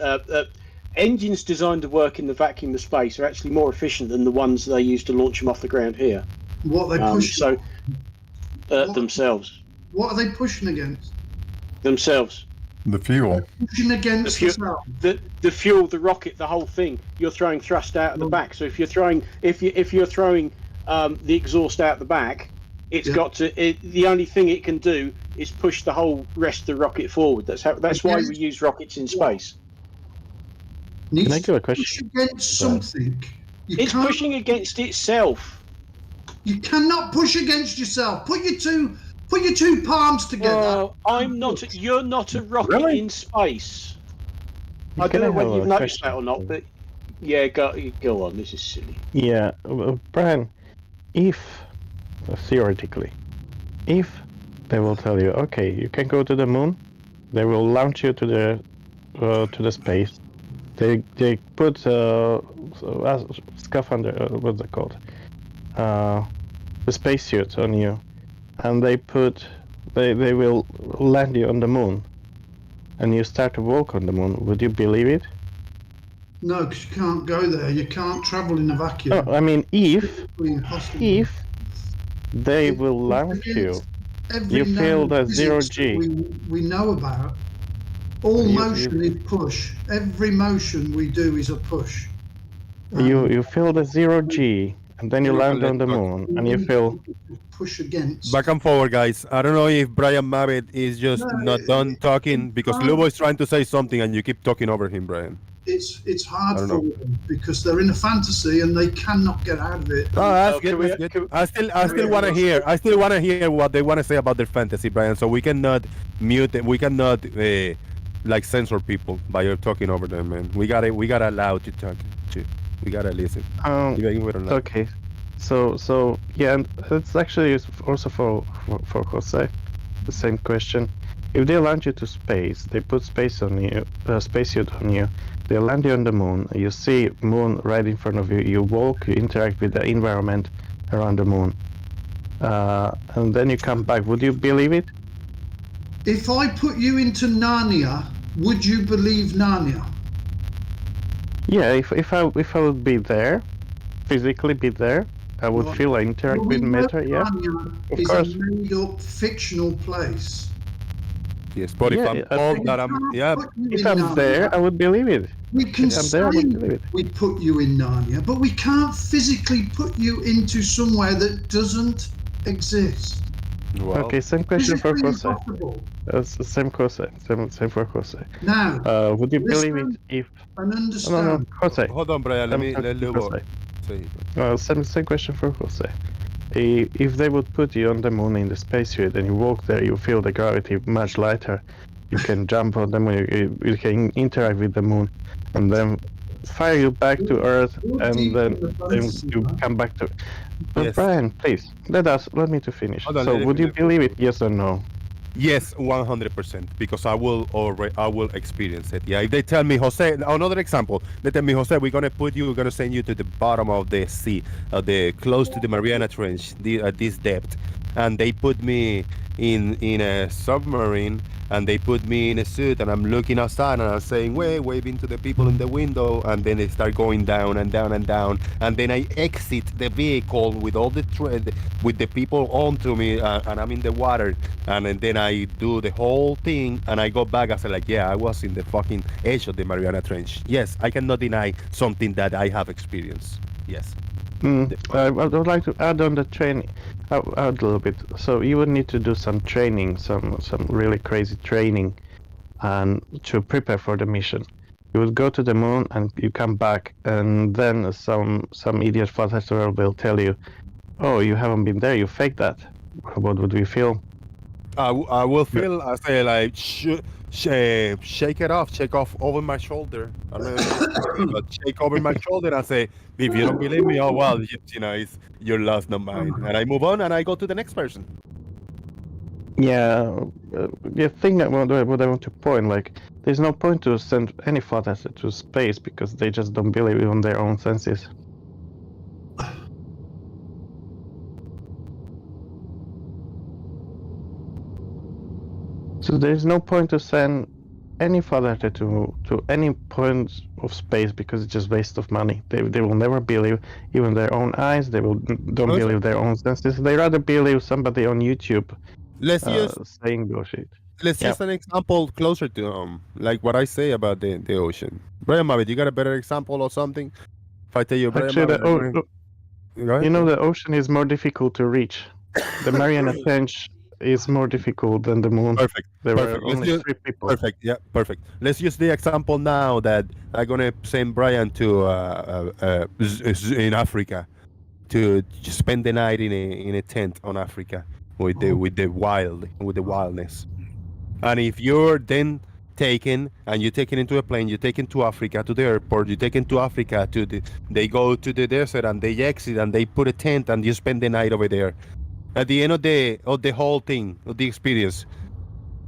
Engines designed to work in the vacuum of space are actually more efficient than the ones they use to launch them off the ground here. What they push? Themselves. What are they pushing against? Themselves. The fuel. Pushing against the fuel, the rocket, the whole thing. You're throwing thrust out of the back. So if you're throwing the exhaust out the back, it's got to. The only thing it can do is push the whole rest of the rocket forward. That's why we use rockets in space. Can I give a question? Push against something. It's pushing against itself. You cannot push against yourself. Put your two palms together. I'm not. You're not a rocket in space. I don't know whether you've noticed that or not, but yeah, go on. This is silly. Yeah, Brian. If theoretically, if they will tell you, okay, you can go to the moon, they will launch you to the space. They put a scaphandre, what's it called? The spacesuit on you, and they will land you on the moon, and you start to walk on the moon. Would you believe it? No, because you can't go there. You can't travel in a vacuum. No, I mean, if they will launch you every You feel known the zero physics that G. we know about. All You- motion is push. Every motion we do is a push. You feel the zero G, and then you land on the moon, and you feel push against. Back and forward, guys. I don't know if Brian Mavitt is just No, not done talking because Lubo is trying to say something and you keep talking over him, Brian. It's hard I don't for know. them because they're in a fantasy and they cannot get out of it. Oh, that's good. That's good. I still want to hear. I still want to hear what they want to say about their fantasy, Brian. So we cannot mute it. We cannot like censor people by talking over them, man. We gotta allow to talk. We gotta listen. Even with or not. okay. So yeah, and it's actually also for Jose, the same question. If they land you to space, they put spacesuit on you. They land you on the moon. You see moon right in front of you. You walk. You interact with the environment around the moon, and then you come back. Would you believe it? If I put you into Narnia, would you believe Narnia? Yeah. If I would be there, physically be there, I would feel I interact with matter. Yeah. Narnia Of is course. a made-up fictional place. Yes, but if I'm told that If I'm there, I would believe it. We can If I'm say there, I would believe it. we put you in Narnia, but we can't physically put you into somewhere that doesn't exist. Wow. Okay, same question for Physically Jose. impossible. Same for Jose. Now, would you believe listen it if? and No, understand. Jose. Hold on, Brian. Let I'm Lubo talking say it. same question for Jose. If they would put you on the moon in the spacesuit and you walk there, you feel the gravity much lighter. You can jump on the moon. You can interact with the moon, and then fire you back to Earth, and then you come back to. But Yes. Brian, please let me to finish. Hold on, So, let me would you finish. believe it? Yes or no? Yes, 100%, because I will experience it. Yeah, if they tell me, Jose, another example, they tell me, Jose, we're gonna send you to the bottom of the sea, close to the Mariana Trench, at this depth, and they put me in a submarine, and they put me in a suit, and I'm looking outside, and I'm saying, waving to the people in the window, and then they start going down and down and down, and then I exit the vehicle with all with the people onto me, and I'm in the water, and then I do the whole thing, and I go back. I say like, yeah, I was in the fucking edge of the Mariana Trench. Yes, I cannot deny something that I have experienced. Yes. I would like to add on the training, add a little bit. So you would need to do some training, some really crazy training, and to prepare for the mission. You would go to the moon and you come back, and then some idiot photographer will tell you, "Oh, you haven't been there. You faked that." What would we feel? I will feel, I say like, shake it off, shake off over my shoulder. I don't know, but shake over my shoulder and say, if you don't believe me, oh well, it's your loss, not mine. And I move on and I go to the next person. Yeah, the thing that what I want to point, like, there's no point to send any photos to space because they just don't believe in their own senses. So there's no point to send any photo to any point of space because it's just waste of money. They will never believe even their own eyes. They don't believe their own senses. They rather believe somebody on YouTube saying bullshit. Let's use an example closer to like what I say about the ocean. Brian Mavitt, you got a better example or something? If I tell you, Brian Actually, Mavitt, the ocean is more difficult to reach. The Mariana Trench is more difficult than the moon. Perfect. There Perfect. were only 3 people. Perfect. Yeah. Perfect. Let's use the example now that I'm gonna send Brian to in Africa to spend the night in a tent on Africa with the wildness. And if you're then taken and you're taken into a plane, you're taken to Africa to the airport, you're taken to Africa they go to the desert and they exit and they put a tent and you spend the night over there. At the end of the whole thing, of the experience,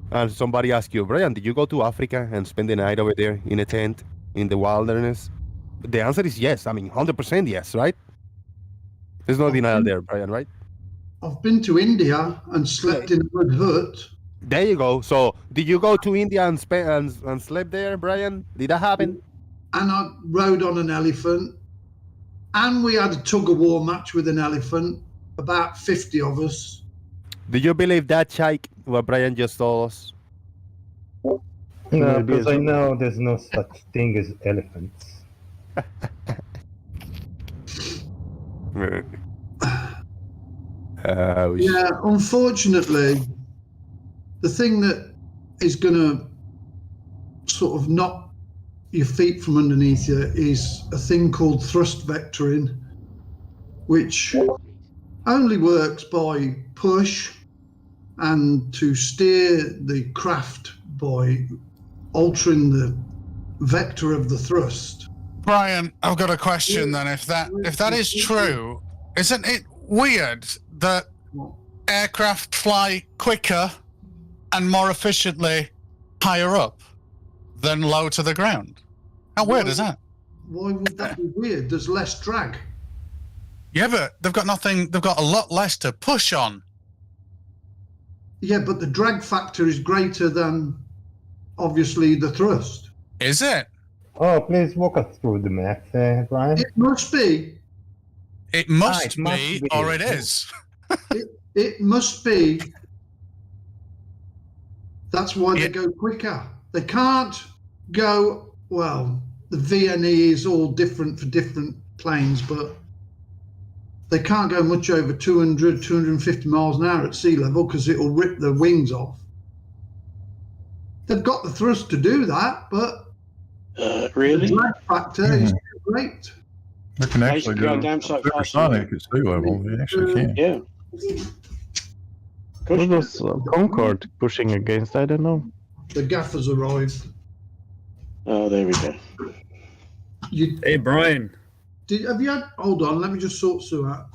and somebody asks you, Brian, did you go to Africa and spend the night over there in a tent in the wilderness? The answer is yes. I mean, 100% yes, right? There's no denial there, Brian, right? I've been to India and slept in a mud hut. There you go. So, did you go to India and slept there, Brian? Did that happen? And I rode on an elephant, and we had a tug of war match with an elephant. About 50 of us. Do you believe that, Chike, what Brian just told us? No, Maybe because as I well. know there's no such thing as elephants. Yeah, unfortunately, the thing that is going to sort of knock your feet from underneath you is a thing called thrust vectoring, which only works by push and to steer the craft by altering the vector of the thrust. Brian, I've got a question then. If that is true, isn't it weird that aircraft fly quicker and more efficiently higher up than low to the ground? How weird is that? Why would that be weird? There's less drag. Yeah, but they've got nothing. They've got a lot less to push on. Yeah, but the drag factor is greater than, obviously, the thrust. Is it? Oh, please walk us through the math, Brian. It must be. It must be, or it is. It must be. That's why they go quicker. They can't go, well, the VNE is all different for different planes, but they can't go much over 200, 250 miles an hour at sea level because it'll rip their wings off. They've got the thrust to do that, but really? the drag factor is great. They can actually do supersonic at sea level. They actually can. Yeah. What was Concorde pushing against? I don't know. The gaffers arrived. Oh, there we go. Hey, Brian. Have you had? Hold on, let me just sort Sue out.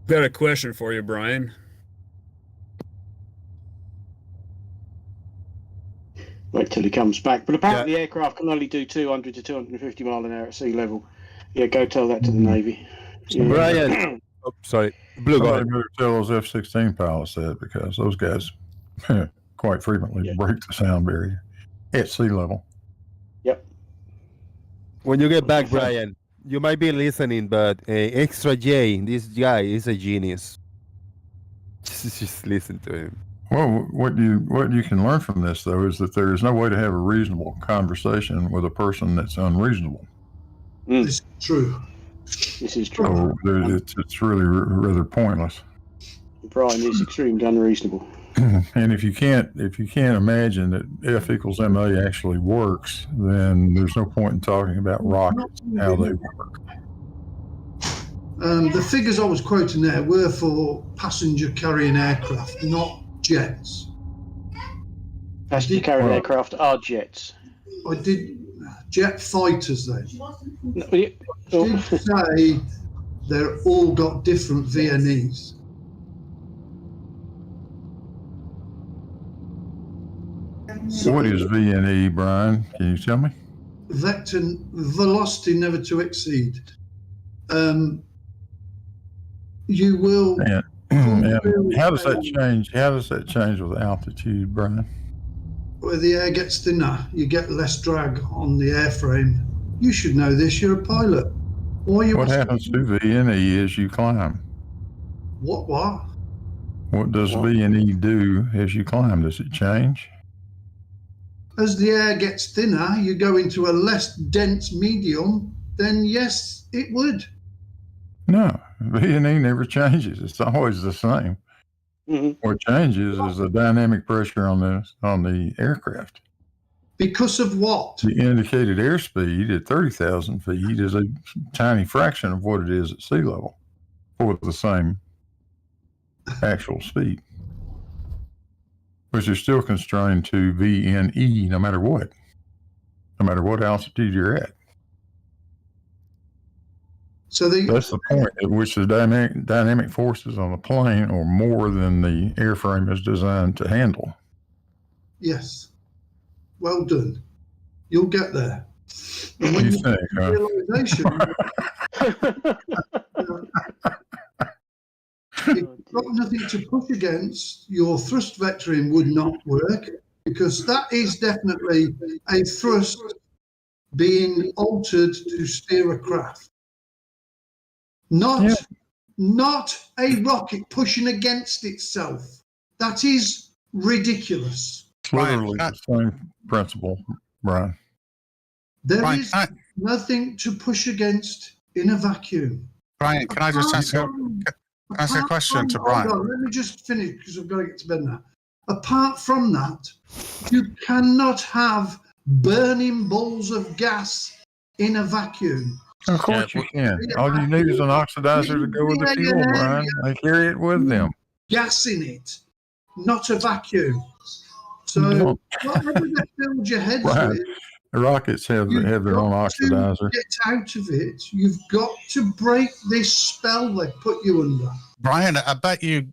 Got a question for you, Brian. Wait till he comes back. But apparently the aircraft can only do 200 to 250 mile an hour at sea level. Yeah, go tell that to the Navy. Yeah. Brian. Oh, sorry. Blue, go ahead. Somebody better tell those F-16 pilots that, because those guys quite frequently break the sound barrier at sea level. Yep. When you get back, Brian, you might be listening, but Extra J, this guy is a genius. Just listen to him. Well, what you can learn from this, though, is that there is no way to have a reasonable conversation with a person that's unreasonable. This is true. This is true. So it's really rather pointless. Brian is extremely unreasonable. And if you can't imagine that F equals MA actually works, then there's no point in talking about rockets and how they work. The figures I was quoting there were for passenger carrying aircraft, not jets. Passenger carrying aircraft are jets. I did jet fighters then. No, I did say they're all got different VNEs. What is VNE, Brian? Can you tell me? Vector velocity never to exceed. You will. And how does that change? How does that change with altitude, Brian? Where the air gets thinner, you get less drag on the airframe. You should know this. You're a pilot. What happens to VNE as you climb? What? What does VNE do as you climb? Does it change? As the air gets thinner, you go into a less dense medium, then yes, it would. No, VNE never changes. It's always the same. Mm-hmm. What changes is the dynamic pressure on the aircraft. Because of what? The indicated airspeed at 30,000 feet is a tiny fraction of what it is at sea level for the same actual speed, which is still constrained to VNE no matter what altitude you're at. So that's the point at which the dynamic forces on the plane are more than the airframe is designed to handle. Yes. Well done. You'll get there. And What when do you you think? get the realization, if you've got nothing to push against, your thrust vectoring would not work, because that is definitely a thrust being altered to steer a craft. Not not a rocket pushing against itself. That is ridiculous. Literally the same principle, Brian. There is nothing to push against in a vacuum. Brian, can I just ask a question to Brian? Hold on, let me just finish because I've got to get to bed now. Apart from that, you cannot have burning balls of gas in a vacuum. Of course you can. All you need is an oxidizer to go with the fuel, Brian. They carry it with them. Gas in it, not a vacuum. So whatever they filled your heads with, the rockets have their own oxidizer. to get out of it, you've got to break this spell they put you under. Brian, I bet you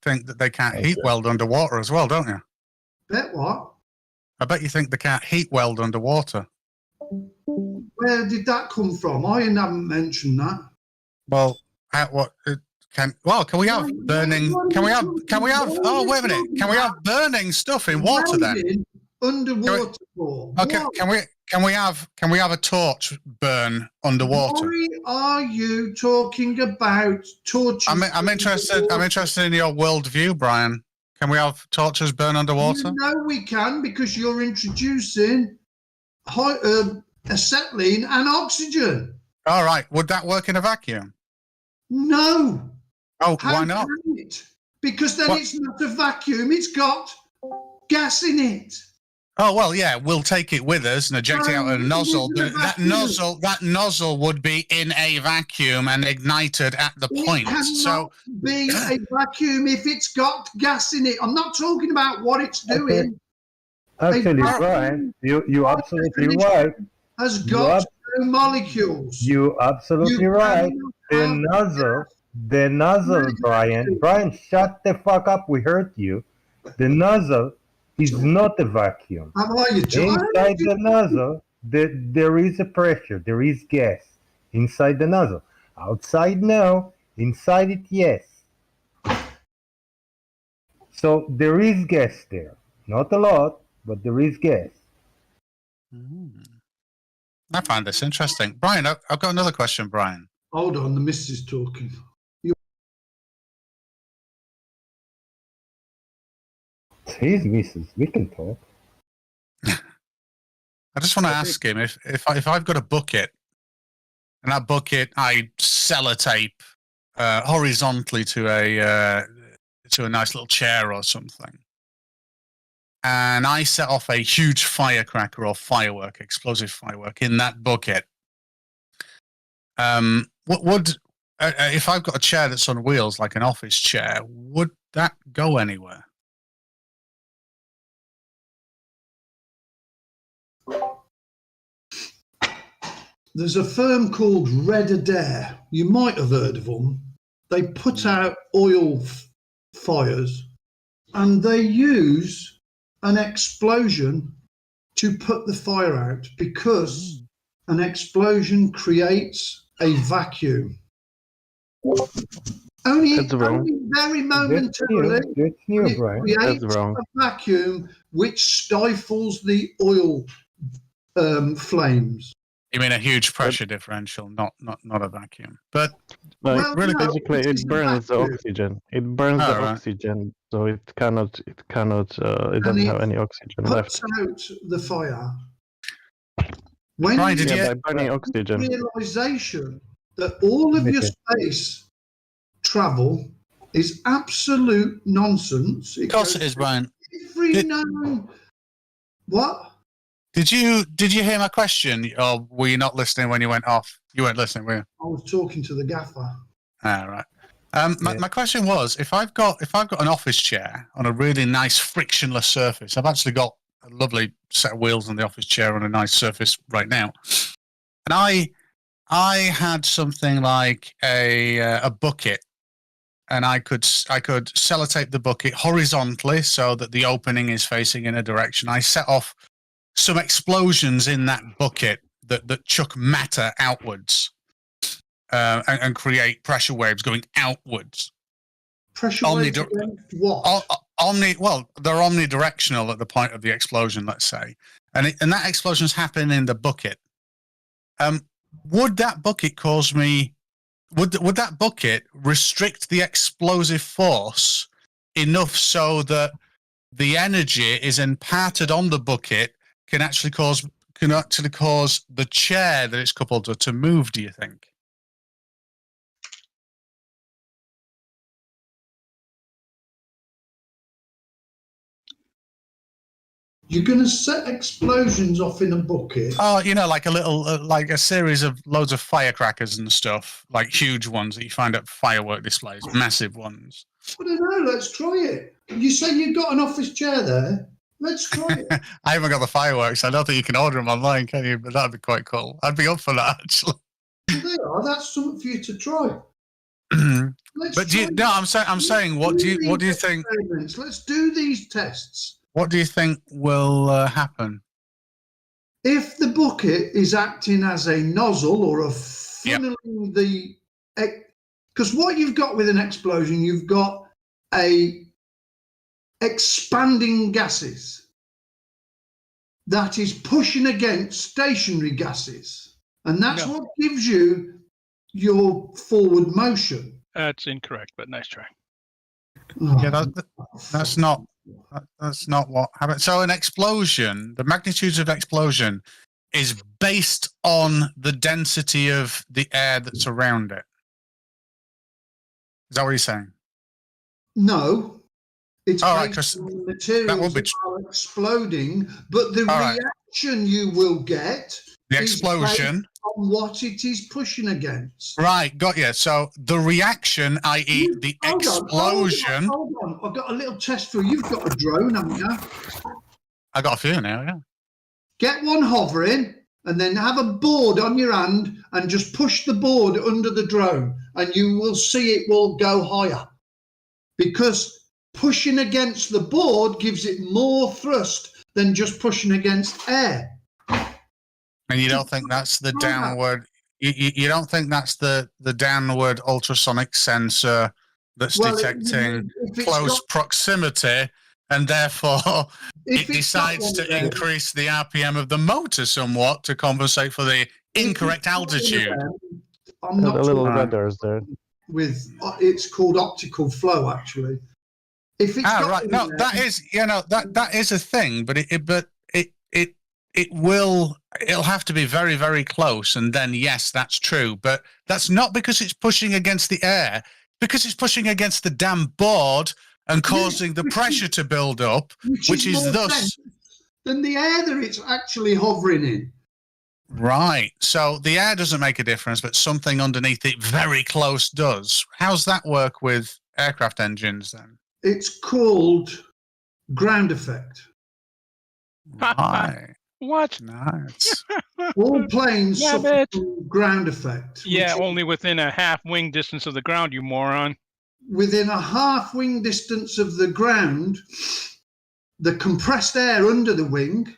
think that they can't heat weld underwater as well, don't you? Bet what? I bet you think they can't heat weld underwater. Where did that come from? I haven't mentioned that. Well, can we have burning? Can we have? Oh, wait a minute. Can we have burning stuff in water then? Underwater. Okay. Can we have a torch burn underwater? Why are you talking about torches? I'm interested in your worldview, Brian. Can we have torches burn underwater? No, we can, because you're introducing acetylene and oxygen. All right. Would that work in a vacuum? No. Oh, why not? Because then it's not a vacuum. It's got gas in it. Oh, well, yeah, we'll take it with us and eject it out of a nozzle. But that nozzle would be in a vacuum and ignited at the point. It cannot be a vacuum if it's got gas in it. I'm not talking about what it's doing. Actually, Brian, you're absolutely right. Has got no molecules. You're absolutely right. The nozzle, Brian. Brian, shut the fuck up. We heard you. The nozzle is not a vacuum. Inside the nozzle, there is a pressure, there is gas inside the nozzle. Outside, no. Inside it, yes. So there is gas there. Not a lot, but there is gas. I find this interesting. Brian, I've got another question, Brian. Hold on, the missus talking. He's missus. We can talk. I just want to ask him if I've got a bucket, and that bucket I sellotape horizontally to a nice little chair or something, and I set off a huge firecracker or firework, explosive firework in that bucket. What would if I've got a chair that's on wheels, like an office chair, would that go anywhere? There's a firm called Red Adair. You might have heard of them. They put out oil fires, and they use an explosion to put the fire out, because an explosion creates a vacuum. Only very momentarily, it creates a vacuum which stifles the oil flames. You mean a huge pressure differential, not a vacuum. But basically, it burns the oxygen. It burns the oxygen, so it doesn't have any oxygen left. Out the fire. By burning oxygen. Realization that all of your space travel is absolute nonsense. Of course it is, Brian. What? Did you hear my question, or were you not listening when you went off? You weren't listening, were you? I was talking to the gaffer. Right. My question was, if I've got an office chair on a really nice frictionless surface, I've actually got a lovely set of wheels on the office chair on a nice surface right now, and I had something like a bucket, and I could sellotape the bucket horizontally so that the opening is facing in a direction. I set off some explosions in that bucket that chuck matter outwards and create pressure waves going outwards. Pressure waves against what? Well, they're omnidirectional at the point of the explosion, let's say, and that explosion's happening in the bucket. Would that bucket cause me would that bucket restrict the explosive force enough so that the energy is imparted on the bucket can actually cause the chair that it's coupled to move, do you think? You're going to set explosions off in a bucket? Oh, like a little, like a series of loads of firecrackers and stuff, like huge ones that you find at firework displays, massive ones. I don't know, let's try it. You say you've got an office chair there? Let's try it. I haven't got the fireworks. I don't think you can order them online, can you? But that'd be quite cool. I'd be up for that, actually. They are. That's something for you to try. But I'm saying, what do you think? Let's do these tests. What do you think will happen? If the bucket is acting as a nozzle or a funneling the, because what you've got with an explosion, you've got a expanding gases that is pushing against stationary gases, and that's what gives you your forward motion. That's incorrect, but nice try. Yeah, that's not what happened. So an explosion, the magnitude of explosion is based on the density of the air that's around it. Is that what you're saying? No, it's based on the materials that are exploding, but the reaction you will get, the explosion, on what it is pushing against. Right, got you. So the reaction, i.e. the explosion... Hold on, I've got a little test for you. You've got a drone, haven't you? I got a few now, yeah. Get one hovering, and then have a board on your hand, and just push the board under the drone, and you will see it will go higher. Because pushing against the board gives it more thrust than just pushing against air. And you don't think that's the downward? You don't think that's the downward ultrasonic sensor that's detecting close proximity, and therefore it decides to increase the RPM of the motor somewhat to compensate for the incorrect altitude? I'm not a little sure radars there. with it's called optical flow, actually. If it's No, that is that is a thing, but it'll have to be very, very close, and then yes, that's true. But that's not because it's pushing against the air, because it's pushing against the damn board and causing the pressure to build up, which is thus than the air that it's actually hovering in. Right. So the air doesn't make a difference, but something underneath it very close does. How's that work with aircraft engines then? It's called ground effect. Right. What? Nice. All planes suffer from ground effect. Yeah, only within a half wing distance of the ground, you moron. Within a half wing distance of the ground, the compressed air under the wing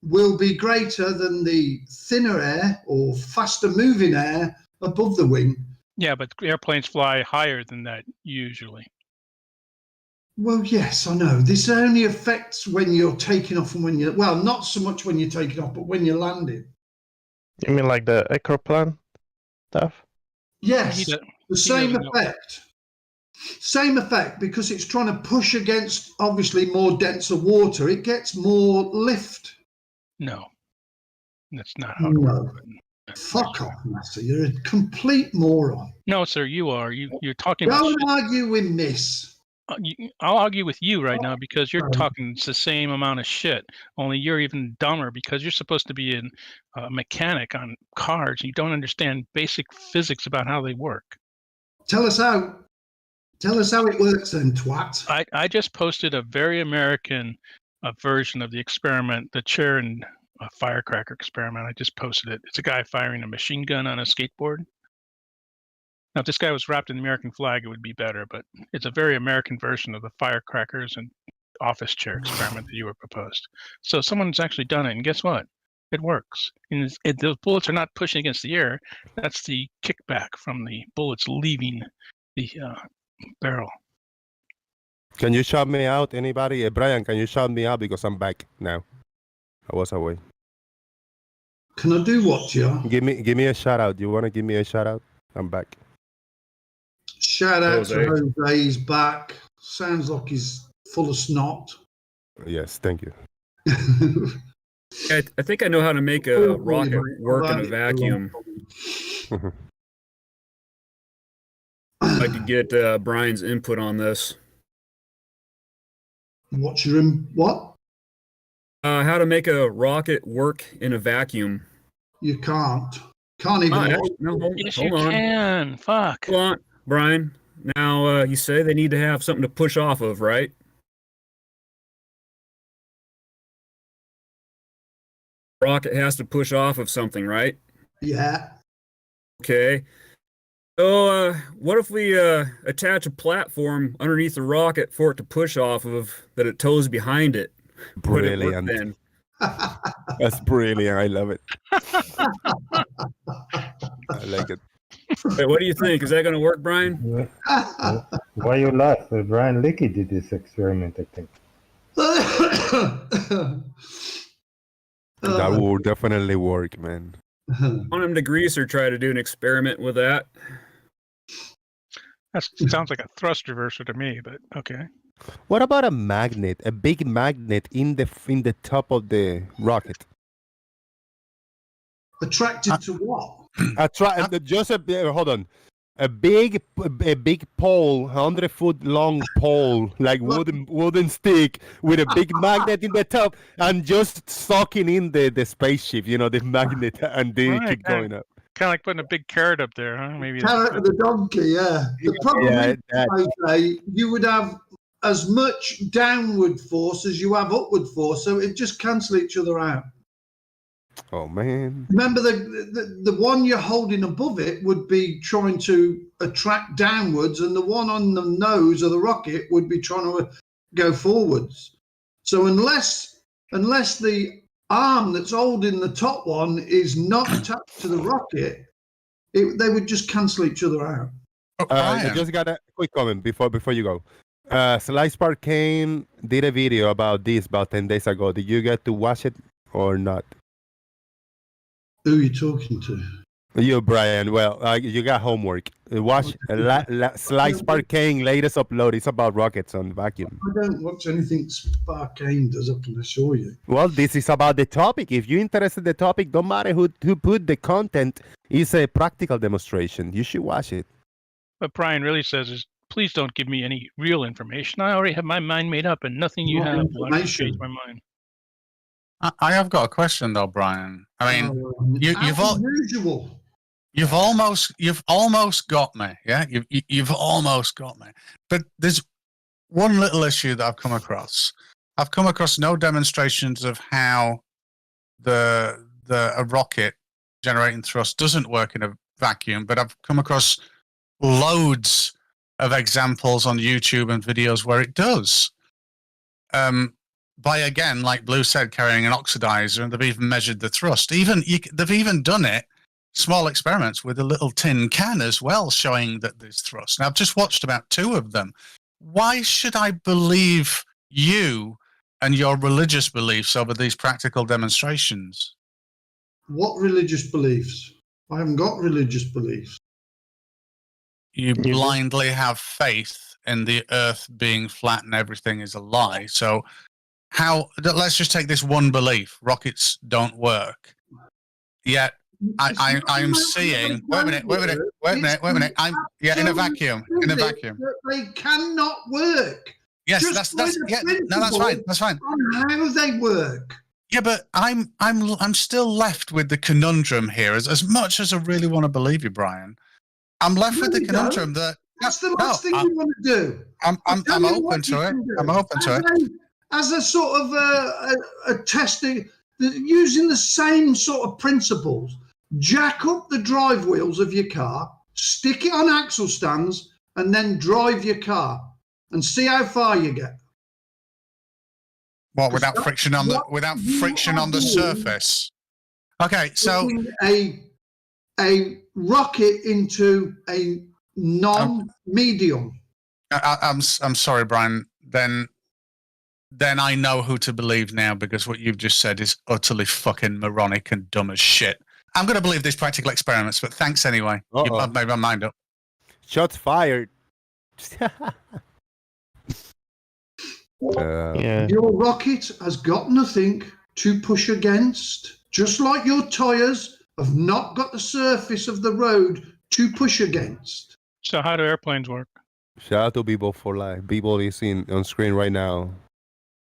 will be greater than the thinner air or faster moving air above the wing. Yeah, but airplanes fly higher than that usually. Well, yes, I know. This only affects when you're taking off and when you're, well, not so much when you're taking off, but when you're landing. You mean like the Ecroplan stuff? Yes, the same effect. Same effect, because it's trying to push against, obviously, more denser water. It gets more lift. No, that's not how it works. Fuck off, Master. You're a complete moron. No, sir, you are. You're talking about Don't argue with Miss. I'll argue with you right now because you're talking the same amount of shit, only you're even dumber because you're supposed to be a mechanic on cars. You don't understand basic physics about how they work. Tell us how it works then, twat. I just posted a very American version of the experiment, the chair and firecracker experiment. I just posted it. It's a guy firing a machine gun on a skateboard. Now, if this guy was wrapped in the American flag, it would be better, but it's a very American version of the firecrackers and office chair experiment that you were proposed. So someone's actually done it, and guess what? It works. And the bullets are not pushing against the air. That's the kickback from the bullets leaving the barrel. Can you shout me out, anybody? Brian, can you shout me out because I'm back now? I was away. Can I do what, Joe? Give me a shout out. You want to give me a shout out? I'm back. Shout out to Jose. Jose. He's back. Sounds like he's full of snot. Yes, thank you. I think I know how to make a rocket work in a vacuum. I'd like to get Brian's input on this. What's your what? How to make a rocket work in a vacuum. You can't. Can't even. Yes, hold you on. can. Fuck. Hold on, Brian. Now, you say they need to have something to push off of, right? Rocket has to push off of something, right? Yeah. Okay. So, what if we attach a platform underneath the rocket for it to push off of that it tows behind it? Would it work Brilliant. then? That's brilliant. I love it. I like it. Wait, what do you think? Is that going to work, Brian? Why you laugh? Brian Lickey did this experiment, I think. That will definitely work, man. Want him to grease or try to do an experiment with that? That sounds like a thrust reverser to me, but okay. What about a magnet? A big magnet in the top of the rocket? Attracted to what? Hold on. A big pole, 100-foot long pole, like wooden stick with a big magnet in the top, and just sucking in the spaceship, the magnet, and then you keep going up. Kind of like putting a big carrot up there, huh? Maybe. Carrot and the donkey, yeah. The problem is, you would have as much downward force as you have upward force, so it just cancel each other out. Oh man! Remember, the one you're holding above it would be trying to attract downwards, and the one on the nose of the rocket would be trying to go forwards. So unless the arm that's holding the top one is not attached to the rocket, they would just cancel each other out. I just got a quick comment before you go. Slice Parkane did a video about this about 10 days ago. Did you get to watch it or not? Who are you talking to? You, Brian. Well, you got homework. Watch Slice Parkane latest upload. It's about rockets on vacuum. I don't watch anything Sparkane does, I can assure you. Well, this is about the topic. If you're interested in the topic, don't matter who put the content. It's a practical demonstration. You should watch it. What Brian really says is, please don't give me any real information. I already have my mind made up, and nothing you have will actually change my mind. I have got a question though, Brian. I mean, you've almost got me. Yeah, you've almost got me. But there's one little issue that I've come across. I've come across no demonstrations of how a rocket generating thrust doesn't work in a vacuum, but I've come across loads of examples on YouTube and videos where it does. By, again, like Blue said, carrying an oxidizer, and they've even measured the thrust. They've even done it, small experiments with a little tin can as well, showing that there's thrust. Now, I've just watched about 2 of them. Why should I believe you and your religious beliefs over these practical demonstrations? What religious beliefs? I haven't got religious beliefs. You blindly have faith in the Earth being flat and everything is a lie. So let's just take this one belief: rockets don't work. Yet I'm seeing. Wait a minute. In a vacuum. They cannot work. Yes, that's fine. That's fine. On how they work. Yeah, but I'm still left with the conundrum here. As much as I really want to believe you, Brian, I'm left with the conundrum that that's the last thing you want to do. I'm open to it. I'm open to it. As a sort of a testing, using the same sort of principles, jack up the drive wheels of your car, stick it on axle stands, and then drive your car, and see how far you get. What, without friction on the surface? Okay, so a rocket into a non-medium. I'm sorry, Brian. Then I know who to believe now, because what you've just said is utterly fucking moronic and dumb as shit. I'm going to believe these practical experiments, but thanks anyway. I've made my mind up. Shots fired. Yeah. Your rocket has got nothing to push against, just like your tyres have not got the surface of the road to push against. So how do airplanes work? Shout out to Bebo for life. Bebo is on screen right now,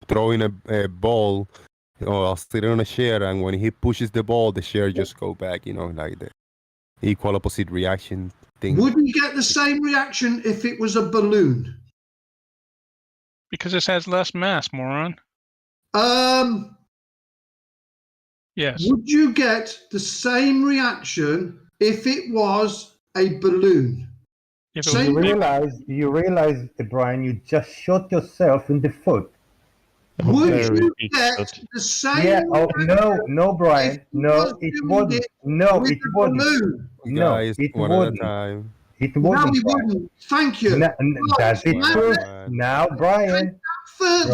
throwing a ball or sitting on a chair, and when he pushes the ball, the chair just go back. You know, like the equal opposite reaction thing. Would you get the same reaction if it was a balloon? Because this has less mass, moron. Yes. Would you get the same reaction if it was a balloon? You realize, Brian, you just shot yourself in the foot. Would you get the same? Yeah. Oh no, Brian. No, it wouldn't. No, it wouldn't. No, Guys, it one wouldn't. at a time. It wouldn't. No, we Brian. wouldn't. Thank you. That's it. Now True. let's Now, Brian. further,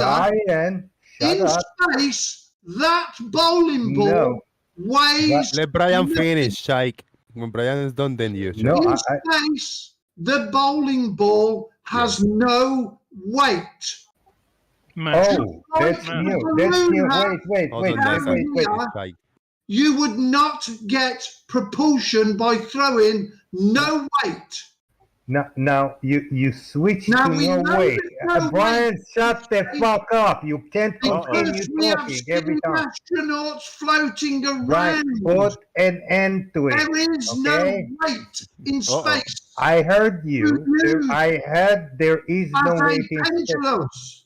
Brian, shut in up. space, that bowling ball No. weighs. Let Brian finish, Shike. When Brian is done, then you. No, In space, the bowling ball has no weight. Oh, that's new. That's new. Wait. Shike. You would not get propulsion by throwing no weight. Now you switch Now to we no know way. there's no Brian, shut the fuck up. You can't Because continue we have talking every seen time. astronauts floating around. Right, put an end to it. There is okay? no weight in space. I heard you. I heard there is no As a weight in space. pendulous.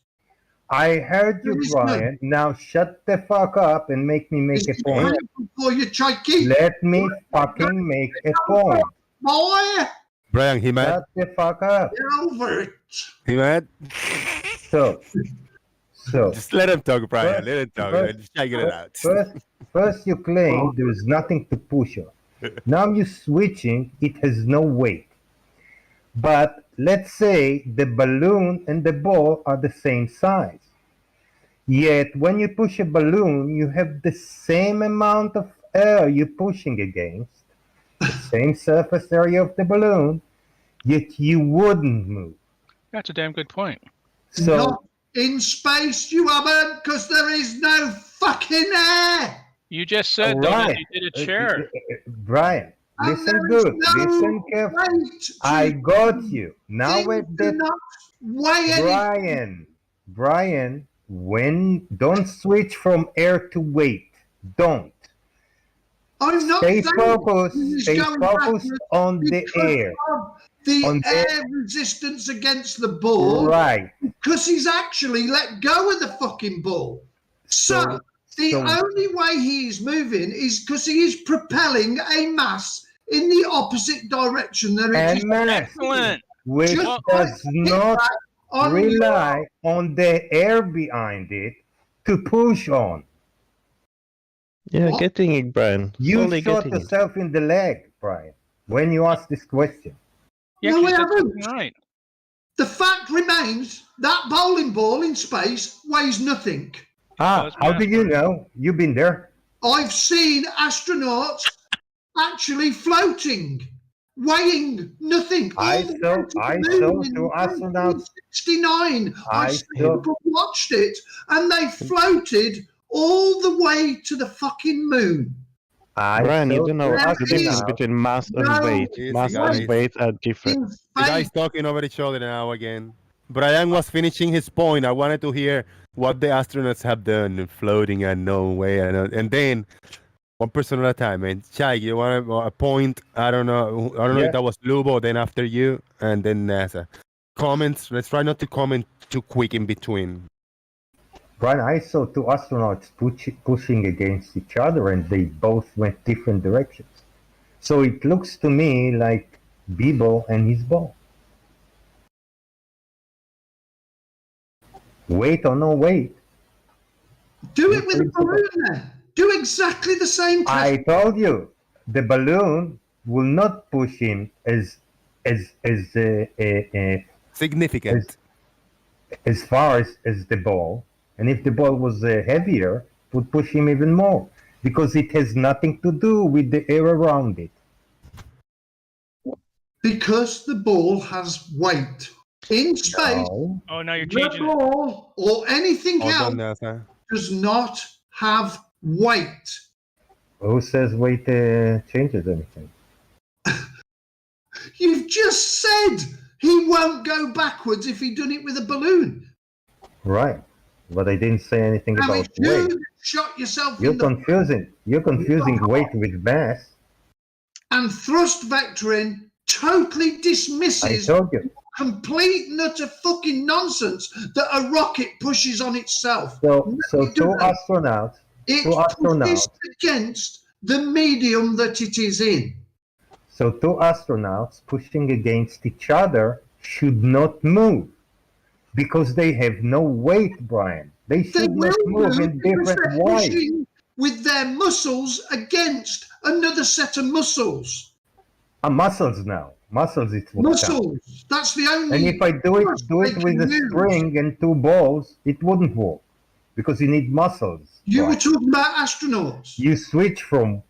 I heard you, There is Brian. Now shut the fuck up and make me make a point. For you, Chikey. Let me fucking make a point. Boy, Brian, he mad. Shut the fuck up. get over it. He mad. So Just let him talk, Brian. Let him talk. Shike it out. First you claim there is nothing to push on. Now you're switching, it has no weight. But let's say the balloon and the ball are the same size. Yet when you push a balloon, you have the same amount of air you're pushing against, the same surface area of the balloon, yet you wouldn't move. That's a damn good point. So Not in space, you haven't, because there is no fucking air. You just said though that you did a chair. Brian, listen good. Listen carefully. I got you. Now with that, Brian, when don't switch from air to weight. Don't. I'm not Stay saying focused. he's Stay going focused backwards on the because air. of The On the- air resistance against the ball. Right. Because he's actually let go of the fucking ball. So the only way he's moving is because he is propelling a mass in the opposite direction that it And is. mass, which Just does not on rely on the air behind it to push on. Yeah, getting it, Brian. You Slowly shot getting it. yourself in the leg, Brian, when you asked this question. No, we haven't. The fact remains that bowling ball in space weighs nothing. Ah, how did you know? You've been there. I've seen astronauts actually floating, weighing nothing. I saw two astronauts. 69. I saw- Watched it, and they floated all the way to the fucking moon. Brian, you don't know There the difference is between mass and no weight. Easy, Mass guys. and weight are different. The guys talking over each other now again. Brian was finishing his point. I wanted to hear what the astronauts have done floating and no way. And then one person at a time. And Chai, you want a point? I don't know if that was Lubo, then after you, and then NASA. Comments. Let's try not to comment too quick in between. Brian, I saw two astronauts pushing against each other, and they both went different directions. So it looks to me like Bebo and his ball. Weight or no weight. Do it with a balloon then. Do exactly the same thing. I told you, the balloon will not push him as significant as far as the ball. And if the ball was heavier, it would push him even more because it has nothing to do with the air around it. Because the ball has weight. in space, No. Oh, now you're the changing it. ball or anything Hold on, else NASA. does not have weight. Who says weight changes anything? You've just said he won't go backwards if he done it with a balloon. Right. But I didn't say anything Now, about if you weight. shot yourself You're in the confusing. You're confusing weight with mass. and thrust vectoring totally I dismisses told you. complete and utter fucking nonsense that a rocket pushes on itself. So it two doesn't. astronauts. It Two astronauts. pushes against the medium that it is in. So two astronauts pushing against each other should not move because they have no weight, Brian. They They should not will move move in because different they're ways. pushing with their muscles against another set of muscles. Muscles now. Muscles it will count. Muscles. That's the only. And if I do it they with can a use. spring and two balls, it wouldn't work because you need muscles. You were Brian. talking about astronauts. You switch from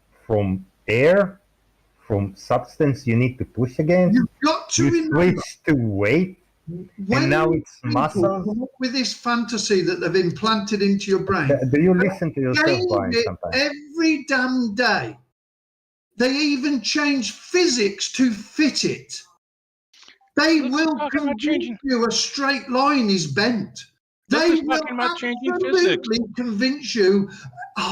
air, from substance you need to push against. You've got to You remember. switch to weight, and now it's people muscles. come up with this fantasy that they've implanted into your brain. Do you listen to yourself, Change Brian, it sometimes? every damn day. They even change physics to fit it. They will convince you a straight line is bent. They Look who's will talking about changing absolutely convince you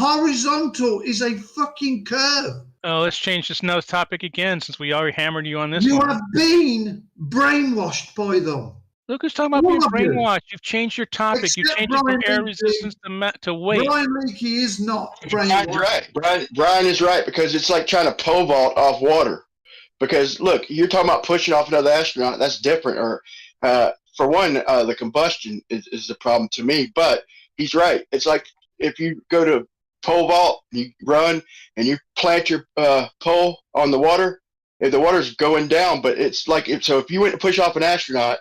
horizontal is a fucking curve. Oh, let's change this nose topic again since we already hammered you on this You one. have been brainwashed by them. Look who's talking about being All of you. brainwashed. You've changed your topic. You Except changed it from Brian air Leakey. resistance to weight. Brian Leakey is not Brian's brainwashed. right. Brian is right because it's like trying to pole vault off water. Because look, you're talking about pushing off another astronaut. That's different. Or for one, the combustion is the problem to me. But he's right. It's like if you go to pole vault, you run and you plant your pole on the water. If the water's going down, but it's like if you went to push off an astronaut,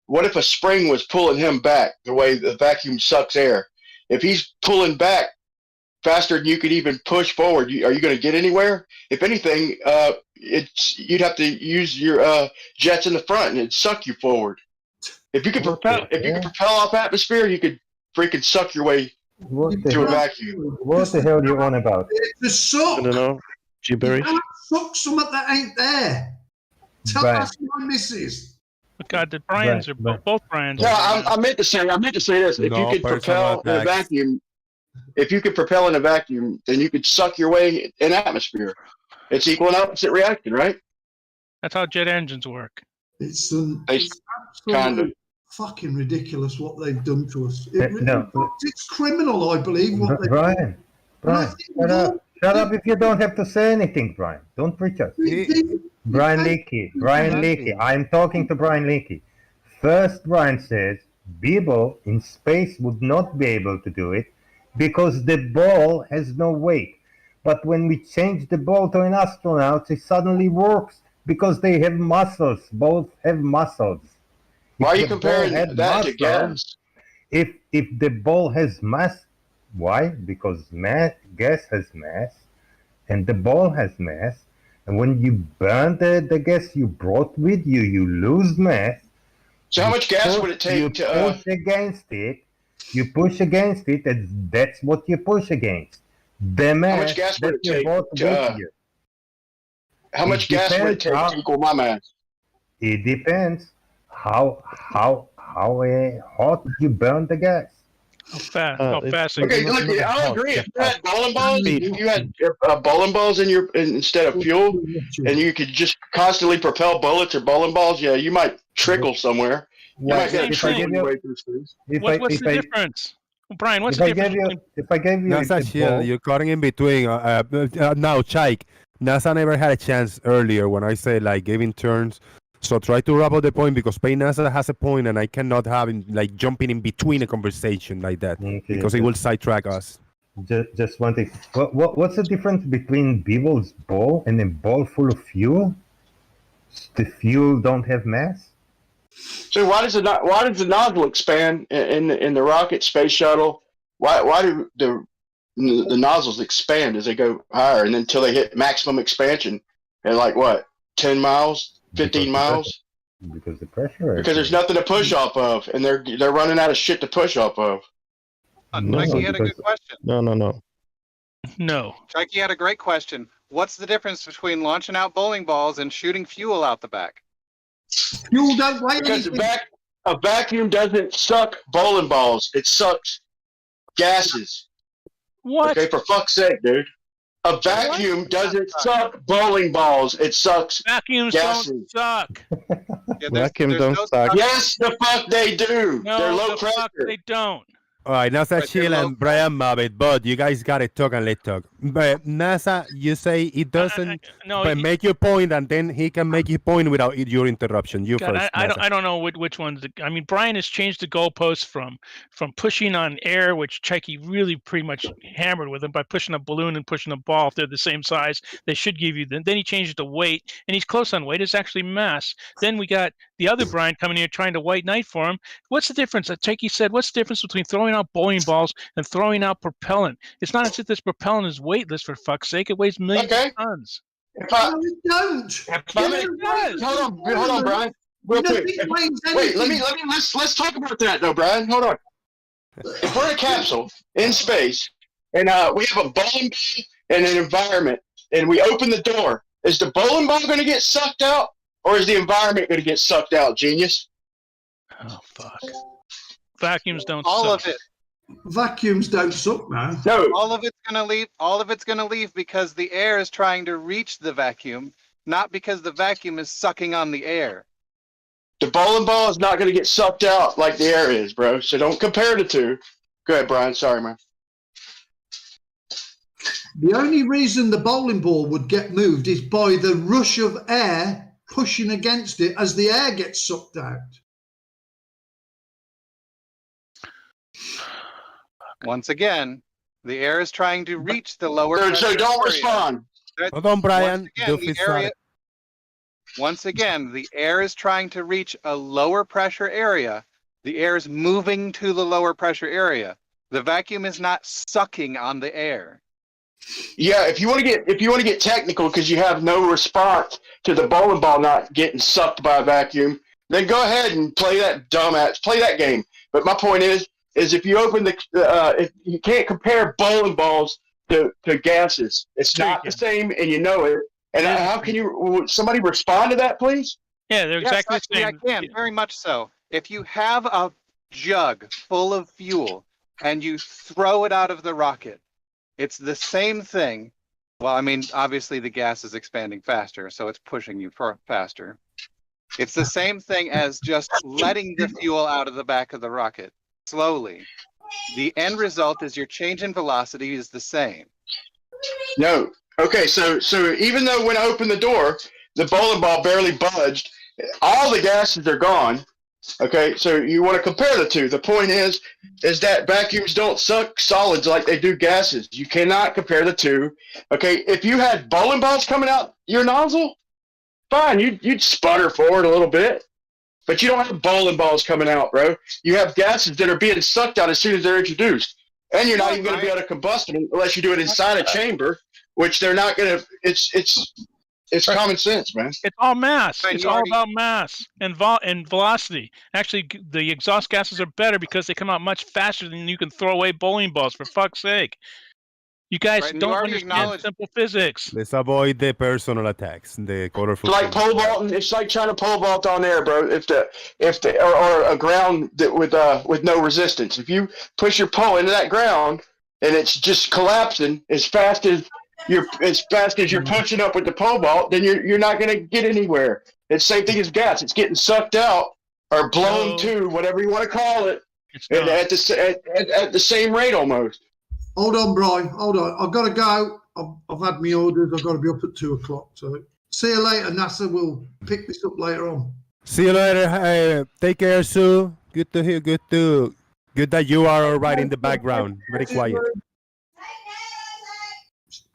what if a spring was pulling him back the way the vacuum sucks air? If he's pulling back faster than you could even push forward, are you going to get anywhere? If anything, you'd have to use your jets in the front and it'd suck you forward. If you could propel off atmosphere, you could freaking suck your way through a vacuum. What the hell are you on about? The suck. I don't know. You Gibberish. can't suck something that ain't there. Tell Right. us my missus. But God, the Brians are both Brians. No, I meant to say this. If No you could personal propel in a attacks. vacuum, then you could suck your way in atmosphere. It's equal and opposite reaction, right? That's how jet engines work. It's Kind absolutely of. fucking ridiculous what they've done to us. No. It's criminal, I believe. What they've Brian, shut up if you don't have to say anything, Brian. Don't preach us. Brian Leakey. I'm talking to Brian Leakey. First, Brian says people in space would not be able to do it because the ball has no weight. But when we change the ball to an astronaut, it suddenly works because they have muscles. Both have muscles. Why are you If the comparing ball had that to muscles, gas? If the ball has mass, why? Because gas has mass, and the ball has mass. And when you burn the gas you brought with you, you lose mass. So how much gas would it take to? Push against it. You push against it, and that's what you push against. The mass How much gas would that it you take brought to? with you. How much gas would it take to equal my mass? It depends how hot you burn the gas. How fast? Okay, look, I'll agree. If you had bowling balls, if you had bowling balls instead of fuel, and you could just constantly propel bullets or bowling balls, yeah, you might trickle somewhere. You might get a trickling way through space. What's the difference? Brian, what's the difference? If I gave you NASA a chill, ball, you're cutting in between. Now, Chike, NASA never had a chance earlier when I say like giving turns. So try to wrap up the point because Pay NASA has a point and I cannot have him like jumping in between a conversation like that because it will sidetrack us. Just one thing. What's the difference between Beagle's ball and a ball full of fuel? The fuel don't have mass. So why does the nozzle expand in the rocket space shuttle? Why do the nozzles expand as they go higher and then until they hit maximum expansion at like what 10 miles, 15 miles? Because the pressure. Because there's nothing to push off of, and they're running out of shit to push off of. Mikey had a good question. No. No. Mikey had a great question. What's the difference between launching out bowling balls and shooting fuel out the back? Fuel don't weigh Because anything. a vacuum doesn't suck bowling balls. It sucks gases. What? Okay, for fuck's sake, dude. A vacuum doesn't suck bowling balls. It sucks Vacuums gases. don't suck. Vacuums don't suck. Yes, the fuck they do. No, They're low the pressure. fuck they don't. All right, NASA chill and Brian Mavitt, but you guys gotta talk and let's talk. But NASA, you say it doesn't. No, but make your point, and then he can make his point without your interruption. You God, first. I don't know which ones. I mean, Brian has changed the goalposts from pushing on air, which Checky really pretty much hammered with him by pushing a balloon and pushing a ball. If they're the same size, they should give you. Then he changed it to weight, and he's close on weight. It's actually mass. Then we got the other Brian coming here trying to white knight for him. What's the difference? Checky said, "What's the difference between throwing out bowling balls and throwing out propellant? It's not as if this propellant is weightless, for fuck's sake. It weighs millions of tons." No, it don't. Hold on, Brian. Real quick. Wait, let's talk about that though, Brian. Hold on. If we're in a capsule in space and we have a bowling ball and an environment, and we open the door, is the bowling ball going to get sucked out, or is the environment going to get sucked out? Genius. Oh fuck. Vacuums don't All suck. of it. Vacuums don't suck, man. No. All of it's gonna leave. All of it's gonna leave because the air is trying to reach the vacuum, not because the vacuum is sucking on the air. The bowling ball is not going to get sucked out like the air is, bro. So don't compare the two. Go ahead, Brian. Sorry, man. The only reason the bowling ball would get moved is by the rush of air pushing against it as the air gets sucked out. Once again, the air is trying to reach the lower. So don't area. respond. Hold on, Brian. Once again, the air is trying to reach a lower pressure area. The air is moving to the lower pressure area. The vacuum is not sucking on the air. Yeah, if you want to get technical because you have no response to the bowling ball not getting sucked by a vacuum, then go ahead and play that game. But my point is if you open if you can't compare bowling balls to gases. It's not the same, and you know it. And how can you? Somebody respond to that, please? Yeah, they're exactly the same. I can, very much so. If you have a jug full of fuel and you throw it out of the rocket, it's the same thing. Well, I mean, obviously the gas is expanding faster, so it's pushing you faster. It's the same thing as just letting the fuel out of the back of the rocket slowly. The end result is your change in velocity is the same. No. Okay, so even though when I opened the door, the bowling ball barely budged, all the gases are gone. Okay, so you want to compare the two. The point is that vacuums don't suck solids like they do gases. You cannot compare the two. Okay, if you had bowling balls coming out your nozzle, fine, you'd sputter forward a little bit. But you don't have bowling balls coming out, bro. You have gases that are being sucked out as soon as they're introduced. And you're not even going to be able to combust them unless you do it inside a chamber, which they're not going to. It's common sense, man. It's all mass. It's all about mass and velocity. Actually, the exhaust gases are better because they come out much faster than you can throw away bowling balls, for fuck's sake. You guys don't understand simple physics. Let's avoid the personal attacks. The colorful. It's like pole vaulting. It's like trying to pole vault on air, bro. Or a ground that with no resistance. If you push your pole into that ground and it's just collapsing as fast as you're pushing up with the pole vault, then you're not going to get anywhere. It's the same thing as gas. It's getting sucked out or blown to, whatever you want to call it, and at the same rate almost. Hold on, Brian. Hold on. I've got to go. I've had my orders. I've got to be up at 2 o'clock. So see you later, NASA. We'll pick this up later on. See you later. Take care, Sue. Good to hear. Good that you are all right in the background. Very quiet.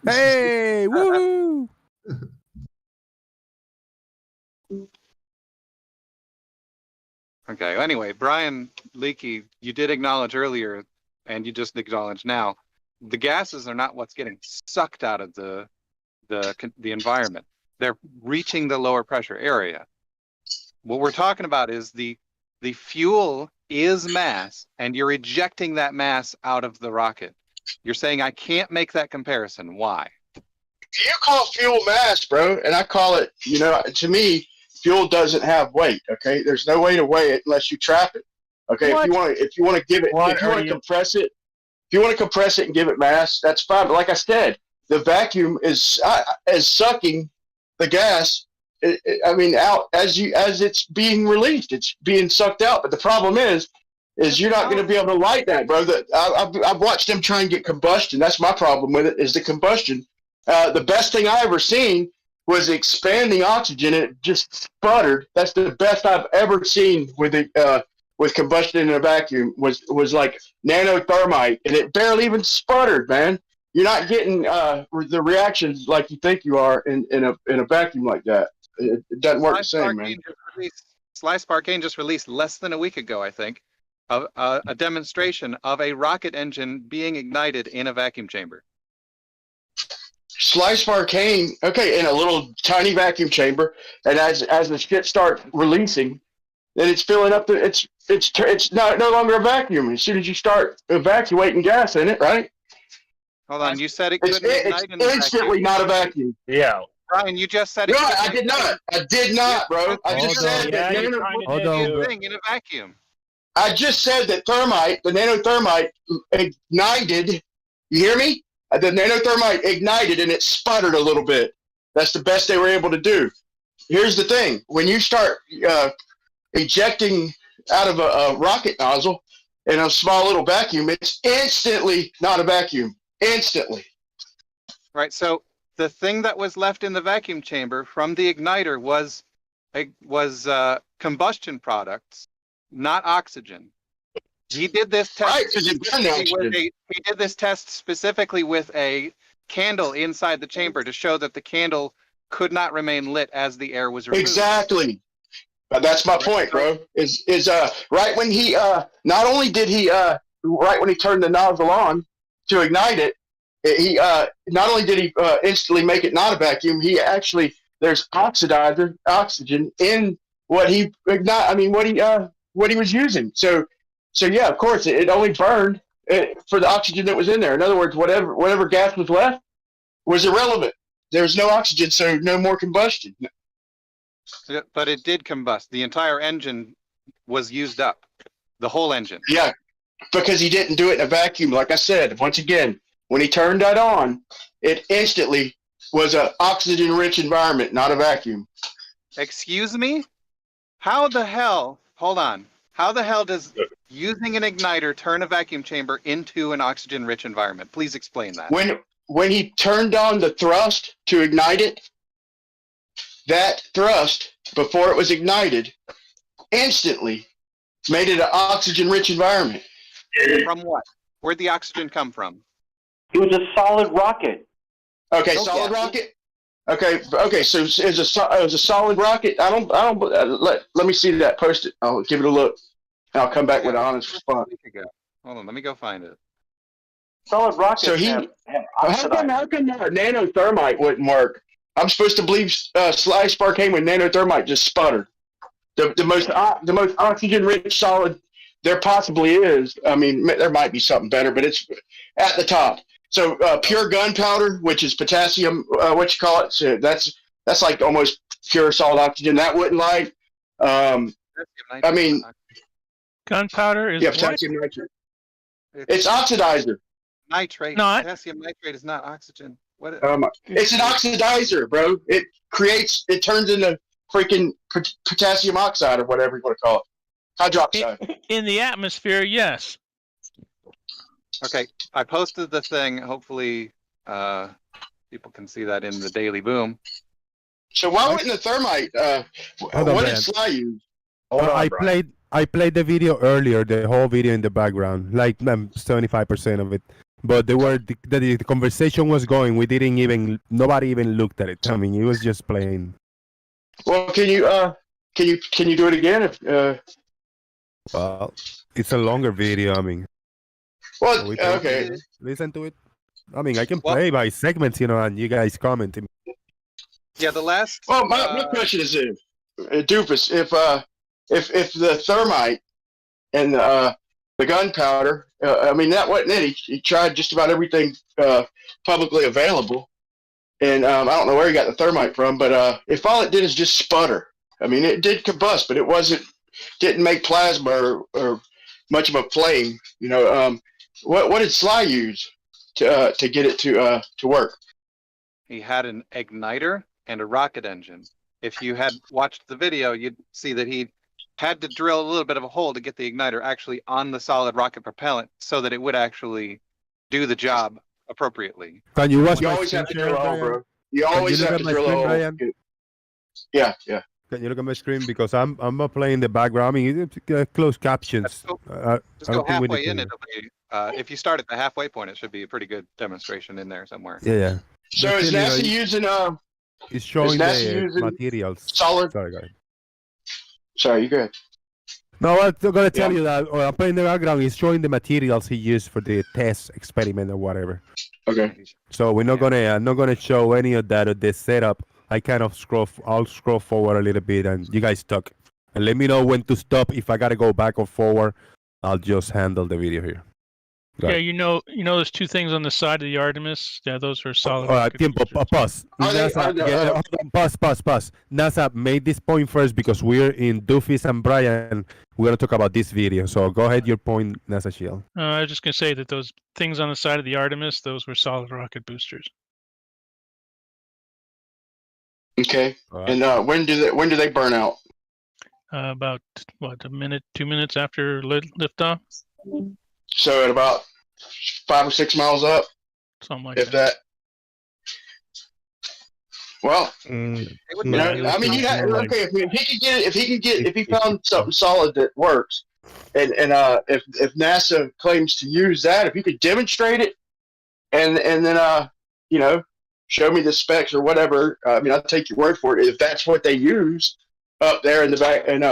Hey, woo! Okay. Anyway, Brian Leakey, you did acknowledge earlier, and you just acknowledged now, the gases are not what's getting sucked out of the environment. They're reaching the lower pressure area. What we're talking about is the fuel is mass, and you're ejecting that mass out of the rocket. You're saying I can't make that comparison. Why? You call fuel mass, bro, and I call it, you know, to me, fuel doesn't have weight. Okay, there's no way to weigh it unless you trap it. Okay, What? if you want to give it, if you want to compress it, if you want to compress it and give it mass, that's fine. But like I said, the vacuum is sucking the gas. I mean, out as it's being released, it's being sucked out. But the problem is you're not going to be able to light that, bro. I've watched them try and get combustion. That's my problem with it, is the combustion. The best thing I ever seen was expanding oxygen, and it just sputtered. That's the best I've ever seen with combustion in a vacuum. Was like nanothermite, and it barely even sputtered, man. You're not getting the reactions like you think you are in a vacuum like that. It doesn't work the same, man. Slice Arcane just released less than a week ago, I think, a demonstration of a rocket engine being ignited in a vacuum chamber. Slice Arcane, okay, in a little tiny vacuum chamber, and as the shit starts releasing, then it's filling up it's no longer a vacuum as soon as you start evacuating gas in it, right? Hold on, you said it couldn't ignite in It's instantly not a vacuum. Yeah. Brian, you just said it. No, I did not. I did not, bro. I just said that thing in a vacuum. I just said that the nanothermite ignited. You hear me? The nanothermite ignited and it sputtered a little bit. That's the best they were able to do. Here's the thing: when you start ejecting out of a rocket nozzle in a small little vacuum, it's instantly not a vacuum. Instantly. Right. So the thing that was left in the vacuum chamber from the igniter was combustion products, not oxygen. He did this test. He did this test specifically with a candle inside the chamber to show that the candle could not remain lit as the air was removed. Exactly. That's my point, bro. Is right when he not only did he right when he turned the nozzle on to ignite it, he not only did he instantly make it not a vacuum, he actually there's oxygen in what he what he was using. So yeah, of course it only burned for the oxygen that was in there. In other words, whatever gas was left was irrelevant. There was no oxygen, so no more combustion. But it did combust. The entire engine was used up. The whole engine. Yeah, because he didn't do it in a vacuum. Like I said, once again, when he turned that on, it instantly was an oxygen-rich environment, not a vacuum. Excuse me? How the hell, hold on, how the hell does using an igniter turn a vacuum chamber into an oxygen-rich environment? Please explain that. When he turned on the thrust to ignite it, that thrust, before it was ignited, instantly made it an oxygen-rich environment. From what? Where'd the oxygen come from? It was a solid rocket. Okay, solid rocket. Okay. So it was a solid rocket. Let me see that. Post it. I'll give it a look. And I'll come back with an honest response. Hold on, let me go find it. Solid rockets. So how come nanothermite wouldn't work? I'm supposed to believe Slice Arcane with nanothermite just sputtered. The most oxygen-rich solid there possibly is. I mean, there might be something better, but it's at the top. So pure gunpowder, which is potassium, so that's like almost pure solid oxygen. That wouldn't light. I mean, gunpowder is potassium nitrate. It's oxidizer. Nitrate. No, potassium nitrate is not oxygen. What? It's an oxidizer, bro. It turns into freaking potassium oxide or whatever you want to call it. Hydroxide. In the atmosphere, yes. Okay, I posted the thing. Hopefully, people can see that in the Daily Boom. So why wouldn't the thermite? What did Sly use? I played the video earlier, the whole video in the background, like 75% of it. But the conversation was going. Nobody even looked at it. I mean, it was just playing. Well, can you do it again? Well, it's a longer video. I mean. Well, okay. Listen to it. I mean, I can play by segments, and you guys comment. Yeah, the last. Well, my question is this. Doofus, if the thermite and the gunpowder, I mean, that wasn't it. He tried just about everything publicly available, and I don't know where he got the thermite from, but if all it did is just sputter, I mean, it did combust, but it didn't make plasma or much of a flame. You know, what did Sly use to get it to work? He had an igniter and a rocket engine. If you had watched the video, you'd see that he had to drill a little bit of a hole to get the igniter actually on the solid rocket propellant so that it would actually do the job appropriately. Can you watch You my always screen have to share, drill a hole, Brian? bro. You Can always look have at to my drill a screen, hole. Brian? Yeah. Can you look at my screen? Because I'm not playing the background. I mean, closed captions. Just I go don't think we halfway need in. to. It'll be, if you start at the halfway point, it should be a pretty good demonstration in there somewhere. Yeah. So But is still, NASA using it's showing NASA the using materials. solid? Sorry, guys. Sorry, you go ahead. No, I'm gonna tell you that. I'm playing the background. It's showing the materials he used for the test experiment or whatever. Okay. So we're not gonna show any of that of the setup. I kind of I'll scroll forward a little bit, and you guys talk. And let me know when to stop. If I gotta go back or forward, I'll just handle the video here. Yeah, you know, there's two things on the side of the Artemis. Yeah, those are solid. Tiempo, pause. Pause. NASA, made this point first because we're in Doofus and Brian. We're gonna talk about this video. So go ahead, your point, NASA Shield. I was just gonna say that those things on the side of the Artemis, those were solid rocket boosters. Okay. And when do they burn out? About what, a minute, 2 minutes after liftoff. So at about 5 or 6 miles up, something like that. Well, I mean, if he found something solid that works, and if NASA claims to use that, if he could demonstrate it, and then show me the specs or whatever, I mean, I'll take your word for it. If that's what they use up there in the back and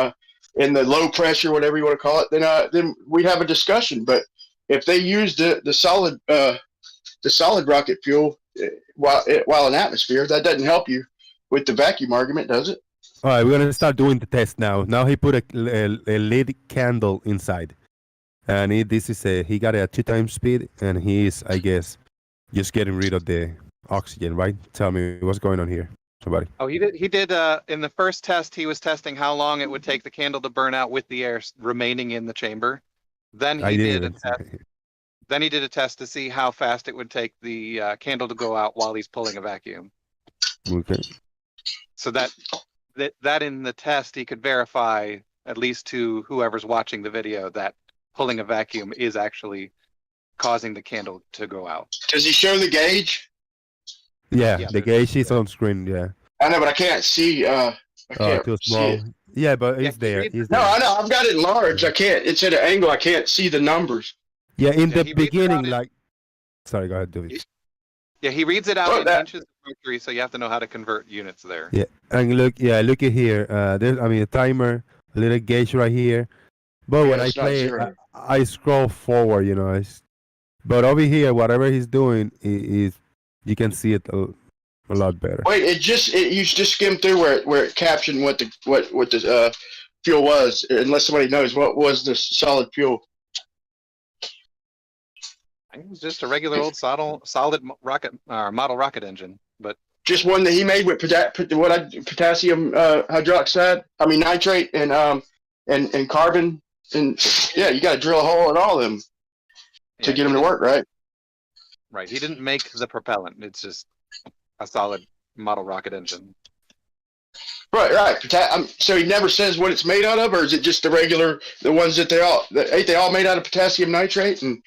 in the low pressure, whatever you want to call it, then we'd have a discussion. But if they use the solid rocket fuel while in atmosphere, that doesn't help you with the vacuum argument, does it? All right, we're gonna start doing the test now. Now he put a lit candle inside, and he got a 2 times speed, and he's, I guess, just getting rid of the oxygen, right? Tell me what's going on here, somebody. Oh, he did. In the first test, he was testing how long it would take the candle to burn out with the air remaining in the chamber. Then he did a test. Then he did a test to see how fast it would take the candle to go out while he's pulling a vacuum. Okay. So that in the test he could verify, at least to whoever's watching the video, that pulling a vacuum is actually causing the candle to go out. Does he show the gauge? Yeah, the gauge is on screen. Yeah. I know, but I can't see. I can't too see small. it. Yeah, but it's there. No, I know. I've got it large. I can't. It's at an angle. I can't see the numbers. Yeah, in the beginning, like. Sorry, go ahead, David. Yeah, he reads it out in inches of mercury, so you have to know how to convert units there. Yeah, and look at here. There's, a timer, a little gauge right here. But when I play, I scroll forward, but over here, whatever he's doing is you can see it a lot better. Wait, you just skimmed through where it captioned what the fuel was, unless somebody knows what was the solid fuel. I think it was just a regular old solid rocket model rocket engine, but just one that he made with potassium hydroxide. I mean nitrate and carbon, and yeah, you got to drill a hole in all of them to get them to work, right? Right. He didn't make the propellant. It's just a solid model rocket engine. Right. So he never says what it's made out of, or is it just the ones that ain't they all made out of potassium nitrate and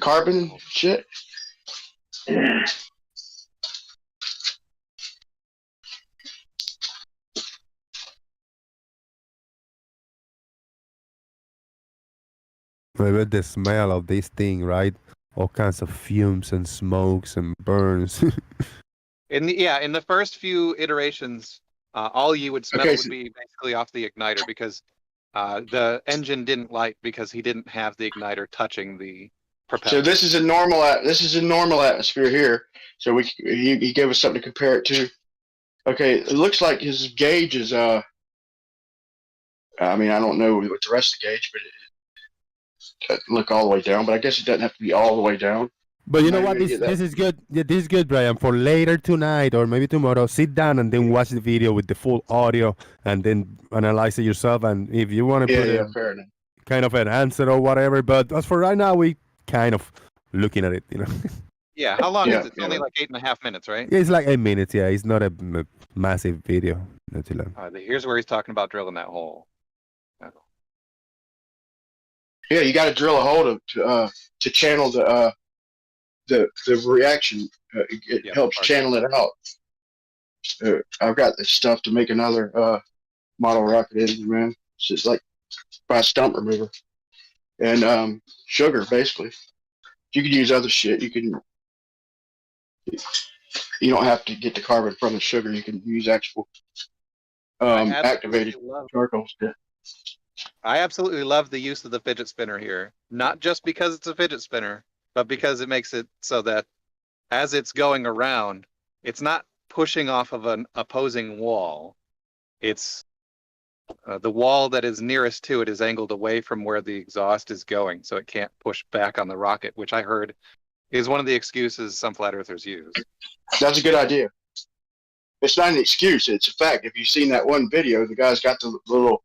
carbon shit? Maybe the smell of this thing, right? All kinds of fumes and smokes and burns. In the first few iterations, all you would smell would be basically off the igniter, because the engine didn't light because he didn't have the igniter touching the propeller. So this is a normal atmosphere here. So he gave us something to compare it to. Okay, it looks like his gauge is I mean, I don't know what the rest of the gauge, but it doesn't look all the way down. But I guess it doesn't have to be all the way down. But you know Maybe what? we This get that. this is good. Yeah, this is good, Brian. For later tonight or maybe tomorrow, sit down and then watch the video with the full audio and then analyze it yourself. And if you want to put Yeah, a fair enough. kind of an answer or whatever, but as for right now, we kind of looking at it. Yeah, how long Yeah, is it? It's only like 8.5 minutes, right? Yeah, it's like 8 minutes. Yeah, it's not a massive video. Not too long. Here's where he's talking about drilling that hole. Yeah, you got to drill a hole to channel the reaction. It helps channel it out. I've got this stuff to make another model rocket engine, man. It's just like by a stump remover and sugar, basically. You can use other shit. You don't have to get the carbon from the sugar. You can use actual activated charcoal shit. I absolutely love the use of the fidget spinner here. Not just because it's a fidget spinner, but because it makes it so that as it's going around, it's not pushing off of an opposing wall. It's the wall that is nearest to it is angled away from where the exhaust is going, so it can't push back on the rocket, which I heard is one of the excuses some flat earthers use. That's a good idea. It's not an excuse. It's a fact. If you've seen that one video, the guy's got the little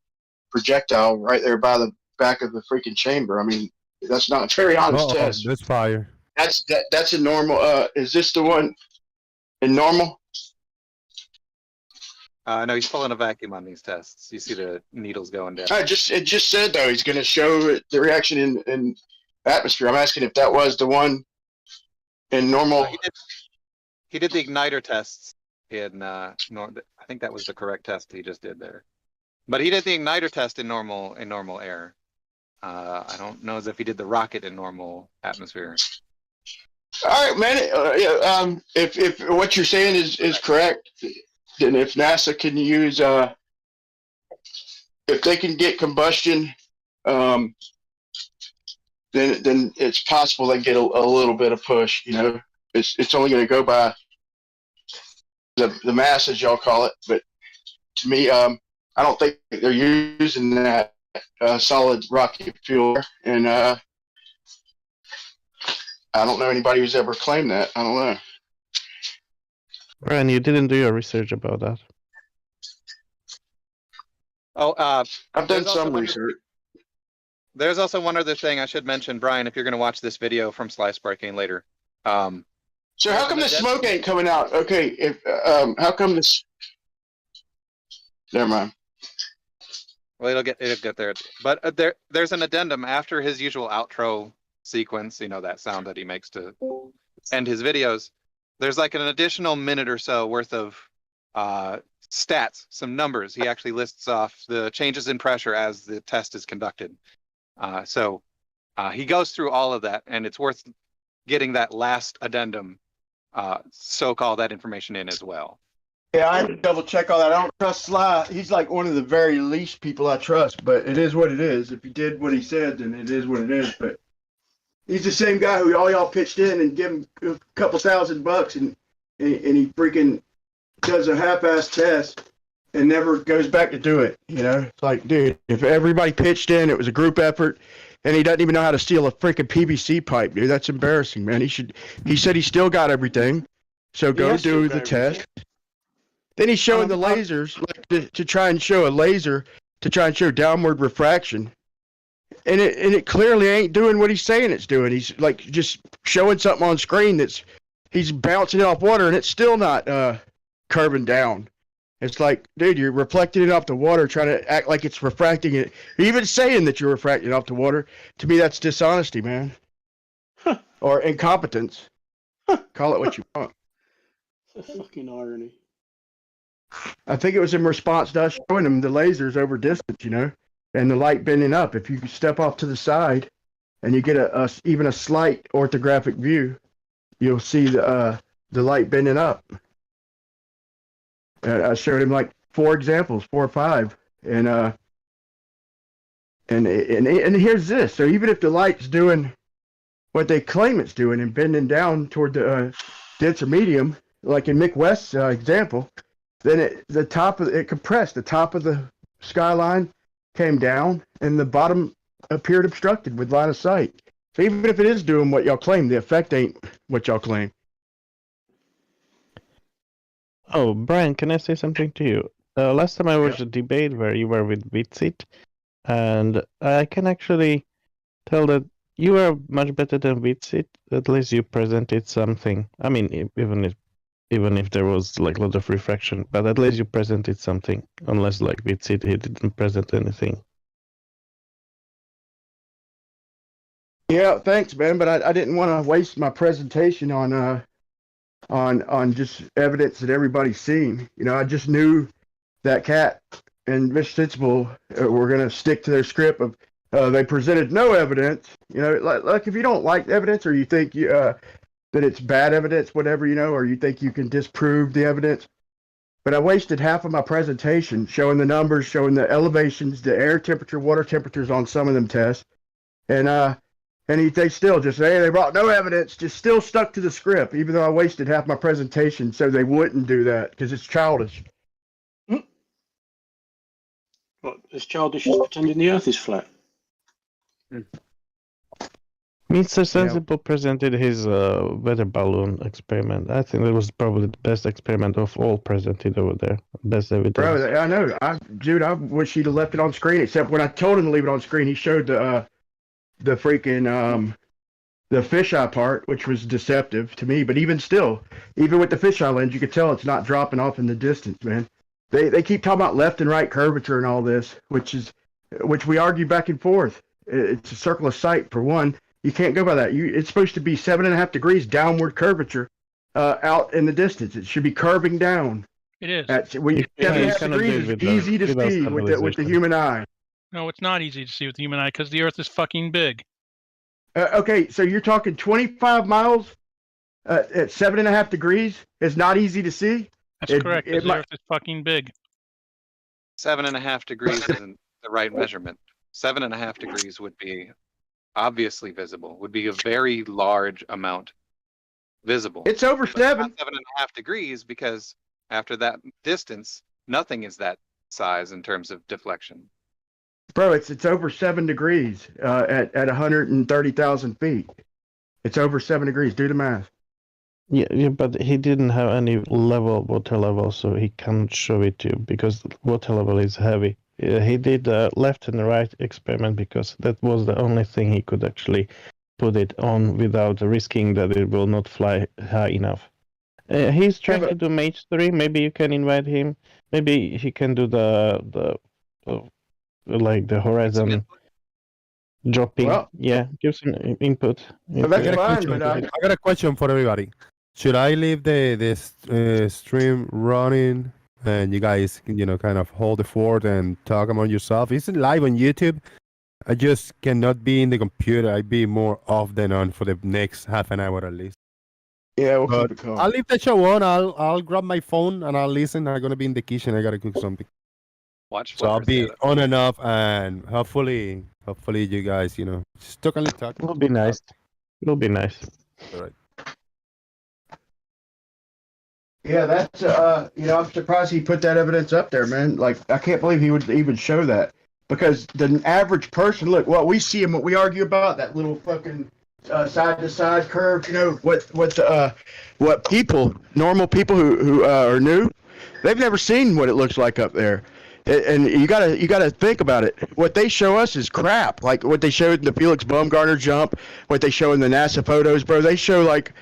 projectile right there by the back of the freaking chamber. I mean, that's not a very honest test. That's fire. That's a normal. Is this the one in normal? No, he's pulling a vacuum on these tests. You see the needles going down. It just said though he's going to show the reaction in atmosphere. I'm asking if that was the one in normal. He did the igniter tests in I think that was the correct test he just did there. But he did the igniter test in normal air. I don't know as if he did the rocket in normal atmosphere. All right, man. If what you're saying is correct, then if NASA can use if they can get combustion, then it's possible they get a little bit of push. You know, it's only going to go by the mass, as y'all call it. But to me, I don't think they're using that solid rocket fuel, and I don't know anybody who's ever claimed that. I don't know. Brian, you didn't do your research about that. Oh, I've done some research. There's also one other thing I should mention, Brian, if you're going to watch this video from Sly Sparking later. So how come the smoke ain't coming out? Okay, if how come this? Never mind. Well, it'll get there. But there's an addendum after his usual outro sequence. You know, that sound that he makes to end his videos. There's like an additional minute or so worth of stats, some numbers. He actually lists off the changes in pressure as the test is conducted. So he goes through all of that, and it's worth getting that last addendum, so-called that information in as well. Yeah, I had to double check all that. I don't trust Sly. He's like one of the very least people I trust, but it is what it is. If he did what he said, then it is what it is. But he's the same guy who all y'all pitched in and give him a couple $1,000 and he freaking does a half-ass test and never goes back to do it. You know, it's like, dude, if everybody pitched in, it was a group effort, and he doesn't even know how to steal a freaking PVC pipe, dude. That's embarrassing, man. He said he still got everything, so go do the test. Then he's showing the lasers like to try and show a laser to try and show downward refraction. And it clearly ain't doing what he's saying it's doing. He's like just showing something on screen he's bouncing it off water, and it's still not curving down. It's like, dude, you're reflecting it off the water, trying to act like it's refracting it. You're even saying that you're refracting it off the water. To me, that's dishonesty, man. Or incompetence. Call it what you want. It's a fucking irony. I think it was in response to us showing them the lasers over distance, you know, and the light bending up. If you step off to the side and you get even a slight orthographic view, you'll see the light bending up. I showed him like 4 examples, 4 or 5, and here's this. So even if the light's doing what they claim it's doing and bending down toward the denser medium, like in Mick West's example, then the top of it compressed. The top of the skyline came down, and the bottom appeared obstructed with line of sight. So even if it is doing what y'all claim, the effect ain't what y'all claim. Oh, Brian, can I say something to you? Last time I watched a debate where you were with Bitsit, and I can actually tell that you were much better than Bitsit. At least you presented something. I mean, even if there was like a lot of refraction, but at least you presented something. Unless like Bitsit, he didn't present anything. Yeah, thanks, man. But I didn't want to waste my presentation on just evidence that everybody's seen. You know, I just knew that Cat and Mr. Sensible were going to stick to their script of they presented no evidence. You know, like if you don't like evidence or you think that it's bad evidence, whatever, you know, or you think you can disprove the evidence. But I wasted half of my presentation showing the numbers, showing the elevations, the air temperature, water temperatures on some of them tests, and they still just say, hey, they brought no evidence, just still stuck to the script, even though I wasted half my presentation so they wouldn't do that because it's childish. What, as childish as pretending the Earth is flat? Mr. Sensible presented his weather balloon experiment. I think that was probably the best experiment of all presented over there. Best evidence. Bro, I know. Dude, I wish he'd have left it on screen, except when I told him to leave it on screen, he showed the freaking the fisheye part, which was deceptive to me. But even still, even with the fisheye lens, you could tell it's not dropping off in the distance, man. They keep talking about left and right curvature and all this, which we argue back and forth. It's a circle of sight for one. You can't go by that. It's supposed to be 7.5 degrees downward curvature out in the distance. It should be curving down. It is. 7.5 degrees is easy to see with the human eye. No, it's not easy to see with the human eye because the Earth is fucking big. Okay, so you're talking 25 miles at 7.5 degrees is not easy to see? That's correct, because the Earth is fucking big. 7.5 degrees isn't the right measurement. 7.5 degrees would be obviously visible, would be a very large amount visible. It's over 7. 7.5 degrees because after that distance, nothing is that size in terms of deflection. Bro, it's over 7 degrees at 130,000 feet. It's over 7 degrees. Do the math. Yeah, but he didn't have any water level, so he can't show it to you because water level is heavy. He did left and right experiment because that was the only thing he could actually put it on without risking that it will not fly high enough. He's trying to do Mage 3. Maybe you can invite him. Maybe he can do the horizon dropping. Well, give some input. I got a question for everybody. Should I leave the stream running and you guys, kind of hold the fort and talk among yourself? It's live on YouTube. I just cannot be in the computer. I'd be more off than on for the next half an hour at least. Yeah, we'll keep it calm. I'll leave the show on. I'll grab my phone and I'll listen. I'm gonna be in the kitchen. I gotta cook something. So I'll be on and off, and hopefully you guys, just talk. It'll be nice. It'll be nice. All right. Yeah, that's I'm surprised he put that evidence up there, man. Like, I can't believe he would even show that because the average person, look, what we see and what we argue about, that little fucking side to side curve. What people, normal people who are new, they've never seen what it looks like up there. And you gotta think about it. What they show us is crap. Like what they showed in the Felix Baumgartner jump, what they show in the NASA photos, bro. They show like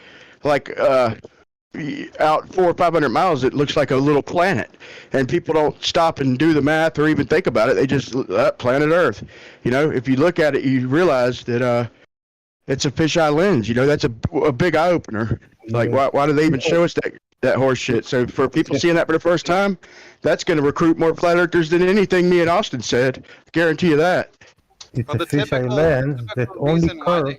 out 400 or 500 miles, it looks like a little planet, and people don't stop and do the math or even think about it. They just planet Earth. If you look at it, you realize that it's a fisheye lens. That's a big eye opener. Like why do they even show us that horse shit? So for people seeing that for the first time, that's going to recruit more flat earthers than anything me and Austin said. I guarantee you that. It's a fisheye lens that only curves.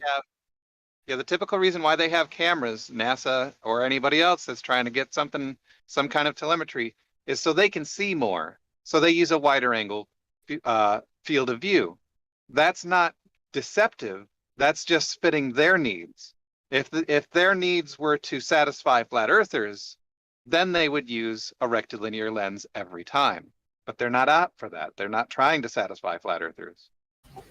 The typical reason why they have cameras, NASA or anybody else that's trying to get some kind of telemetry, is so they can see more. So they use a wider angle field of view. That's not deceptive. That's just fitting their needs. If their needs were to satisfy flat earthers, then they would use a rectilinear lens every time. But they're not out for that. They're not trying to satisfy flat earthers.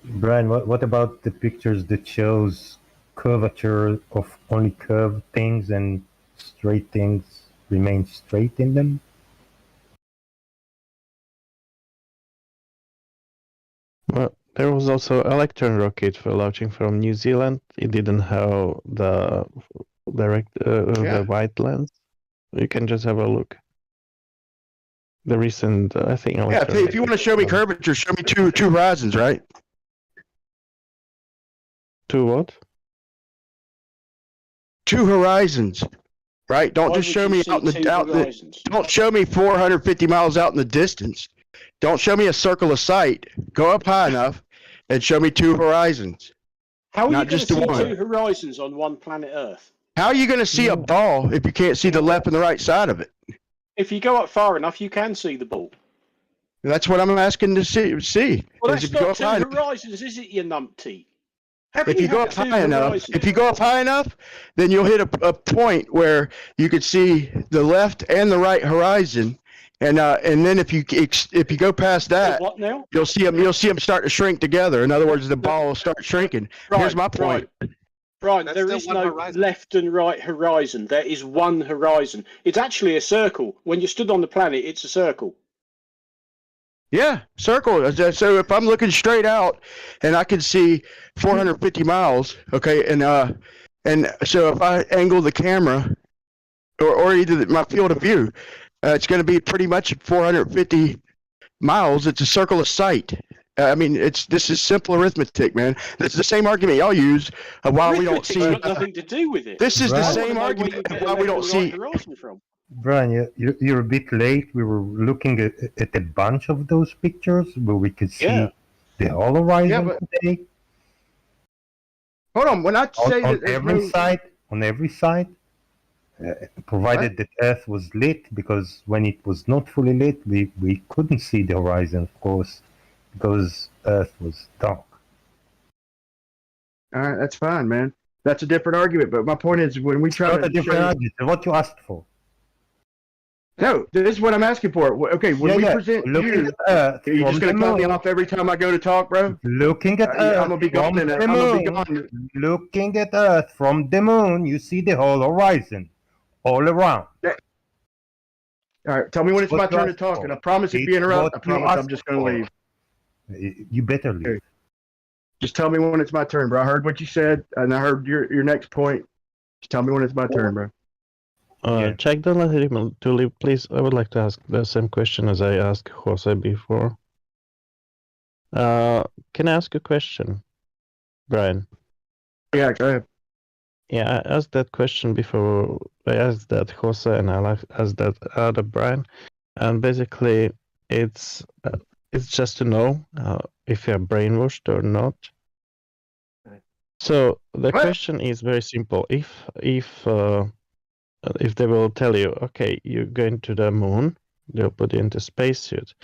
Brian, what about the pictures that shows curvature of only curved things and straight things remain straight in them? Well, there was also Electron rocket for launching from New Zealand. It didn't have the the white lens. You can just have a look. The recent, I think. Yeah, Electron if you want to show me curvature, show me two horizons, right? Two what? Two horizons, right? Don't Why just would show you me see out in two the horizons? Don't show me 450 miles out in the distance. Don't show me a circle of sight. Go up high enough and show me two horizons. How are Not you going just to the see one. two horizons on one planet Earth? How are you going to see a ball if you can't see the left and the right side of it? If you go up far enough, you can see the ball. That's what I'm asking to see. Well, Is that's if you go not up two high enough, horizons, is it, you numpty? How can if you go have up two high enough, horizons? if you go up high enough, then you'll hit a point where you could see the left and the right horizon, and then if you go past that, What now? you'll see them start to shrink together. In other words, the ball will start shrinking. Here's my point. Brian, That's there still is one no horizon. left and right horizon. There is one horizon. It's actually a circle. When you stood on the planet, it's a circle. Yeah, circle. So if I'm looking straight out and I can see 450 miles, okay, and so if I angle the camera or either my field of view, it's going to be pretty much 450 miles. It's a circle of sight. I mean, this is simple arithmetic, man. It's the same argument y'all use of why we don't Arithmetic's see. got nothing to do with it. This is the Right. same argument of why we don't see. Horizon from. Brian, you're a bit late. We were looking at a bunch of those pictures where we could see Yeah. the whole horizon Yeah, but- today. Hold on, when I say on that there's every side, provided that Earth was lit, because when it was not fully lit, we couldn't see the horizon, of course, because Earth was dark. All right, that's fine, man. That's a different argument. But my point is, when we try Not to a different show- argument. What you asked for. No, this is what I'm asking for. Okay, when we present looking you, at Earth are you just from going to the cut me moon. off every time I go to talk, bro? Looking at Earth I'm gonna be gone. from the I'm gonna be moon. gone. Looking at Earth from the moon, you see the whole horizon, all around. All right, tell me when it's What my you turn to asked talk, for. and I promise if It's you interrupt, I what you promise I'm asked just going to for. leave. You better leave. Just tell me when it's my turn, bro. I heard what you said, and I heard your next point. Just tell me when it's my turn, bro. Check the legitimate to leave, please. I would like to ask the same question as I asked Jose before. Can I ask a question, Brian? Yeah, go ahead. Yeah, I asked that question before. I asked that Jose, and I asked that other Brian, and basically, it's just to know if you're brainwashed or not. So the question is very simple. If they will tell you, okay, you're going to the moon, they'll put you into spacesuit.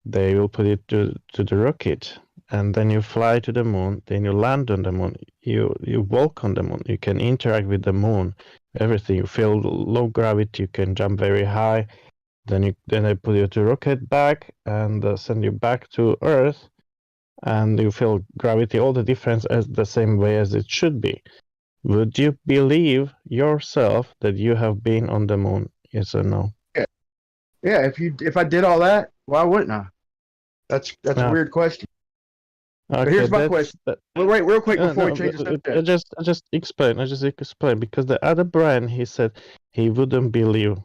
They will put it to the rocket, and then you fly to the moon. Then you land on the moon. You walk on the moon. You can interact with the moon. Everything. You feel low gravity. You can jump very high. Then they put you to rocket back and send you back to Earth, and you feel gravity. All the difference as the same way as it should be. Would you believe yourself that you have been on the moon? Yes or no? Yeah, if I did all that, why wouldn't I? That's a Yeah. weird question. But Okay, here's my that's- question. that- Well, wait, real quick No, before we no, change the subject. I just explain because the other Brian, he said he wouldn't believe.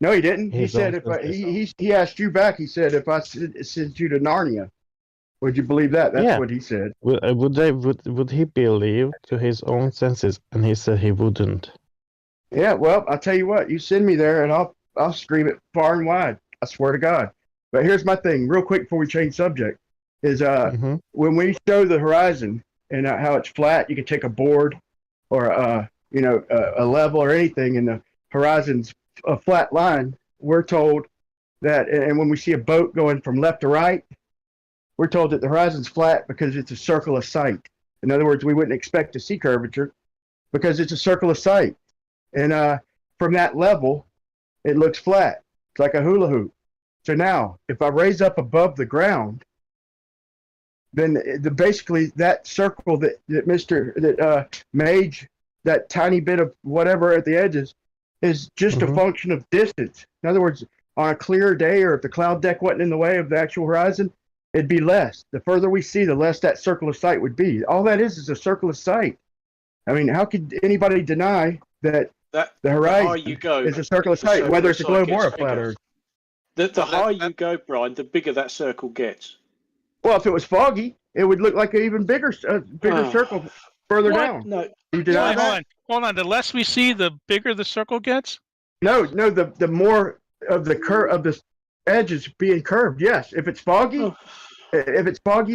No, he didn't. He His said own he asked you back. He said if I sent you to Narnia, would you believe that? That's Yeah. what he said. Would he believe to his own senses? And he said he wouldn't. Yeah, well, I'll tell you what. You send me there, and I'll scream it far and wide. I swear to God. But here's my thing, real quick before we change subject, is when we show the horizon and how it's flat, you can take a board or a level or anything, and the horizon's a flat line. We're told that, and when we see a boat going from left to right, we're told that the horizon's flat because it's a circle of sight. In other words, we wouldn't expect to see curvature because it's a circle of sight. And from that level, it looks flat. It's like a hula hoop. So now, if I raise up above the ground, then basically that circle that Mage, that tiny bit of whatever at the edges, is just a function of distance. In other words, on a clear day, or if the cloud deck wasn't in the way of the actual horizon, it'd be less. The further we see, the less that circle of sight would be. All that is a circle of sight. I mean, how could anybody deny that the horizon is a circle of sight, whether it's a globe or a flat Earth? The higher you go, Brian, the bigger that circle gets. Well, if it was foggy, it would look like an even bigger circle further down. No, you deny that? Hold on. The less we see, the bigger the circle gets. No. The more of the curve of the edges being curved. Yes, if it's foggy,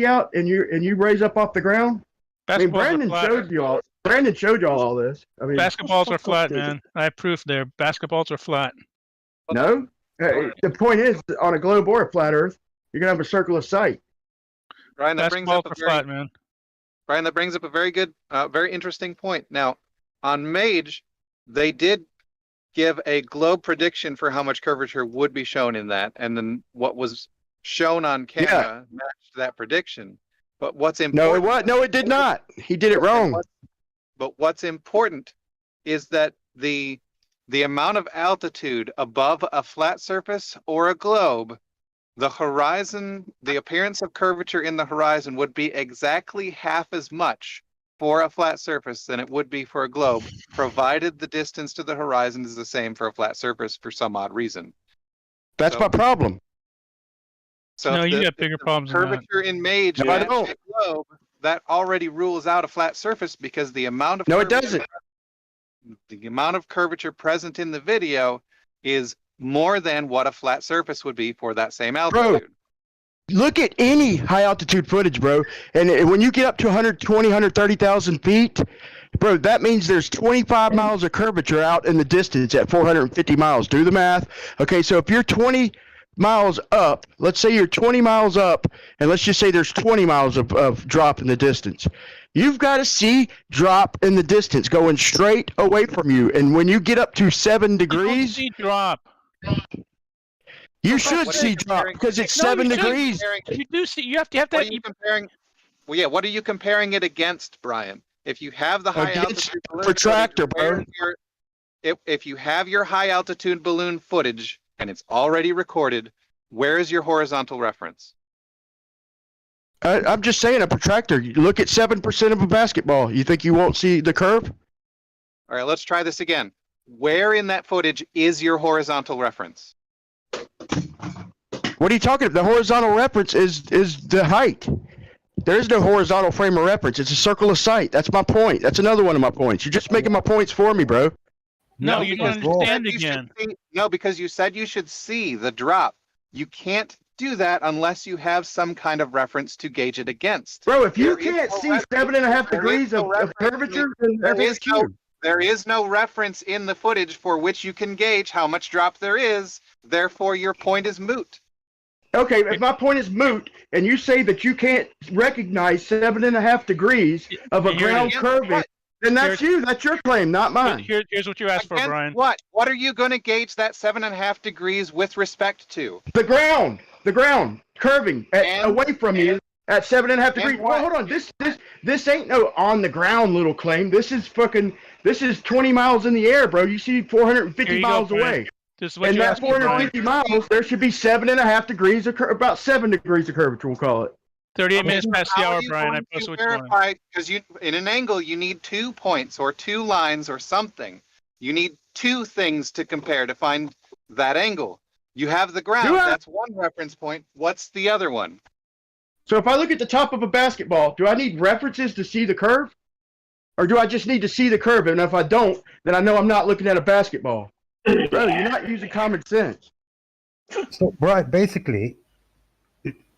out and you raise up off the ground. I mean, Brandon showed you all all this. I mean, basketballs are flat, man. I have proof there. Basketballs are flat. No, the point is, on a globe or a flat Earth, you're gonna have a circle of sight. Brian, that brings up a very good, very interesting point. Now, on Mage, they did give a globe prediction for how much curvature would be shown in that, and then what was shown on camera matched that prediction. But what's important? No, it did not. He did it wrong. But what's important is that the amount of altitude above a flat surface or a globe, the horizon, the appearance of curvature in the horizon would be exactly half as much for a flat surface than it would be for a globe, provided the distance to the horizon is the same for a flat surface for some odd reason. That's my problem. So no, you got bigger problems. Curvature in Mage, no, I don't. Globe, that already rules out a flat surface because the amount of it doesn't. The amount of curvature present in the video is more than what a flat surface would be for that same altitude. Bro, look at any high altitude footage, bro. And when you get up to 120, 130,000 feet, bro, that means there's 25 miles of curvature out in the distance at 450 miles. Do the math. Okay, so if you're 20 miles up, let's say you're 20 miles up, and let's just say there's 20 miles of drop in the distance. You've got to see drop in the distance going straight away from you. And when you get up to 7 degrees, you see drop. You should see drop because it's 7 degrees. You do see. You have to have that. What are you comparing? Well, yeah. What are you comparing it against, Brian? If you have the high altitude balloon protractor, bro. If you have your high altitude balloon footage and it's already recorded, where is your horizontal reference? I'm just saying a protractor. You look at 7% of a basketball. You think you won't see the curve? All right, let's try this again. Where in that footage is your horizontal reference? What are you talking about? The horizontal reference is the height. There is no horizontal frame of reference. It's a circle of sight. That's my point. That's another one of my points. You're just making my points for me, bro. No, you don't understand again. No, because you said you should see the drop. You can't do that unless you have some kind of reference to gauge it against. Bro, if you can't see 7.5 degrees of curvature, then there is no reference in the footage for which you can gauge how much drop there is. Therefore, your point is moot. Okay, if my point is moot, and you say that you can't recognize 7.5 degrees of a ground curving, then that's you. That's your claim, not mine. Here's what you asked for, Brian. What are you going to gauge that 7.5 degrees with respect to? The ground curving away from you at 7.5 degrees. Well, hold on. This ain't no on the ground little claim. This is 20 miles in the air, bro. You see 450 miles away. And that 450 miles, there should be 7.5 degrees about 7 degrees of curvature, we'll call it. 38 minutes past the hour, Brian. I posted what you wanted. Because in an angle, you need 2 points or 2 lines or something. You need 2 things to compare to find that angle. You have the ground. That's one reference point. What's the other one? So if I look at the top of a basketball, do I need references to see the curve? Or do I just need to see the curve? And if I don't, then I know I'm not looking at a basketball. Bro, you're not using common sense. So, Brian, basically,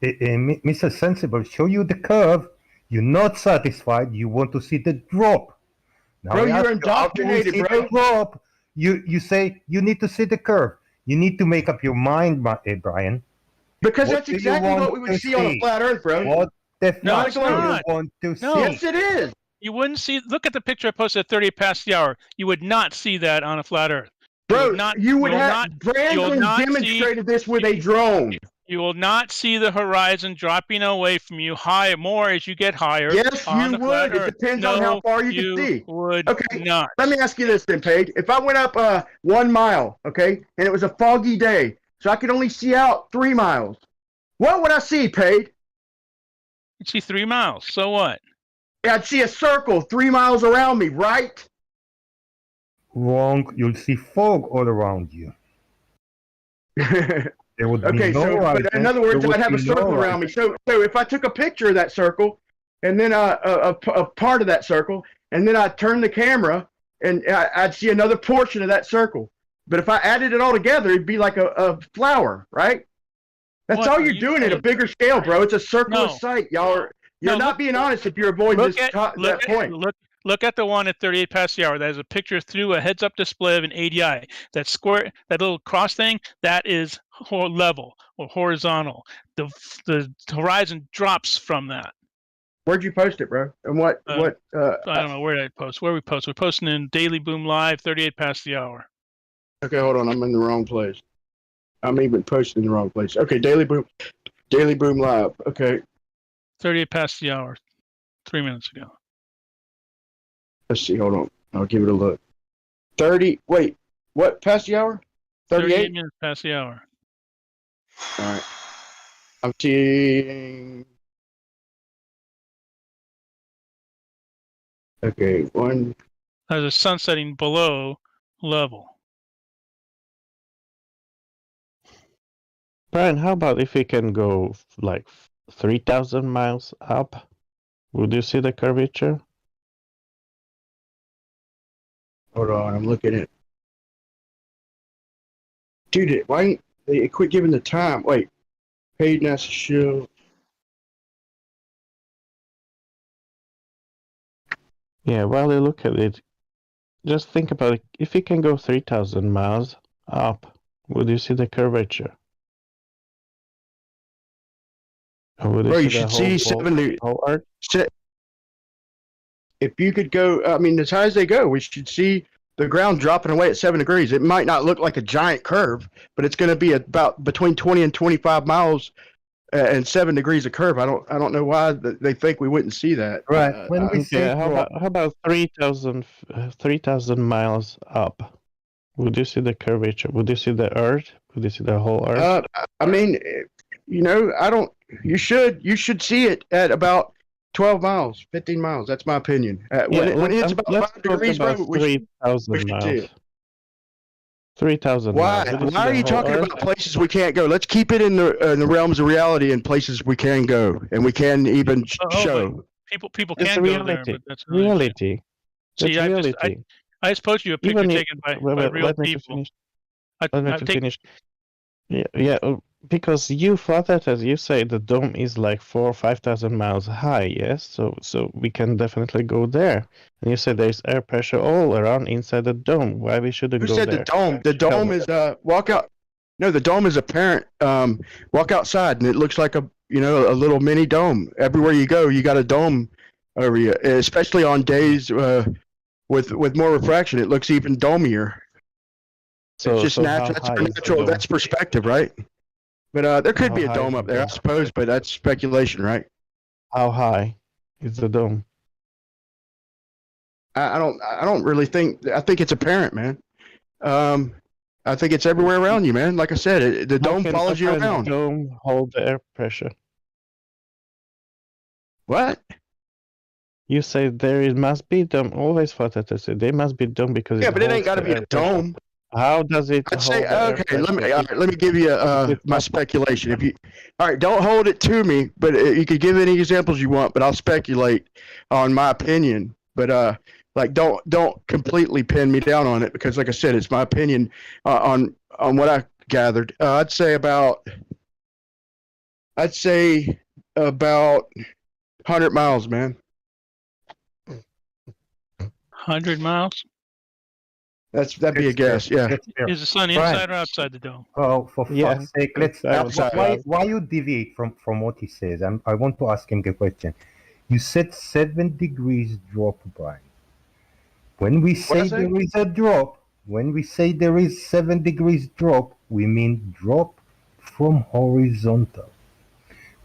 Mr. Sensible show you the curve. You're not satisfied. You want to see the drop. Now, bro, you're indoctrinated, bro. The drop. You say you need to see the curve. You need to make up your mind, Brian. Because that's exactly what we would see on a flat Earth, bro. What the no, it's not. You want to see? Yes, it is. You wouldn't see. Look at the picture I posted at 30 past the hour. You would not see that on a flat Earth. Bro, will not, you would will have not, Brandon demonstrated this with a drone. You will not see the horizon dropping away from you high more as you get higher. Yes, on you the flat would. It Earth. depends no, on how far you can see. Would okay, not. Let me ask you this then, Paige. If I went up 1 mile, okay, and it was a foggy day, so I could only see out 3 miles, what would I see, Paige? You'd see 3 miles. So what? Yeah, I'd see a circle 3 miles around me, right? Wrong. You'll see fog all around you. There would be Okay, no so horizon. but in other words, There would I'd have a be no circle around me. So if I took a picture of that circle, and then a part of that circle, and then I'd turn the camera, and I'd see another portion of that circle. But if I added it all together, it'd be like a flower, right? That's What all are you're you doing at a saying? bigger scale, bro. It's a circular No. sight. You're No, not look- being honest if you're avoiding Look this at that point. Look at the one at 38 past the hour. That is a picture through a heads-up display of an ADI. That square, that little cross thing, that is level or horizontal. The horizon drops from that. Where'd you post it, bro? And what? I don't know where did I post. Where we post? We're posting in Daily Boom Live, 38 past the hour. Okay, hold on. I'm in the wrong place. I'm even posting in the wrong place. Okay, Daily Boom Live. Okay, 38 past the hour, 3 minutes ago. let's see. Hold on. I'll give it a look. 30. Wait, what? Past the hour? 38 minutes past the hour. All right. I'm seeing. Okay, one. There's a sun setting below level. Brian, how about if we can go like 3,000 miles up? Would you see the curvature? Hold on, I'm looking at. Dude, why ain't they quit giving the time? Wait, paid NASA show. Yeah, while you look at it, just think about it. If you can go 3,000 miles up, would you see the curvature? Or would Bro, you the should see whole 70. whole Earth? If you could go, I mean, as high as they go, we should see the ground dropping away at 7 degrees. It might not look like a giant curve, but it's going to be about between 20 and 25 miles and 7 degrees of curve. I don't know why they think we wouldn't see that. Right. When we say how about 3,000 miles up? Would you see the curvature? Would you see the Earth? Would you see the whole Earth? I mean, you know, I don't. You should see it at about 12 miles, 15 miles. That's my opinion. When it's about let's 5 degrees, bro, about we 3,000 should miles. see it. 3,000 Why? miles. Would see Why are the you whole talking Earth? about places we can't go? Let's keep it in the realms of reality and places we can go and we can even show. People It's can go there, reality. but that's reality. See, That's reality. I just posted you a picture Even if- taken by wait, real let me to people. finish. I Let me to take- finish. Yeah, because you thought that, as you say, the dome is like 4,000 or 5,000 miles high. Yes, so we can definitely go there. And you said there's air pressure all around inside the dome. Why we shouldn't Who go said there? the dome? The dome is walk out. No, the dome is apparent. Walk outside and it looks like a little mini dome. Everywhere you go, you got a dome over you. Especially on days with more refraction, it looks even domier. So, It's just so natural. how That's high is the natural. dome? That's perspective, right? But there could How be a high dome is up the there, I dome? suppose. But that's speculation, right? How high is the dome? I don't really think. I think it's apparent, man. I think it's everywhere around you, man. Like I said, the dome follows you How can around. the dome hold the air pressure? What? You say must be dome. Always thought that I said there must be dome because Yeah, it but it ain't holds got to the be air a pressure. dome. How does it I'd hold say the air okay. Let me pressure? let me give you my speculation. If you all right, don't hold it to me, but you could give any examples you want. But I'll speculate on my opinion. But like don't completely pin me down on it because, like I said, it's my opinion on what I gathered. I'd say about 100 miles, man. 100 miles. That'd be a guess. Yeah. Is the sun Brian. inside or outside the dome? Oh, for Yeah. fuck's sake, let's why you deviate from what he says? I want to ask him the question. You said 7 degrees drop, Brian. When we say I say? there is a drop, When we say there is 7 degrees drop, we mean drop from horizontal.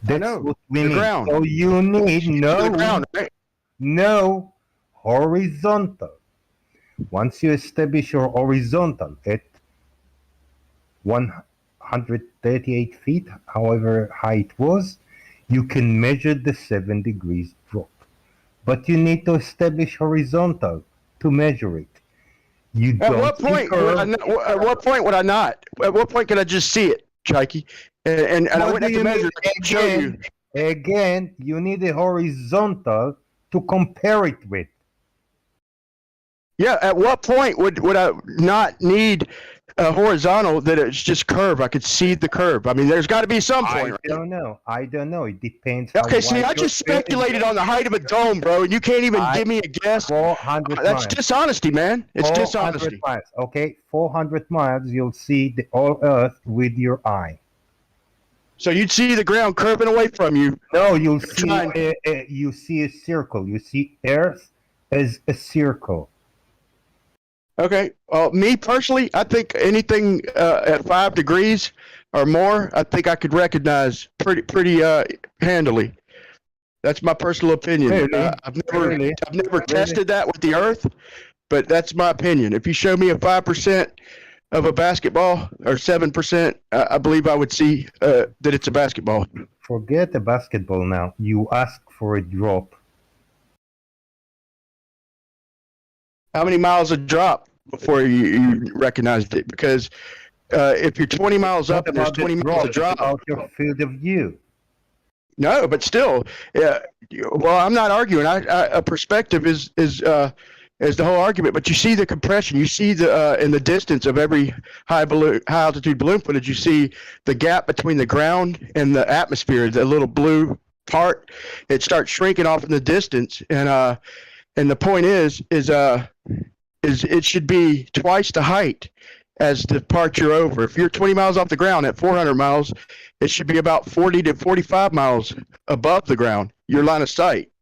That's know, what we the mean. ground. So you need To the ground, right? no horizontal. Once you establish your horizontal at 138 feet, however high it was, you can measure the 7 degrees drop. But you need to establish horizontal to measure it. You At don't what point? At what point would I not? At what point can I just see it, Chikey? And I What wouldn't do have to you measure it. I can show you. Again, you need a horizontal to compare it with. Yeah. At what point would I not need a horizontal that it's just curve? I could see the curve. I mean, there's got to be some point. I don't know. I don't know. It depends. Okay, see, I just speculated on the height of a dome, bro, and you can't even give me a guess. 400 That's miles. dishonesty, man. It's 400 dishonesty. miles. Okay, 400 miles. You'll see the all Earth with your eye. So you'd see the ground curving away from you. No, you see a circle. You see Earth as a circle. Okay. Me personally, I think anything at 5 degrees or more, I think I could recognize pretty handily. That's my personal opinion. Really? I've never tested that with the Earth, but that's my opinion. If you show me a 5% of a basketball or 7%, I believe I would see that it's a basketball. Forget the basketball now. You ask for a drop. How many miles a drop before you recognized it? Because if you're 20 miles up and there's 20 miles a drop, about your field of view. No, but still, well, I'm not arguing. A perspective is the whole argument. But you see the compression. You see the in the distance of every high altitude balloon footage. You see the gap between the ground and the atmosphere. The little blue part, it starts shrinking off in the distance. And the point is it should be twice the height as the part you're over. If you're 20 miles off the ground at 400 miles, it should be about 40 to 45 miles above the ground, your line of sight.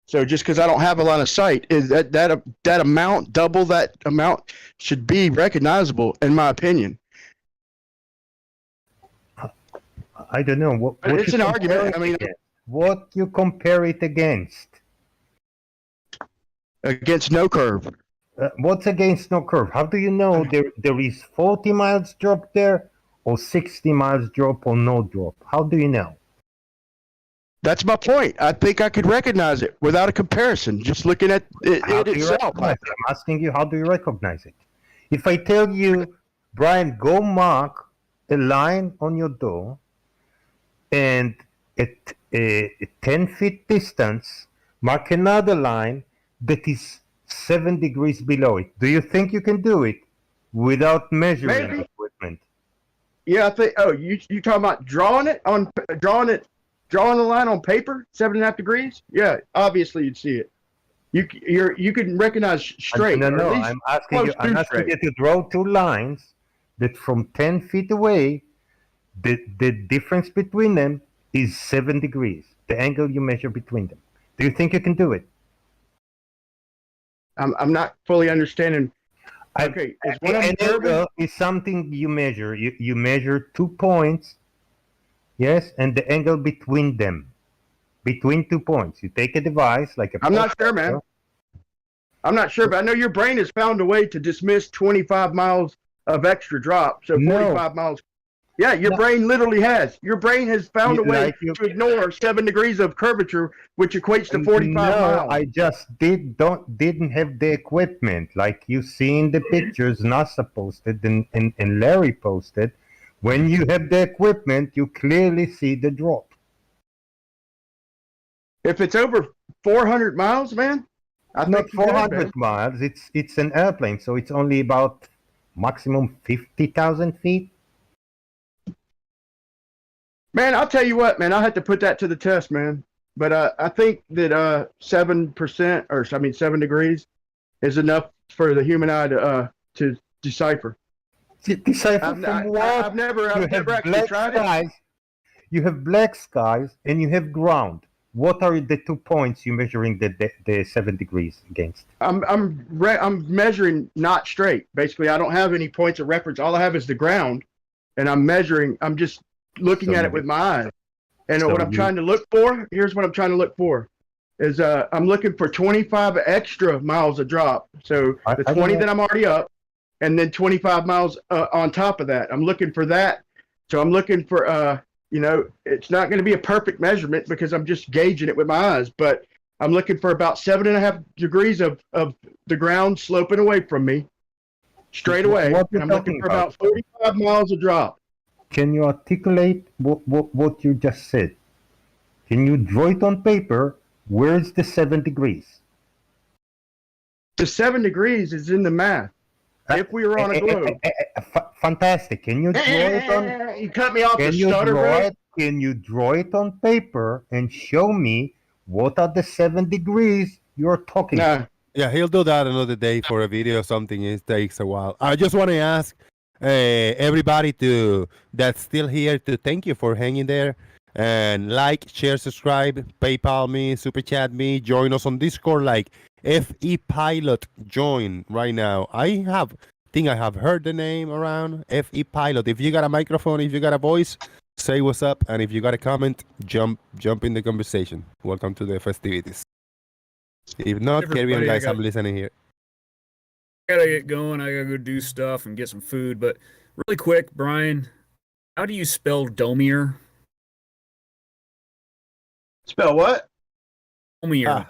So just because I don't have a line of sight, is that amount, double that amount, should be recognizable, in my opinion. I don't know. What it's an argument. I mean, what you compare it against? Against no curve. What's against no curve? How do you know there is 40 miles drop there or 60 miles drop or no drop? How do you know? That's my point. I think I could recognize it without a comparison, just looking at it itself. I'm asking you, how do you recognize it? If I tell you, Brian, go mark a line on your door and at a 10 feet distance, mark another line that is 7 degrees below it. Do you think you can do it without measuring the equipment? Yeah, I think. Oh, you talking about drawing the line on paper, 7.5 degrees? Yeah, obviously you'd see it. You can recognize straight. No, I'm asking you to draw two lines that from 10 feet away, the difference between them is 7 degrees. The angle you measure between them. Do you think you can do it? I'm not fully understanding. Okay, an angle is something you measure. You measure 2 points, yes, and the angle between them, between 2 points. You take a device like a. I'm not sure, man. I'm not sure, but I know your brain has found a way to dismiss 25 miles of extra drop. So 45 miles. Yeah, your brain literally has. Your brain has found a way to ignore 7 degrees of curvature, which equates to 45 miles. I just didn't have the equipment like you see in the pictures NASA posted and Larry posted. When you have the equipment, you clearly see the drop. If it's over 400 miles, man, not 400 miles. It's an airplane, so it's only about maximum 50,000 feet. Man, I'll tell you what, man, I'll have to put that to the test, man. But I think that 7 degrees is enough for the human eye to decipher. Decipher from what? I've never actually tried it. You have black skies and you have ground. what are the 2 points you're measuring the 7 degrees against? I'm measuring not straight. Basically, I don't have any points of reference. All I have is the ground, and I'm measuring. I'm just looking at it with my eyes. And what I'm trying to look for, here's what I'm trying to look for, is I'm looking for 25 extra miles of drop. So the 20 that I'm already up, and then 25 miles on top of that. I'm looking for that. So I'm looking for, you know, it's not going to be a perfect measurement because I'm just gauging it with my eyes, but I'm looking for about 7.5 degrees of the ground sloping away from me, straight away. And I'm looking for about 45 miles of drop. Can you articulate what you just said? Can you draw it on paper? Where's the 7 degrees? The 7 degrees is in the math. If we were on a globe. Fantastic. Can you draw it on? You cut me off the stutter, bro. Can you draw it on paper and show me what are the 7 degrees you're talking about? Yeah, he'll do that another day for a video or something. It takes a while. I just want to ask everybody that's still here to thank you for hanging there. And like, share, subscribe, PayPal me, Super Chat me, join us on Discord like FE Pilot. Join right now. I think I have heard the name around, FE Pilot. If you got a microphone, if you got a voice, say what's up. And if you got a comment, jump in the conversation. Welcome to the festivities. If not, carry on, guys. I'm listening here. I gotta get going. I gotta go do stuff and get some food. But really quick, Brian, how do you spell Domir? Spell what? Domir.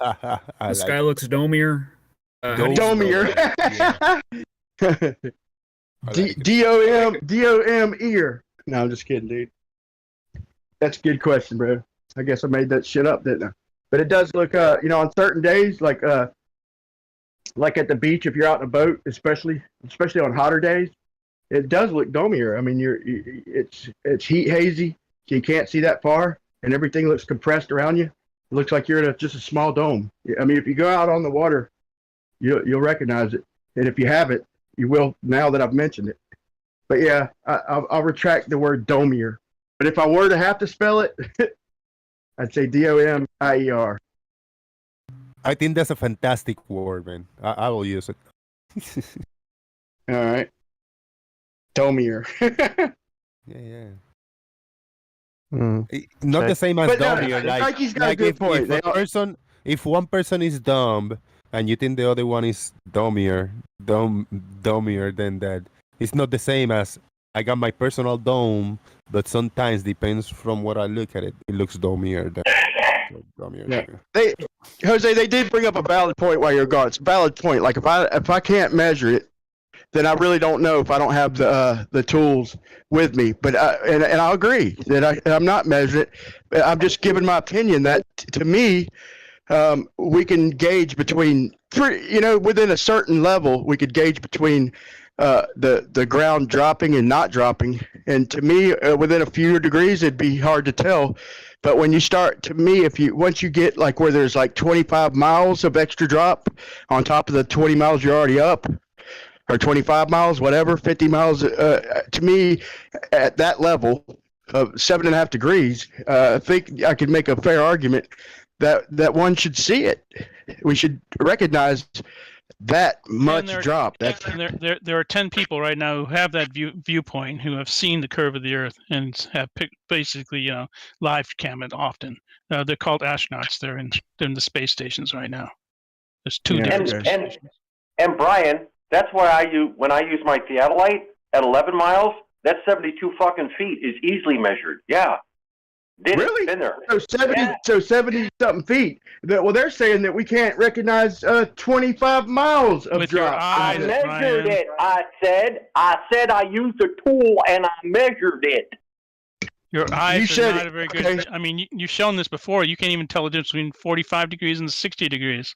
The sky looks Domir. Domir. D-O-M ear. No, I'm just kidding, dude. That's a good question, bro. I guess I made that shit up, didn't I? But it does look, you know, on certain days, like at the beach, if you're out in a boat, especially on hotter days, it does look domier. I mean, it's heat hazy, so you can't see that far, and everything looks compressed around you. It looks like you're in just a small dome. I mean, if you go out on the water, you'll recognize it, and if you haven't, you will now that I've mentioned it. But yeah, I'll retract the word domier. But if I were to have to spell it, I'd say D-O-M-I-E-R. I think that's a fantastic word, man. I will use it. All right. Domier. Yeah. Not the same as domier. Like he's got a good point. If one person is dumb and you think the other one is dummier, then that it's not the same as I got my personal dome, but sometimes depends from what I look at it. It looks dummier. Yeah. Jose, they did bring up a valid point while you're gone. It's a valid point. Like if I can't measure it, then I really don't know if I don't have the tools with me. But and I'll agree that I'm not measuring it. I'm just giving my opinion that to me, we can gauge between within a certain level, we could gauge between the ground dropping and not dropping. And to me, within a few degrees, it'd be hard to tell. But when you start, to me, once you get like where there's like 25 miles of extra drop on top of the 20 miles you're already up, or 25 miles, whatever, 50 miles, to me, at that level of 7.5 degrees, I think I could make a fair argument that one should see it. We should recognize that much drop. There are 10 people right now who have that viewpoint, who have seen the curve of the Earth and have basically live cam it often. They're called astronauts. They're in the space stations right now. There's two different space stations. And Brian, that's why when I use my theodolite at 11 miles, that 72 fucking feet is easily measured. Yeah. Really? Been there. So 70 something feet. They're saying that we can't recognize 25 miles of with drop. Your eyes, I measured Brian. it. I said I used a tool and I measured it. Your eyes are not a very good. Okay. I mean, you've shown this before. You can't even tell the difference between 45 degrees and 60 degrees.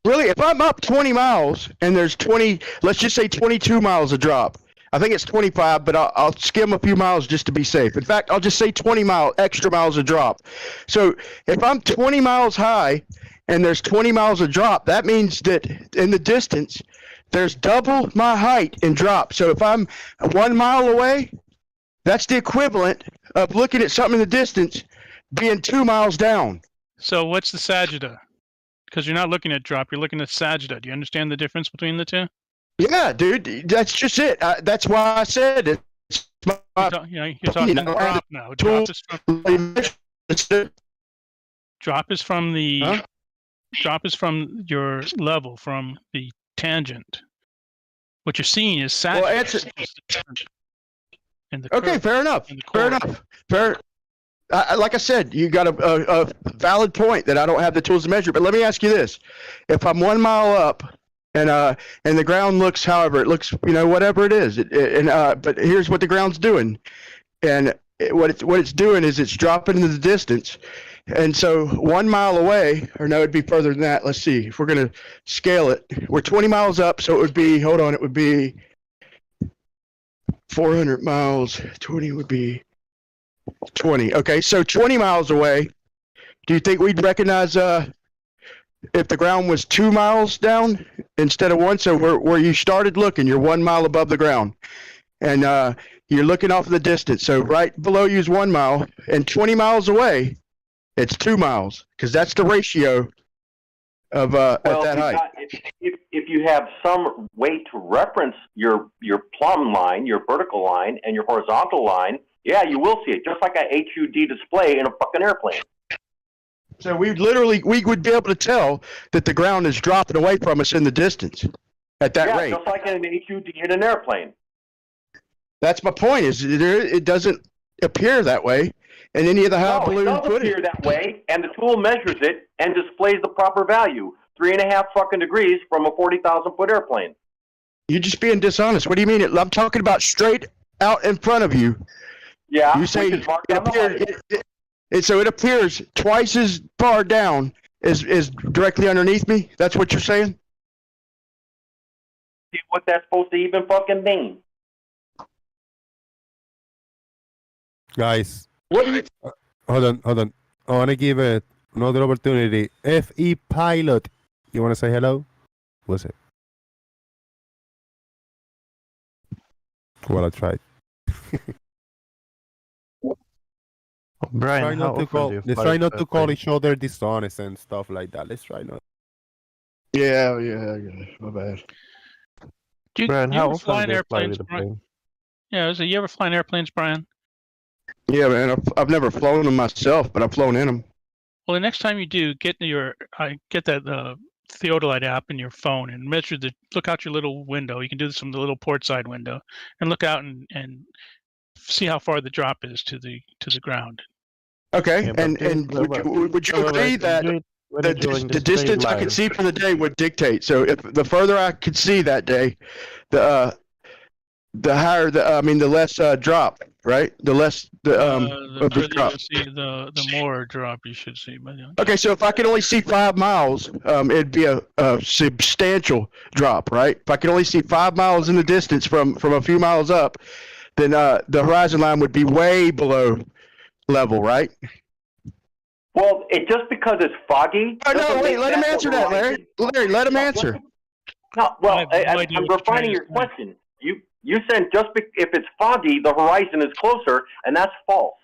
Really? If I'm up 20 miles and there's 20, let's just say 22 miles of drop. I think it's 25, but I'll skim a few miles just to be safe. In fact, I'll just say 20 extra miles of drop. So if I'm 20 miles high and there's 20 miles of drop, that means that in the distance, there's double my height in drop. So if I'm 1 mile away, that's the equivalent of looking at something in the distance being 2 miles down. So what's the sagittal? Because you're not looking at drop, you're looking at sagittal. Do you understand the difference between the two? Yeah, dude, that's just it. That's why I said it. You're talking drop now. Drop is from the drop is from your level, from the tangent. What you're seeing is sagittal. Okay, fair enough. Fair enough. Like I said, you got a valid point that I don't have the tools to measure. But let me ask you this: if I'm 1 mile up and the ground looks, however it looks, whatever it is, but here's what the ground's doing, and what it's doing is it's dropping into the distance, and so 1 mile away, or no, it'd be further than that. Let's see if we're gonna scale it. We're 20 miles up, so it would be. Hold on, it would be 400 miles. 20 would be 20. Okay, so 20 miles away, do you think we'd recognize if the ground was 2 miles down instead of 1? So where you started looking, you're 1 mile above the ground, and you're looking off in the distance. So right below you is 1 mile, and 20 miles away, it's 2 miles, because that's the ratio of at that height. If you have some way to reference your plumb line, your vertical line, and your horizontal line, yeah, you will see it, just like a HUD display in a fucking airplane. So we would be able to tell that the ground is dropping away from us in the distance at that rate. Yeah, just like in an HUD in an airplane. That's my point. It doesn't appear that way in any of the high balloon footage. It does appear that way, and the tool measures it and displays the proper value, 3.5 fucking degrees from a 40,000 foot airplane. You're just being dishonest. What do you mean? I'm talking about straight out in front of you. Yeah, you say so it appears twice as far down as directly underneath me. That's what you're saying? See what that's supposed to even fucking mean? Guys, hold on. I want to give it another opportunity. FE Pilot, you want to say hello? What's it? Well, I tried. Brian, let's try not to call each other dishonest and stuff like that. Let's try not. Yeah, my bad. Brian, you how ever often fly in do you fly airplanes, with a Brian? plane? Yeah, so you ever fly in airplanes, Brian? Yeah, man. I've never flown them myself, but I've flown in them. Well, the next time you do, get that theodolite app in your phone and look out your little window. You can do this from the little port side window, and look out and see how far the drop is to the ground. Okay, yeah, and would you agree that the distance I could see for the day would dictate? So if the further I could see that day, the higher the less drop, right? The less the further drop. You see, the more drop you should see. Okay, so if I could only see 5 miles, it'd be a substantial drop, right? If I could only see 5 miles in the distance from a few miles up, then the horizon line would be way below level, right? Well, just because it's foggy. Oh no! Wait, let him answer that, Larry. Larry, let him answer. No, well, I'm refining your question. You said if it's foggy, the horizon is closer, and that's false.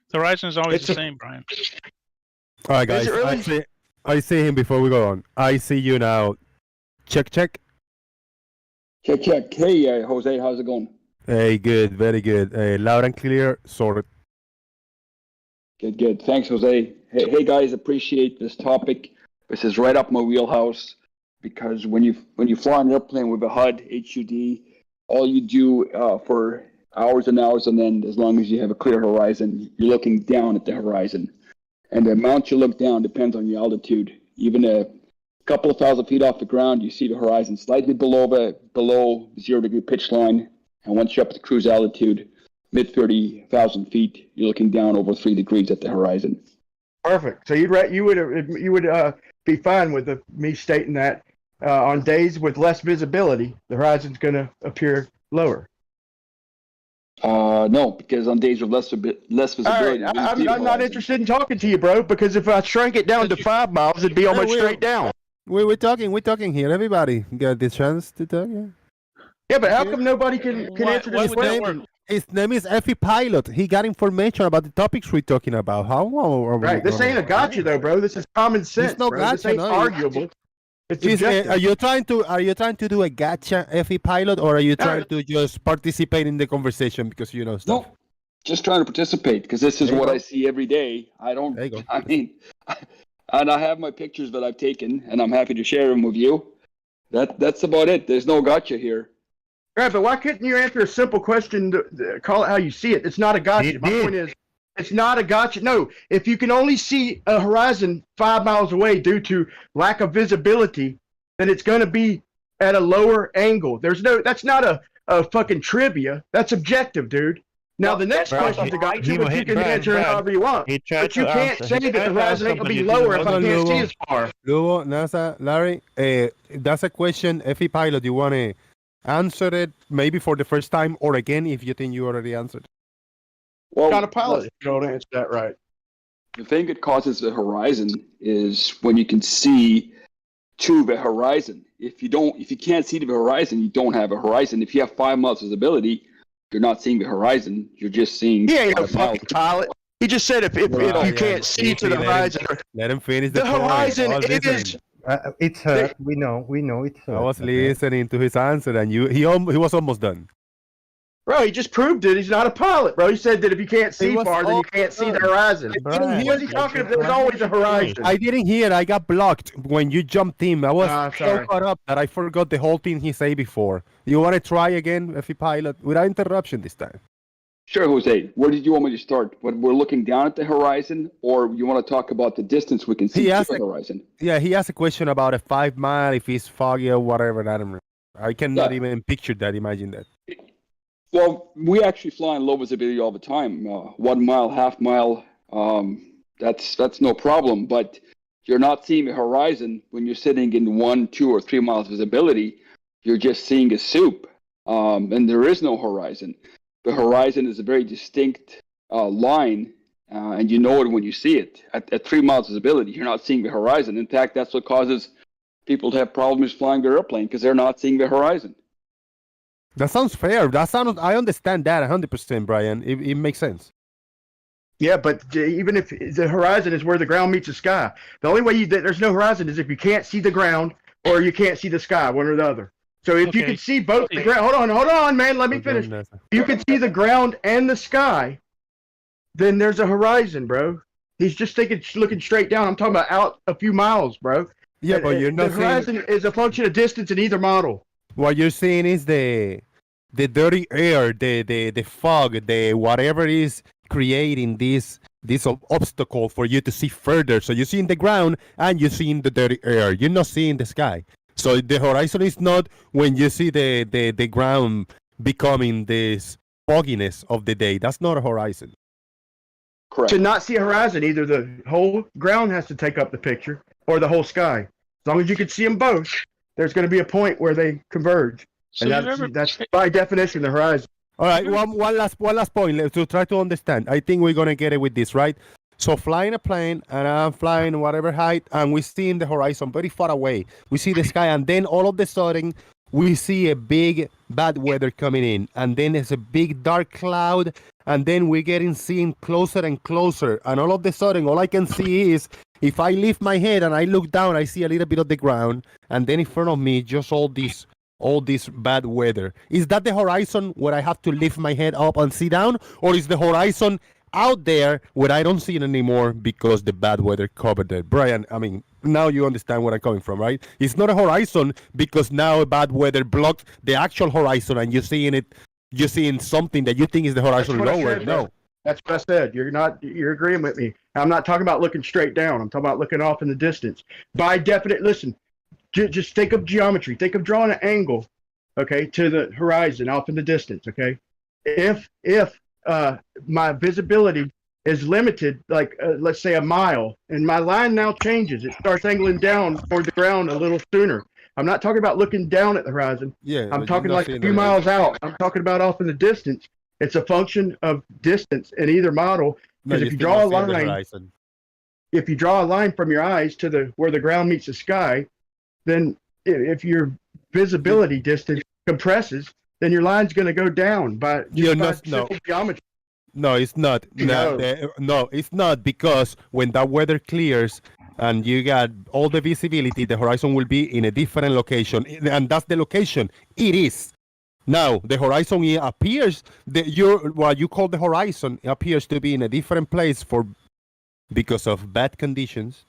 The horizon is always the same, Brian. All right, guys. Really? I see him before we go on. I see you now. Check. Check. Hey, Jose, how's it going? Hey, good, very good. Loud and clear, sorted. Good. Thanks, Jose. Hey, guys, appreciate this topic. This is right up my wheelhouse because when you fly an airplane with a HUD, HUD, all you do for hours and hours, and then as long as you have a clear horizon, you're looking down at the horizon. And the amount you look down depends on your altitude. Even a couple of 1,000 feet off the ground, you see the horizon slightly below 0-degree pitch line. And once you're up to cruise altitude, mid 30,000 feet, you're looking down over 3 degrees at the horizon. Perfect. So you would be fine with me stating that on days with less visibility, the horizon's going to appear lower. No, because on days with less visibility, all right, I'm not interested in talking to you, bro. Because if I shrank it down to 5 miles, it'd be almost straight down. We're talking here. Everybody got the chance to talk. Yeah. Yeah, but how come nobody can answer this question? His name is Effie Pilot. He got information about the topics we're talking about. How are we Right. This gonna- ain't a gotcha though, bro. This is common sense, no bro. This gotcha, ain't no. arguable. It's Is, objective. are you trying to do a gotcha, Effie Pilot, or are you trying to just participate in the conversation because you know stuff? No, just trying to participate because this is There you what go. I see every day. I don't. There you go. I mean, and I have my pictures that I've taken, and I'm happy to share them with you. That's about it. There's no gotcha here. Right, but why couldn't you answer a simple question? Call it how you see it. It's not a gotcha. My point is, it's not a gotcha. No, if you can only see a horizon 5 miles away due to lack of visibility, then it's going to be at a lower angle. That's not a fucking trivia. That's objective, dude. Now the next question is a gotcha, which you can answer however you want. But you can't say that the horizon ain't going to be lower if I can't see as far. Lugo, NASA, Larry, that's a question. Effie Pilot, you want to answer it maybe for the first time or again if you think you already answered? Well, kind of pilot if you don't answer that right. The thing that causes the horizon is when you can see to the horizon. If you can't see to the horizon, you don't have a horizon. If you have 5 miles visibility, you're not seeing the horizon. You're just seeing. He ain't a fucking pilot. He just said if you can't see to the horizon. Let him finish the horizon is. It's her. We know it's her. I was listening to his answer, and he was almost done. Bro, he just proved it. He's not a pilot, bro. He said that if you can't see far, then you can't see the horizon. What is he talking about? There's always a horizon. I didn't hear. I got blocked when you jumped in. I was so caught up that I forgot the whole thing he said before. You want to try again, Effie Pilot, without interruption this time? Sure, Jose. Where did you want me to start? When we're looking down at the horizon, or you want to talk about the distance we can see to the horizon? Yeah, he asked a question about a 5 mile, if it's foggy or whatever. I don't remember. I cannot even picture that, imagine that. Well, we actually fly in low visibility all the time. 1 mile, half mile, that's no problem. But you're not seeing the horizon when you're sitting in 1, 2, or 3 miles visibility. You're just seeing a soup, and there is no horizon. The horizon is a very distinct line, and you know it when you see it. At 3 miles visibility, you're not seeing the horizon. In fact, that's what causes people to have problems flying their airplane because they're not seeing the horizon. That sounds fair. I understand that 100%, Brian. It makes sense. Yeah, but even if the horizon is where the ground meets the sky, the only way there's no horizon is if you can't see the ground or you can't see the sky, one or the other. So if you can see both the ground, hold on, man, let me finish. If you can see the ground and the sky, then there's a horizon, bro. He's just looking straight down. I'm talking about out a few miles, bro. Yeah, but you're not the horizon is a function of distance in either model. What you're saying is the dirty air, the fog, the whatever is creating this obstacle for you to see further. So you're seeing the ground and you're seeing the dirty air. You're not seeing the sky. So the horizon is not when you see the ground becoming this fogginess of the day. That's not a horizon. Correct. To not see a horizon, either the whole ground has to take up the picture or the whole sky. As long as you can see them both, there's going to be a point where they converge. So and that's by definition the horizon. All right, one last point to try to understand. I think we're going to get it with this, right? So flying a plane, and I'm flying whatever height, and we see in the horizon very far away. We see the sky, and then all of a sudden, we see a big bad weather coming in. And then there's a big dark cloud, and then we're getting seen closer and closer. And all of a sudden, all I can see is, if I lift my head and I look down, I see a little bit of the ground, and then in front of me, just all this bad weather. Is that the horizon where I have to lift my head up and see down? Or is the horizon out there where I don't see it anymore because the bad weather covered it? Brian, I mean, now you understand where I'm coming from, right? It's not a horizon because now bad weather blocked the actual horizon and you're seeing something that you think is the horizon lower. No. That's what I said. You're agreeing with me. I'm not talking about looking straight down. I'm talking about looking off in the distance. By definition, listen, just think of geometry. Think of drawing an angle, okay, to the horizon off in the distance, okay? If my visibility is limited, like let's say a mile, and my line now changes, it starts angling down toward the ground a little sooner. I'm not talking about looking down at the horizon. Yeah, I'm talking like a few miles out. I'm talking about off in the distance. It's a function of distance in either model. Because if you draw a line from your eyes to where the ground meets the sky, then if your visibility distance compresses, then your line's going to go down by You're by not, no. simple geometry. No, it's not. No. No, it's not, because when that weather clears and you got all the visibility, the horizon will be in a different location, and that's the location it is. Now the horizon appears, what you call the horizon appears to be in a different place because of bad conditions,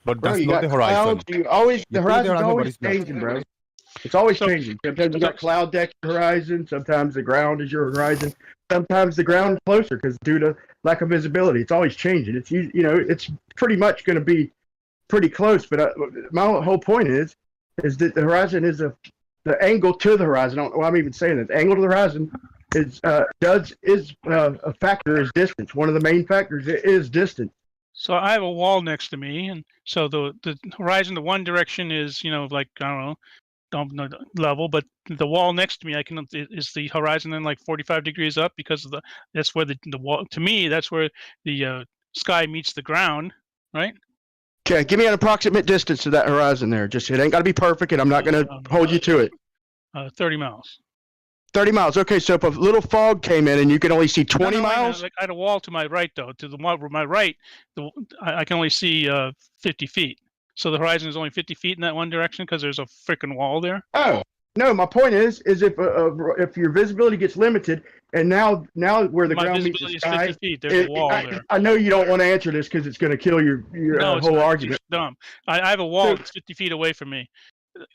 but Bro, that's you not got the horizon. clouds, the horizon's but always it's not. changing, bro. It's always changing. Sometimes you got cloud deck horizon. Sometimes the ground is your horizon. Sometimes the ground is closer because due to lack of visibility, it's always changing. It's it's pretty much going to be pretty close. But my whole point is that the horizon is the angle to the horizon. I don't know why I'm even saying that. The angle to the horizon is a factor is distance. One of the main factors is distance. So I have a wall next to me, and so the horizon, the one direction is, like, I don't know level, but the wall next to me, is the horizon then like 45 degrees up, because of that's where the wall, to me, that's where the sky meets the ground, right? Okay, give me an approximate distance to that horizon there. Just, it ain't got to be perfect, and I'm not going to hold you to it. 30 miles. 30 miles. Okay, so if a little fog came in and you could only see 20 miles. I had a wall to my right, though. To the one where my right, I can only see 50 feet. So the horizon is only 50 feet in that one direction because there's a freaking wall there. Oh no, my point is if your visibility gets limited, and now where the ground meets the sky, 50 feet. There's a wall there. I know you don't want to answer this because it's going to kill your whole argument. It's dumb. I have a wall that's 50 feet away from me,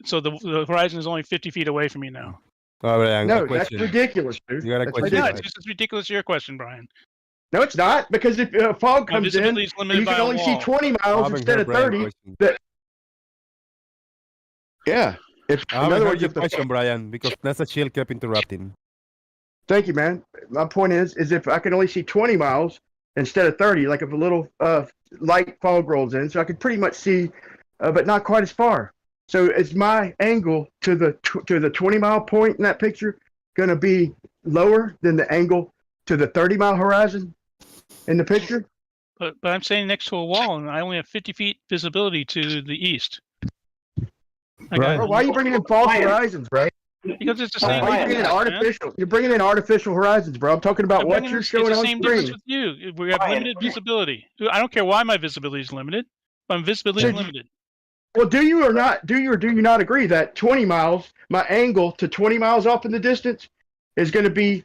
so the horizon is only 50 feet away from me now. No, that's ridiculous, dude. You got a That's question? ridiculous. It's just as ridiculous as your question, Brian. No, it's not, because if fog comes in, visibility is limited you by can a only see wall. 20 miles instead of 30. Yeah. I haven't heard your question, Brian, because Nasa Chill kept interrupting. Thank you, man. My point is if I can only see 20 miles instead of 30, like if a little light fog rolls in, so I could pretty much see, but not quite as far. So is my angle to the 20-mile point in that picture going to be lower than the angle to the 30-mile horizon in the picture? But I'm standing next to a wall, and I only have 50 feet visibility to the east. Bro, why are you bringing in false horizons, bro? Because it's the same. Why are you bringing in artificial? You're bringing in artificial horizons, bro. I'm talking about what you're showing it's the on same screen. difference with you. We have limited visibility. I don't care why my visibility is limited. My visibility is limited. Well, do you or do you not agree that 20 miles, my angle to 20 miles off in the distance is going to be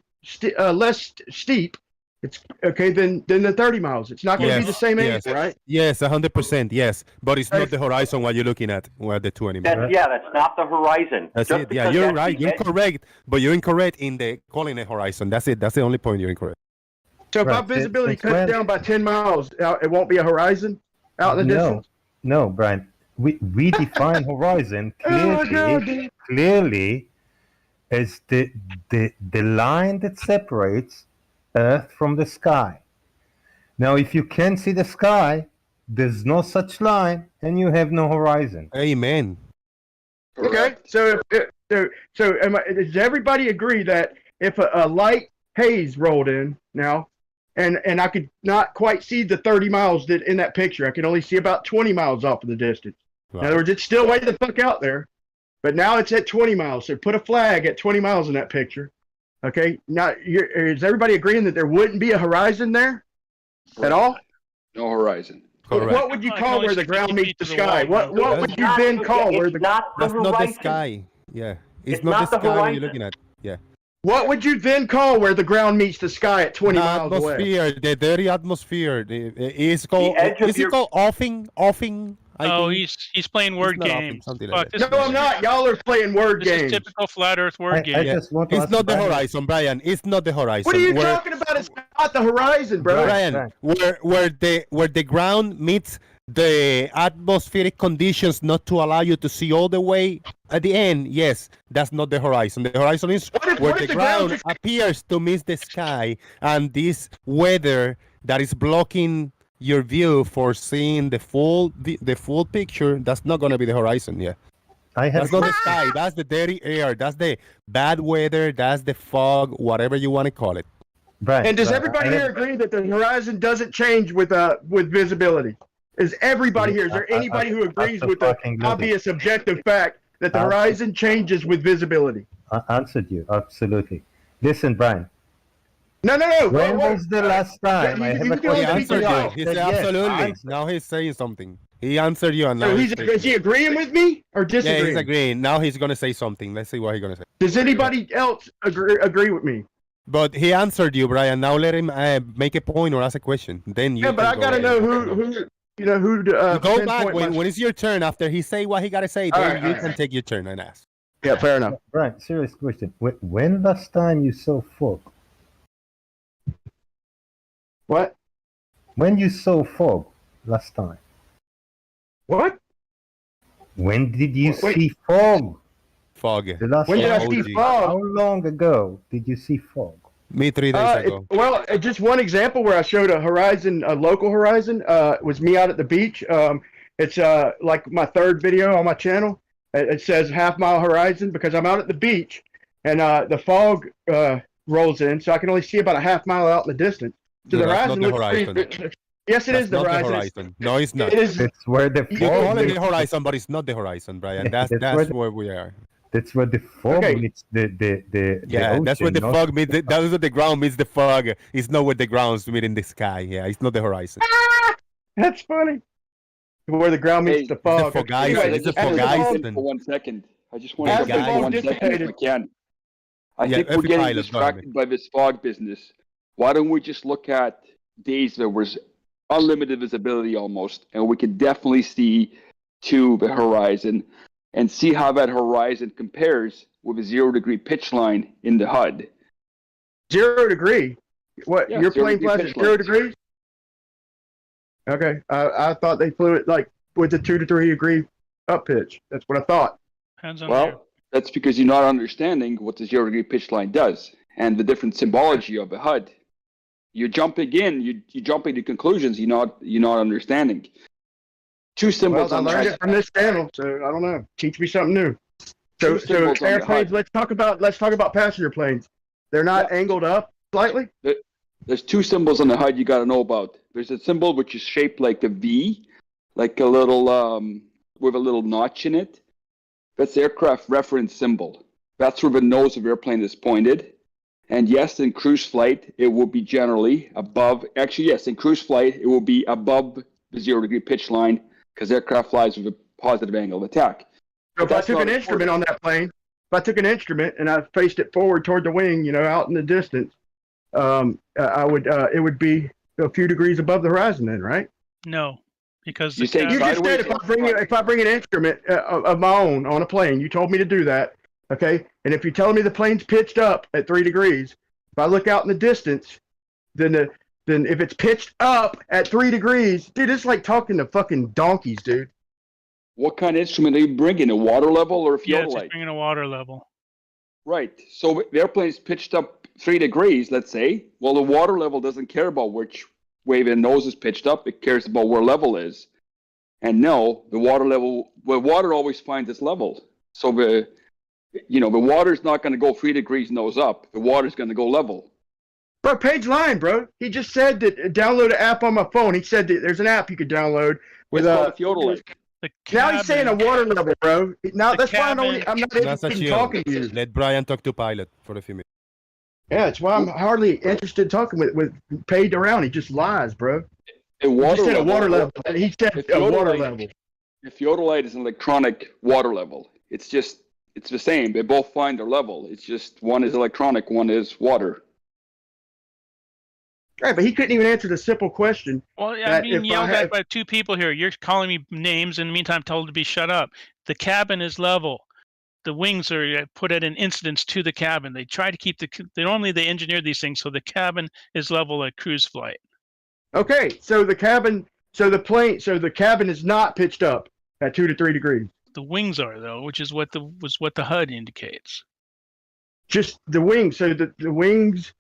less steep? It's okay than the 30 miles. It's not going to be the same angle, right? Yes, 100%. Yes, but it's not the horizon what you're looking at. Where the 20 miles. That's not the horizon. That's Just it. Yeah, because you're that's right. the You're edge- correct, but you're incorrect in the calling it horizon. That's it. That's the only point you're incorrect. So if my visibility cuts down by 10 miles, it won't be a horizon out in the distance? No, Brian. We define horizon clearly as the line that separates Earth from the sky. Now, if you can't see the sky, there's no such line, and you have no horizon. Amen. Okay, so does everybody agree that if a light haze rolled in now, and I could not quite see the 30 miles that in that picture, I could only see about 20 miles off in the distance. Right. In other words, it's still way the fuck out there, but now it's at 20 miles. So put a flag at 20 miles in that picture. Okay, now is everybody agreeing that there wouldn't be a horizon there at all? No horizon. Correct. What would you call where the ground meets the sky? What would you then call where the That's not the sky. Yeah, it's not the sky you're looking at. Yeah. What would you then call where the ground meets the sky at 20 miles away? Atmosphere, the dirty atmosphere. Is called. Is it called offing? Offing. He's playing word games. Like no, I'm not. Y'all are playing word this games. Is typical flat Earth word game. It's not the horizon, Brian. It's not the horizon. What are you talking about? It's not the horizon, bro. Brian, where the ground meets the atmospheric conditions not to allow you to see all the way at the end. Yes, that's not the horizon. The horizon is where the ground appears to meet the sky, and this weather that is blocking your view for seeing the full picture. That's not going to be the horizon. Yeah, that's not the sky. That's the dirty air. That's the bad weather. That's the fog. Whatever you want to call it. Right. And does everybody here agree that the horizon doesn't change with visibility? Is everybody here? Is there anybody who agrees with the obvious objective fact that the horizon changes with visibility? I answered you absolutely. Listen, Brian. No. When was the last time? I have a He question answered for you. He said yes. absolutely. Now he's saying something. He answered you, and now So he's is he agreeing with me or yeah, disagreeing? he's agreeing. Now he's gonna say something. Let's see what he's gonna say. Does anybody else agree with me? But he answered you, Brian. Now let him make a point or ask a question. Then you. Yeah, but I can gotta go know who you know who to you go back pinpoint when it's your turn. After he say what he gotta say, All then right, you all can take your turn and ask. Yeah, fair enough. Brian, serious question. When last time you saw fog? What? When you saw fog last time? What? When did you Wait. see fog? Fog. The last When did I time? see fog? How long ago did you see fog? Me 3 days ago. Just one example where I showed a horizon, a local horizon, was me out at the beach. It's like my third video on my channel. It says half-mile horizon because I'm out at the beach, and the fog rolls in, so I can only see about a half-mile out in the distance. So No, the that's horizon not the looks horizon. pretty. Yes, it That's is the not horizon. No, it's not. It is. It's where the You call fog it the meets, horizon, but it's not the horizon, Brian. That's where we are. that's where the fog Okay. meets the Yeah, ocean, that's where the not- fog meets. That's where the ground meets the fog. It's not where the grounds meet in the sky. Yeah, it's not the horizon. That's funny. Where the ground meets Hey, the fog. fog Hey, guys, I It's a just want to fog jump in Iceland. for 1 second. I just want to As jump in the for fog 1 second if dissipated. I can. I Yeah, think we're every getting pilot, distracted by this fog business. Why don't we just look at days there was unlimited visibility almost, and we could definitely see to the horizon and see how that horizon compares with a 0-degree pitch line in the HUD. 0 degree. What? Yeah, Your 0 plane degree flies at pitch 0 lines. degrees? Okay. I thought they flew it like with a 2 to 3 degree up pitch. That's what I thought. Depends on Well, that's because you're not understanding what the 0-degree pitch line does and the different symbology of the HUD. You're jumping in, you're jumping to conclusions you're not understanding. Two symbols Well, I on the learned HUD. it from this channel, so I don't know. Teach me something new. So symbols on the airplanes. HUD. Let's talk about passenger planes. They're not angled up slightly. There's two symbols on the HUD you got to know about. There's a symbol which is shaped like a V, like a little with a little notch in it. That's the aircraft reference symbol. That's where the nose of the airplane is pointed. And yes, in cruise flight, it will be generally above. Actually, yes, in cruise flight, it will be above the 0-degree pitch line because aircraft flies with a positive angle of attack. So if I took an instrument on that plane, if I took an instrument and I faced it forward toward the wing, out in the distance, I would it would be a few degrees above the horizon then, right? No, because You say You just said if I bring an instrument of my own on a plane, you told me to do that, okay? And if you're telling me the plane's pitched up at 3 degrees, if I look out in the distance, then if it's pitched up at 3 degrees, dude, it's like talking to fucking donkeys, dude. What kind of instrument are you bringing? A water level or a Yeah, it's theodolite? bringing a water level. Right. So the airplane's pitched up 3 degrees, let's say. Well, the water level doesn't care about which way the nose is pitched up. It cares about where level is. And no, the water always finds its level. So the water's not going to go 3 degrees nose up. The water's going to go level. Bro, Paige lying, bro. He just said that download an app on my phone. He said that there's an app you could download with It's called a theodolite. Now he's saying a water level, bro. Now that's why I'm not That's a interested in chill. talking to you. Let Brian talk to pilot for a few minutes. Yeah, that's why I'm hardly interested in talking with Paige around. He just lies, bro. A water He said a level. water level. He said a water theodolite- level. A theodolite is an electronic water level. It's the same. They both find their level. It's just one is electronic, one is water. Right, but he couldn't even answer the simple question. Well, yeah, that I'm being if I yelled had- at by two people here. You're calling me names, in the meantime, told to be shut up. The cabin is level. The wings are put at an incidence to the cabin. They try to keep normally they engineer these things so the cabin is level at cruise flight. Okay, so the cabin is not pitched up at 2 to 3 degrees. The wings are though, which is what the HUD indicates. Just the wings. So the wings.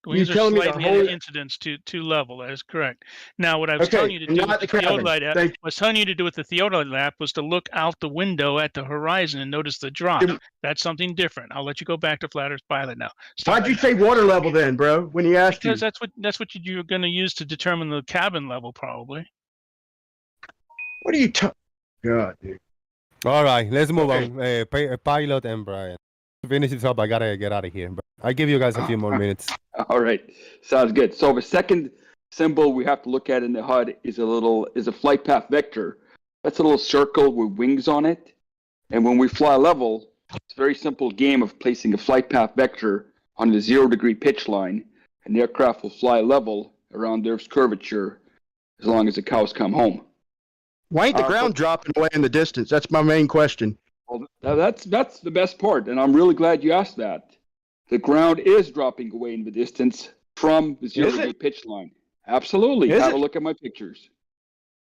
The wings You're are telling me the slightly at whole. an incidence to level. That is correct. Now, what I was Okay, telling you to do not with the the cabin. theodolite app, Thank you. what I was telling you to do with the theodolite app was to look out the window at the horizon and notice the drop. That's something different. I'll let you go back to Flat Earth Pilot now. Why'd you say water level then, bro? When he asked you. Because that's what you're going to use to determine the cabin level, probably. What are you talking? God, dude. All right, let's move on. Pilot and Brian. finish this up. I gotta get out of here. But I give you guys a few more minutes. All right, sounds good. So the second symbol we have to look at in the HUD is a flight path vector. That's a little circle with wings on it. And when we fly level, it's a very simple game of placing a flight path vector on the 0-degree pitch line, and the aircraft will fly level around Earth's curvature as long as the cows come home. Why ain't the ground dropping away in the distance? That's my main question. Well, that's the best part, and I'm really glad you asked that. The ground is dropping away in the distance from the 0-degree pitch line. Absolutely. Have a look at my pictures.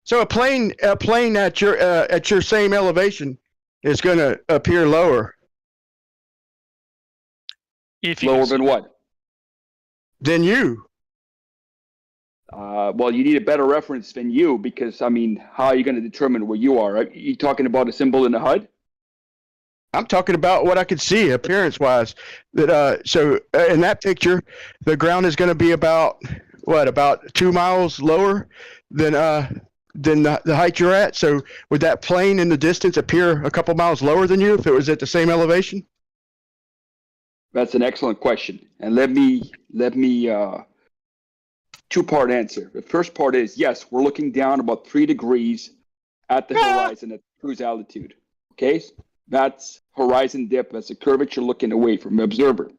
So a plane at your same elevation is going to appear lower. Lower than what? Than you. Well, you need a better reference than you, because I mean, how are you going to determine where you are? Are you talking about a symbol in the HUD? I'm talking about what I could see appearance-wise. That so in that picture, the ground is going to be about 2 miles lower than the height you're at. So would that plane in the distance appear a couple miles lower than you if it was at the same elevation? That's an excellent question, and let me two-part answer. The first part is yes, we're looking down about 3 degrees at the horizon at cruise altitude. Okay, that's horizon dip. That's a curvature looking away from the observer.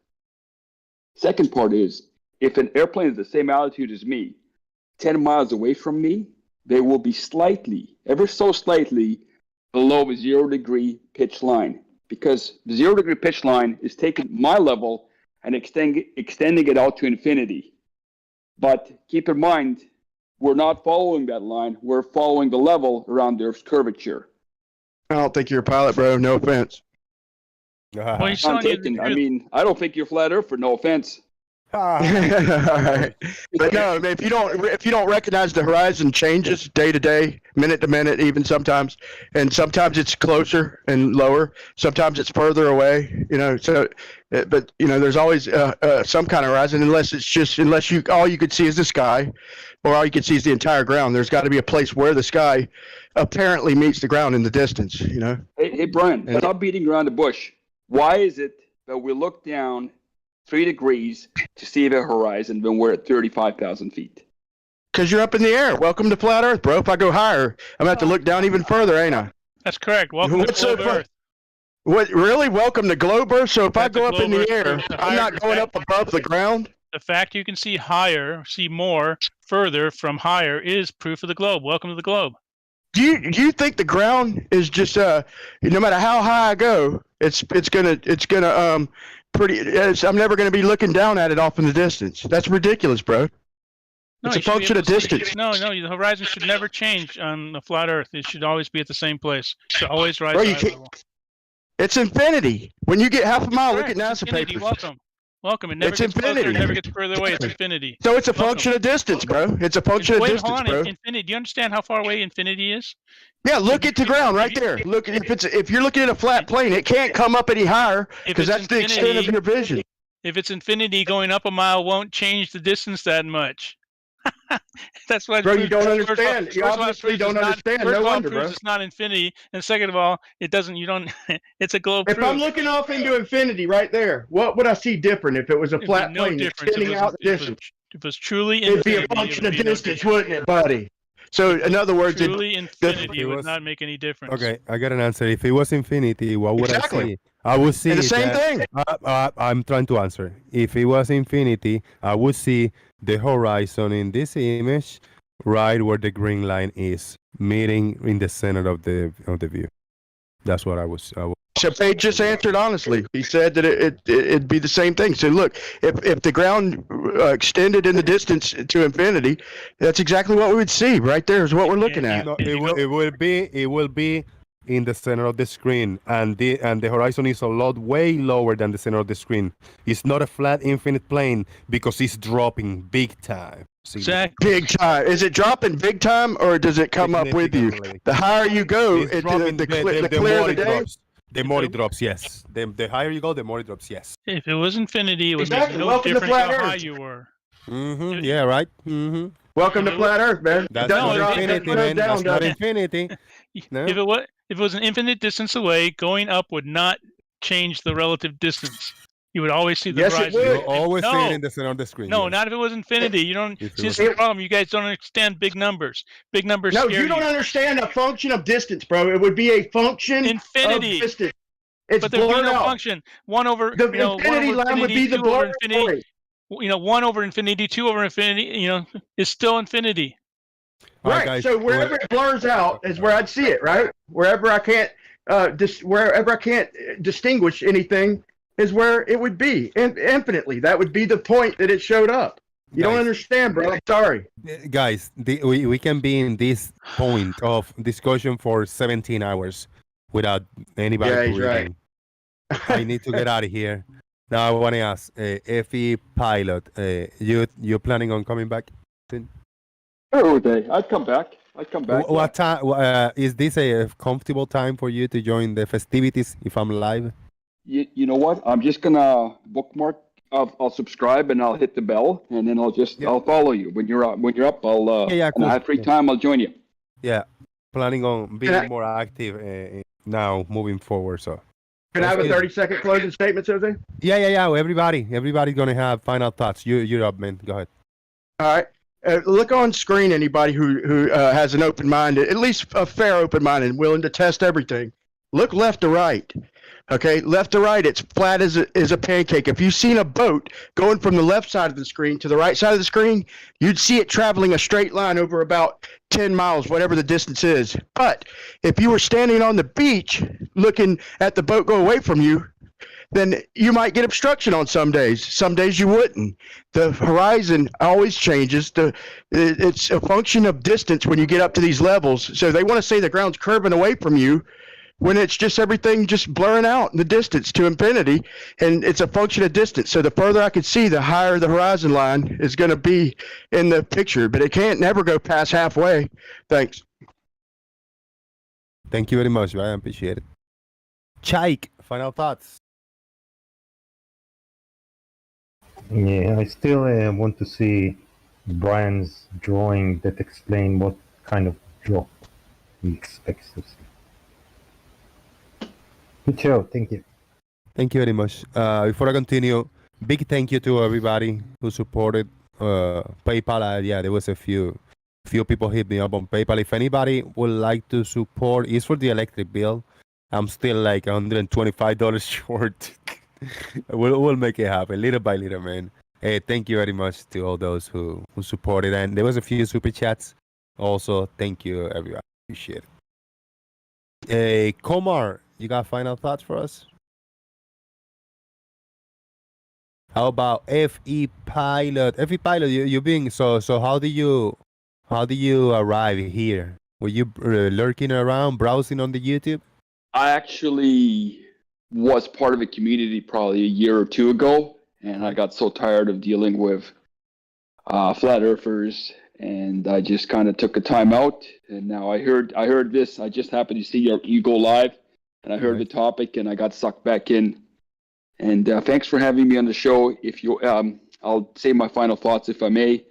Second part is if an airplane is the same altitude as me, 10 miles away from me, they will be slightly, ever so slightly, below the 0-degree pitch line, because the 0-degree pitch line is taking my level and extending it out to infinity. But keep in mind, we're not following that line. We're following the level around Earth's curvature. I don't think you're a pilot, bro. No offense. I mean, I don't think you're flat earther. No offense. All right. But no, if you don't recognize the horizon changes day to day, minute to minute, even sometimes, and sometimes it's closer and lower, sometimes it's further away. So, but there's always some kind of horizon, unless all you could see is the sky, or all you could see is the entire ground. There's got to be a place where the sky apparently meets the ground in the distance. Hey Brian, stop beating around the bush. Why is it that we look down 3 degrees to see the horizon when we're at 35,000 feet? Because you're up in the air. Welcome to flat Earth, bro. If I go higher, I'm going to have to look down even further, ain't I? That's correct. Welcome to globe Earth. What, really? Welcome to globe Earth? So if I go up in the air, I'm not going up above the ground? The fact you can see higher, see more, further from higher is proof of the globe. Welcome to the globe. Do you think the ground is just no matter how high I go, it's gonna I'm never gonna be looking down at it off in the distance. That's ridiculous, bro. No, it's a function of distance. No, the horizon should never change on the flat Earth. It should always be at the same place. It should always rise high level. It's infinity. When you get half a mile, look at NASA papers. Welcome. It never gets closer. It never gets further away. It's infinity. So it's a function of distance, bro. It's a function of distance, bro. Infinity. Do you understand how far away infinity is? Yeah, look at the ground right there. Look, if you're looking at a flat plane, it can't come up any higher because that's the extent of your vision. If it's infinity, going up a mile won't change the distance that much. That's why. Bro, you don't understand. You obviously don't understand. No wonder, bro. It's not infinity, and second of all, it doesn't. You don't. It's a globe. If I'm looking off into infinity right there, what would I see different if it was a flat plane extending out the distance? If it was truly infinity, it'd be a function of distance, wouldn't it, buddy? So, in other words, truly infinity would not make any difference. Okay, I got an answer. If it was infinity, what would I see? I would see the same thing. I'm trying to answer. If it was infinity, I would see the horizon in this image, right where the green line is, meeting in the center of the view. That's what I was. Chappé just answered honestly. He said that it'd be the same thing. So look, if the ground extended in the distance to infinity, that's exactly what we would see. Right there is what we're looking at. No, it will be in the center of the screen, and the horizon is a lot way lower than the center of the screen. It's not a flat infinite plane because it's dropping big time. Exactly. Big time. Is it dropping big time, or does it come up with you? The higher you go, the clearer the day. Drops. The more it drops, yes. The higher you go, the more it drops, yes. If it was infinity, it would exactly. make no difference how high you were. Mm-hmm. Yeah, right. Mm-hmm. Welcome to flat Earth, man. That's not infinity, man. That's not infinity. No? If it was an infinite distance away, going up would not change the relative distance. You would always see the Yes, it horizon. would. You always see No. it in the center of the screen. No, yes. not if it was infinity. You don't. If it See, this was- is the problem. You guys don't understand big numbers. Big numbers No, scare you don't understand a function of distance, bro. It would be a function Infinity. of distance. It's But there'd be blurred no out. function. One over The one over infinity line would be the 2 over blurred infinity. point. 1 over infinity, 2 over infinity. Is still infinity. All Right. guys, So wherever it blurs out is where I'd see it. Right. Wherever I can't, wherever I can't distinguish anything is where it would be. Infinitely. That would be the point that it showed up. You don't understand, bro. I'm sorry. Guys, we can be in this point of discussion for 17 hours without anybody Yeah, he's breathing. I need to get out of here. Now I want to ask, FE Pilot, you planning on coming back soon? Oh, I'd come back. What time? Is this a comfortable time for you to join the festivities if I'm live? You know what? I'm just gonna bookmark. I'll subscribe and I'll hit the bell, and then I'll follow you when you're up. When you're up, I'll Yeah, cool. when I have free time, I'll join you. Yeah, planning on being more active now moving forward. So. Can I have a 30-second closing statement, Jose? Yeah. Everybody's gonna have final thoughts. You're up, man. Go ahead. All right. Look on screen, anybody who has an open mind, at least a fair open mind and willing to test everything. Look left to right. Okay, left to right, it's flat as a pancake. If you've seen a boat going from the left side of the screen to the right side of the screen, you'd see it traveling a straight line over about 10 miles, whatever the distance is. But if you were standing on the beach looking at the boat go away from you, then you might get obstruction on some days. Some days you wouldn't. The horizon always changes. It's a function of distance when you get up to these levels. So they want to say the ground's curving away from you when it's just everything just blurring out in the distance to infinity, and it's a function of distance. So the further I can see, the higher the horizon line is going to be in the picture, but it can't never go past halfway. Thanks. Thank you very much, I appreciate it. Chaik, final thoughts. Yeah, I still want to see Brian's drawing that explain what kind of drop he expects to see. Good show, thank you. Thank you very much. Before I continue, big thank you to everybody who supported PayPal. Yeah, there was a few people hit me up on PayPal. If anybody would like to support, it's for the electric bill. I'm still like $125 short. we'll make it happen little by little, man. Hey, thank you very much to all those who supported, and there was a few super chats. Also, thank you everyone. Appreciate it. Hey, Komar, you got final thoughts for us? How about FE Pilot? FE Pilot, you being so how do you arrive here? Were you lurking around, browsing on the YouTube? I actually was part of a community probably a year or two ago, and I got so tired of dealing with flat earthers, and I just kind of took a time out. And now I heard this. I just happened to see you go live, and I heard the topic, and I got sucked back in. And thanks for having me on the show. If you, I'll say my final thoughts if I may.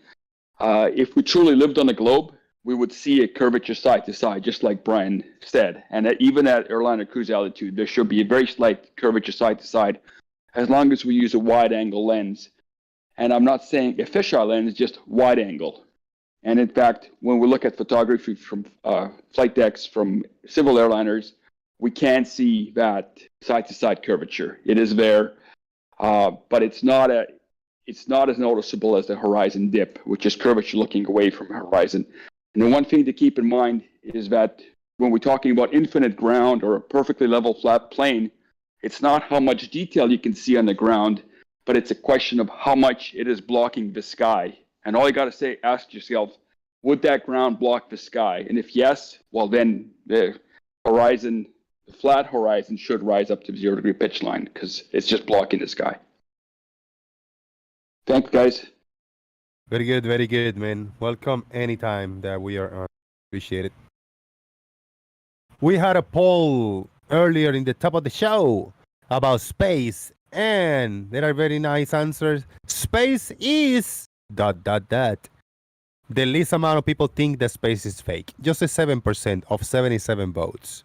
If we truly lived on a globe, we would see a curvature side to side, just like Brian said. And even at airliner cruise altitude, there should be a very slight curvature side to side, as long as we use a wide angle lens. And I'm not saying a fisheye lens, just wide angle. And in fact, when we look at photography from flight decks from civil airliners, we can see that side to side curvature. It is there, but it's not as noticeable as the horizon dip, which is curvature looking away from the horizon. And the one thing to keep in mind is that when we're talking about infinite ground or a perfectly level flat plane, it's not how much detail you can see on the ground, but it's a question of how much it is blocking the sky. And all you got to ask yourself, would that ground block the sky? And if yes, well then the flat horizon should rise up to the 0 degree pitch line because it's just blocking the sky. Thanks, guys. Very good, man. Welcome anytime that we are on. Appreciate it. We had a poll earlier in the top of the show about space, and there are very nice answers. Space is ... The least amount of people think that space is fake. Just a 7% of 77 votes.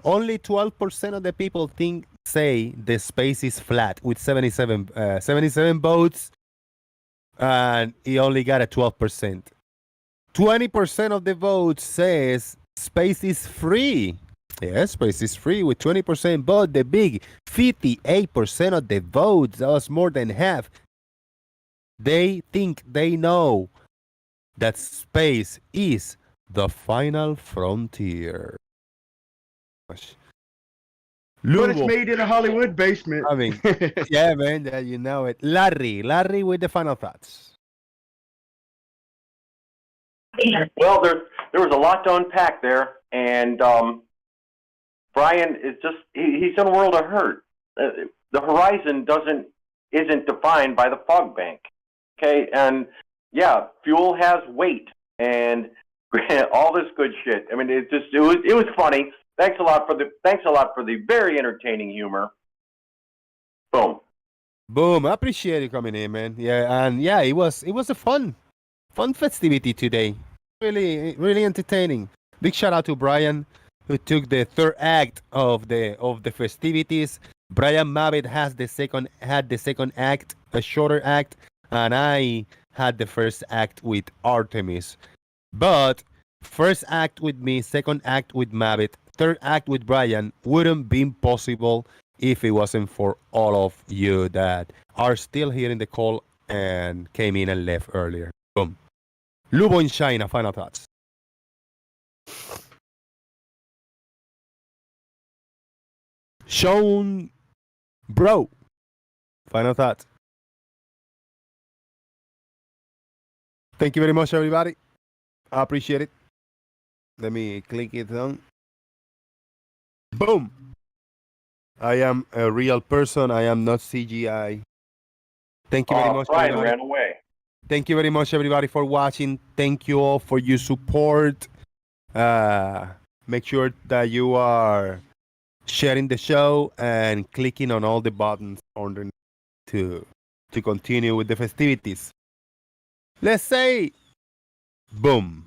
Only 12% of the people think say the space is flat with 77 votes, and he only got a 12%. 20% of the votes says space is free. Yes, space is free with 20%, but the big 58% of the votes, that was more than half, they think they know that space is the final frontier. But it's Lubo. made in a Hollywood basement. I mean, yeah, man, you know it. Larry with the final thoughts. Well, there was a lot to unpack there, and Brian is he's in a world of hurt. The horizon isn't defined by the fog bank. Okay, and yeah, fuel has weight and all this good shit. I mean, it was funny. Thanks a lot for the very entertaining humor. Boom. Boom. I appreciate you coming in, man. Yeah, and yeah, it was a fun festivity today. Really, really entertaining. Big shout out to Brian, who took the third act of the festivities. Brian Mabbett had the second act, a shorter act, and I had the first act with Artemis. But first act with me, second act with Mabbett, third act with Brian wouldn't be possible if it wasn't for all of you that are still here in the call and came in and left earlier. Boom. Lubo in China, final thoughts. Sean, bro, final thoughts. Thank you very much, everybody. I appreciate it. Let me click it on. Boom. I am a real person. I am not CGI. Thank you very much. Brian everybody. ran away. Thank you very much, everybody, for watching. Thank you all for your support. Make sure that you are sharing the show and clicking on all the buttons underneath to continue with the festivities. Let's say, boom.